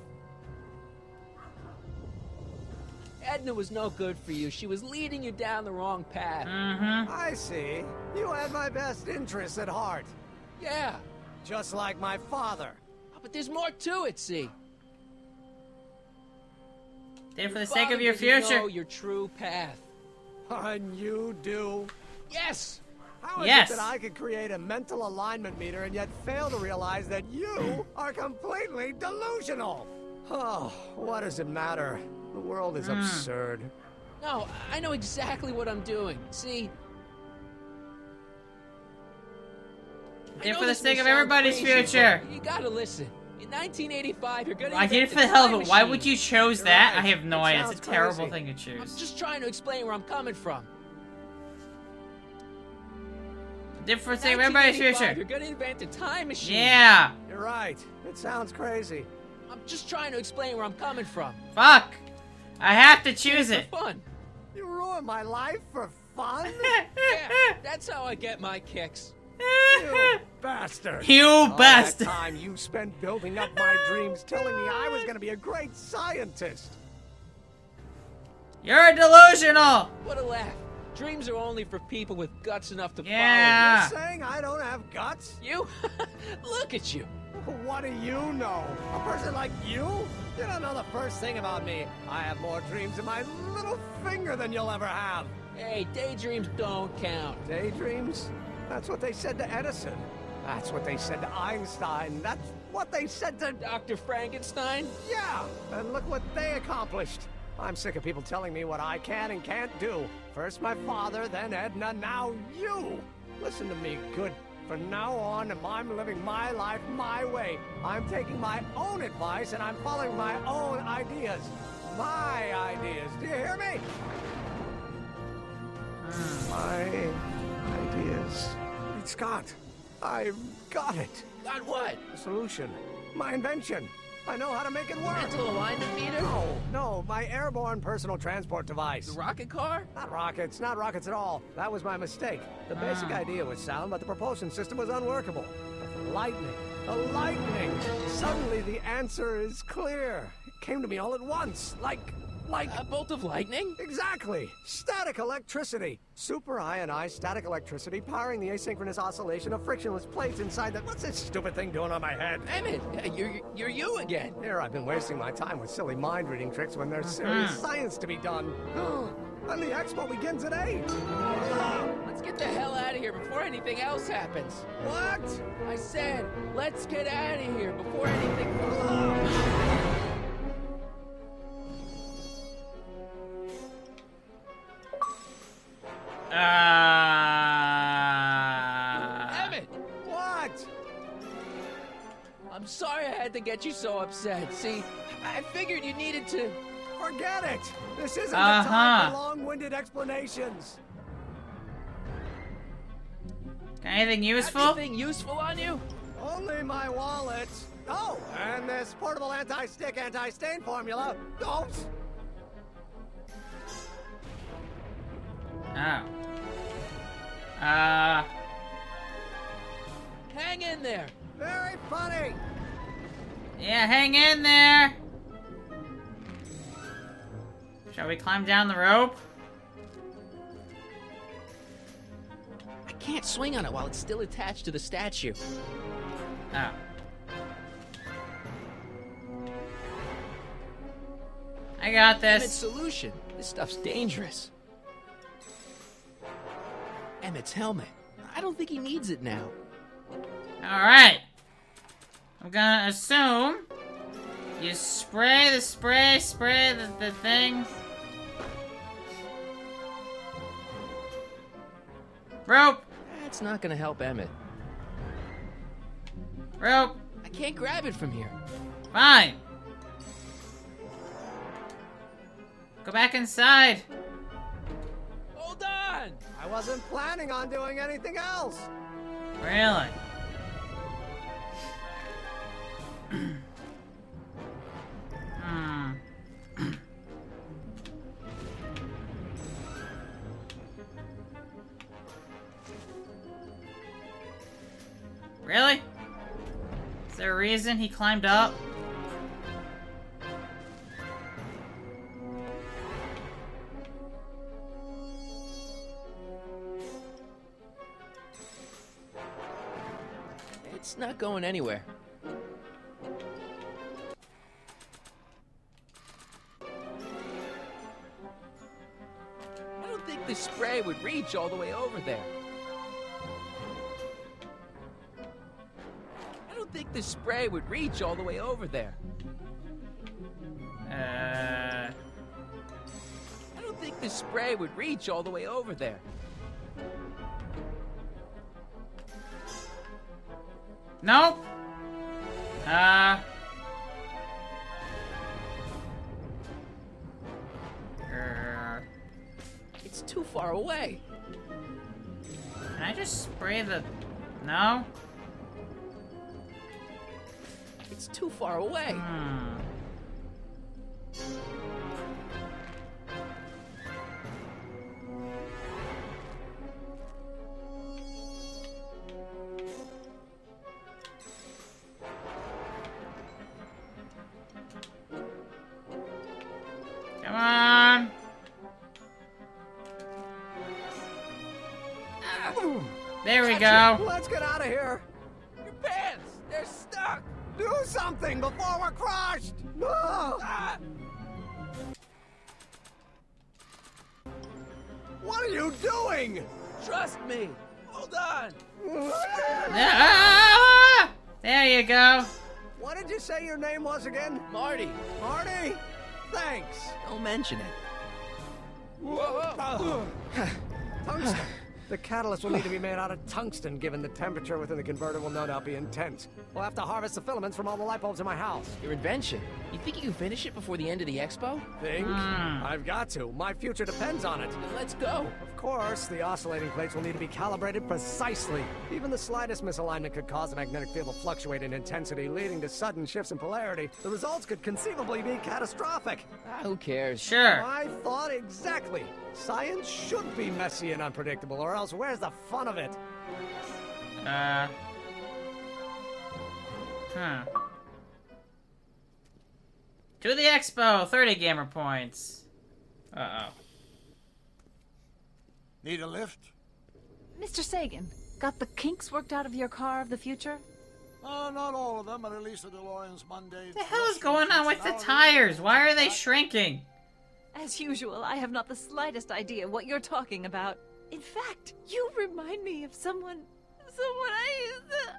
Edna was no good for you. She was leading you down the wrong path. I see. You had my best interests at heart. Yeah. Just like my father. But there's more to it, see. Did it for the sake of your future. Know your true path. And you do? Yes! How is it that I could create a mental alignment meter and yet fail to realize that you are completely delusional? Oh, what does it matter? The world is absurd. No, I know exactly what I'm doing. See? Did it for the sake of everybody's future. You gotta listen. In 1985, you're gonna. I did it for the hell of it. Why would you choose that? Right. I have no idea. It's a terrible thing to choose. I'm just trying to explain where I'm coming from. Did it for the sake of everybody's future. You're gonna invent a time machine. Yeah. You're right. It sounds crazy. I'm just trying to explain where I'm coming from. Fuck. I have to choose it. For fun. You ruined my life for fun? Yeah, that's how I get my kicks. You bastard! You bastard! All that time you spent building up my dreams, telling me I was gonna be a great scientist. You're delusional. What a laugh! Dreams are only for people with guts enough to follow. You're saying I don't have guts? You? Look at you. What do you know? A person like you? You don't know the first thing about me. I have more dreams in my little finger than you'll ever have. Hey, daydreams don't count. Daydreams? That's what they said to Edison. That's what they said to Einstein. That's what they said to Dr. Frankenstein? Yeah, and look what they accomplished. I'm sick of people telling me what I can and can't do. First my father, then Edna, now you. Listen to me, good. From now on, I'm living my life my way. I'm taking my own advice and I'm following my own ideas. My ideas. Do you hear me? My ideas. Hey, Scott, I've got it. Got what? A solution. My invention. I know how to make it work. Mental alignment meter? No, my airborne personal transport device. The rocket car? Not rockets at all. That was my mistake. The basic idea was sound, but the propulsion system was unworkable. But the lightning. Suddenly the answer is clear. It came to me all at once, like a bolt of lightning? Exactly. Static electricity. Super ionized static electricity powering the asynchronous oscillation of frictionless plates inside the... What's this stupid thing doing on my head? Emmett, you're you again. Here I've been wasting my time with silly mind-reading tricks when there's serious science to be done. And the expo begins at 8. Let's get the hell out of here before anything else happens. What? I said, let's get out of here before anything... Emmett! What? I'm sorry I had to get you so upset. See, I figured you needed to... Forget it! This isn't the time for long-winded explanations. Anything useful? Anything useful on you? Only my wallet. Oh, and this portable anti-stick, anti-stain formula. Oh! Oh. Hang in there. Very funny. Yeah, hang in there. Shall we climb down the rope? I can't swing on it while it's still attached to the statue. Oh. I got this. Emmett's solution. This stuff's dangerous. Emmett's helmet. I don't think he needs it now. Alright. I'm gonna assume you spray the thing. Rope! That's not gonna help Emmett. Rope! I can't grab it from here. Fine. Go back inside. Hold on! I wasn't planning on doing anything else. Really? Really? Is there a reason he climbed up? It's not going anywhere. I don't think this spray would reach all the way over there. I don't think the spray would reach all the way over there. I don't think the spray would reach all the way over there. Nope. It's too far away. Can I just spray the... No? It's too far away. Come on. There we go. Let's get out of here. Your pants, they're stuck. Do something before we're crushed. Ah. What are you doing? Trust me. Hold on. Ah! There you go. What did you say your name was again? Marty. Marty? Thanks. Don't mention it. Whoa. Tungsten. The catalyst will need to be made out of tungsten, given the temperature within the converter will no doubt be intense. We'll have to harvest the filaments from all the light bulbs in my house. Your invention. You think you can finish it before the end of the expo? Think? I've got to. My future depends on it. Then let's go. Of course, the oscillating plates will need to be calibrated precisely. Even the slightest misalignment could cause the magnetic field to fluctuate in intensity, leading to sudden shifts in polarity. The results could conceivably be catastrophic. Who cares? Sure. I thought exactly. Science should be messy and unpredictable, or else where's the fun of it? To the expo, 30 gamer points. Uh-oh. Need a lift? Mr. Sagan, got the kinks worked out of your car of the future? Not all of them, but at least the DeLorean's Monday. What the hell is going on with the tires? Why are they shrinking? As usual, I have not the slightest idea what you're talking about. In fact, you remind me of someone I used to...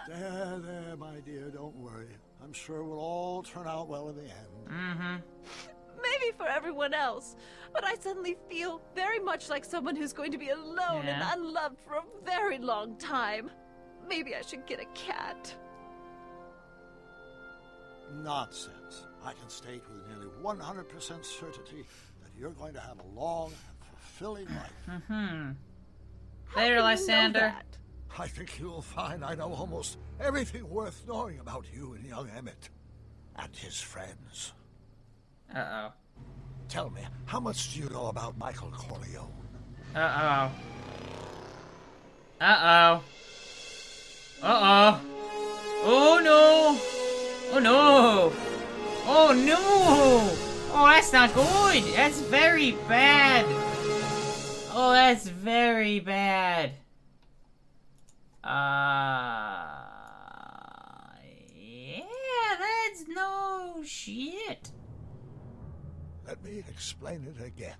There, my dear, don't worry. I'm sure we'll all turn out well in the end. Maybe for everyone else, but I suddenly feel very much like someone who's going to be alone and unloved for a very long time. Maybe I should get a cat. Nonsense. I can state with nearly 100% certainty that you're going to have a long and fulfilling life. Later, Lysander. I think you'll find I know almost everything worth knowing about you and young Emmett. And his friends. Uh-oh. Tell me, how much do you know about Michael Corleone? Uh-oh. Uh-oh. Uh-oh. Oh, no. Oh, no. Oh, no. Oh, that's not good. That's very bad. Oh, that's very bad. Yeah, that's no shit. Let me explain it again.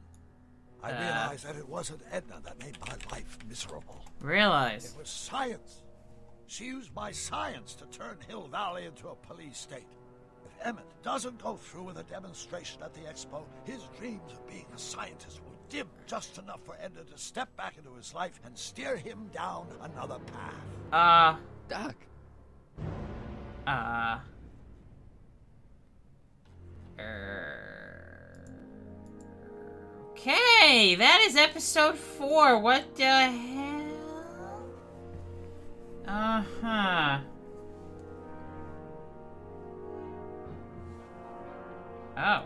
I realized that it wasn't Edna that made my life miserable. Realize? It was science. She used my science to turn Hill Valley into a police state. If Emmett doesn't go through with a demonstration at the expo, his dreams of being a scientist will dim just enough for Edna to step back into his life and steer him down another path. Doc. Okay, that is episode 4. What the hell? Oh.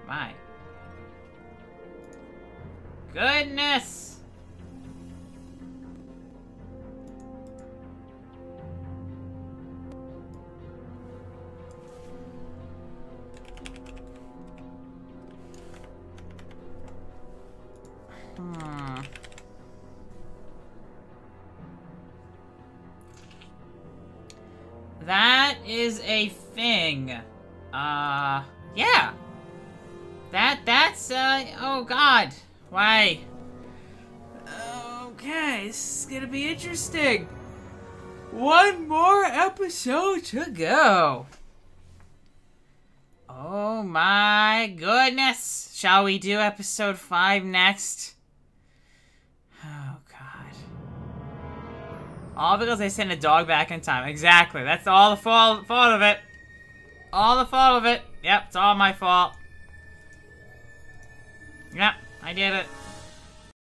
My. Goodness! That is a thing. Yeah. That's, oh god. Why? Okay, this is gonna be interesting. One more episode to go. Oh my goodness. Shall we do episode 5 next? Oh god. All because I sent a dog back in time. Exactly. That's all the fault of it. All the fault of it. Yep, it's all my fault. Yep, I did it.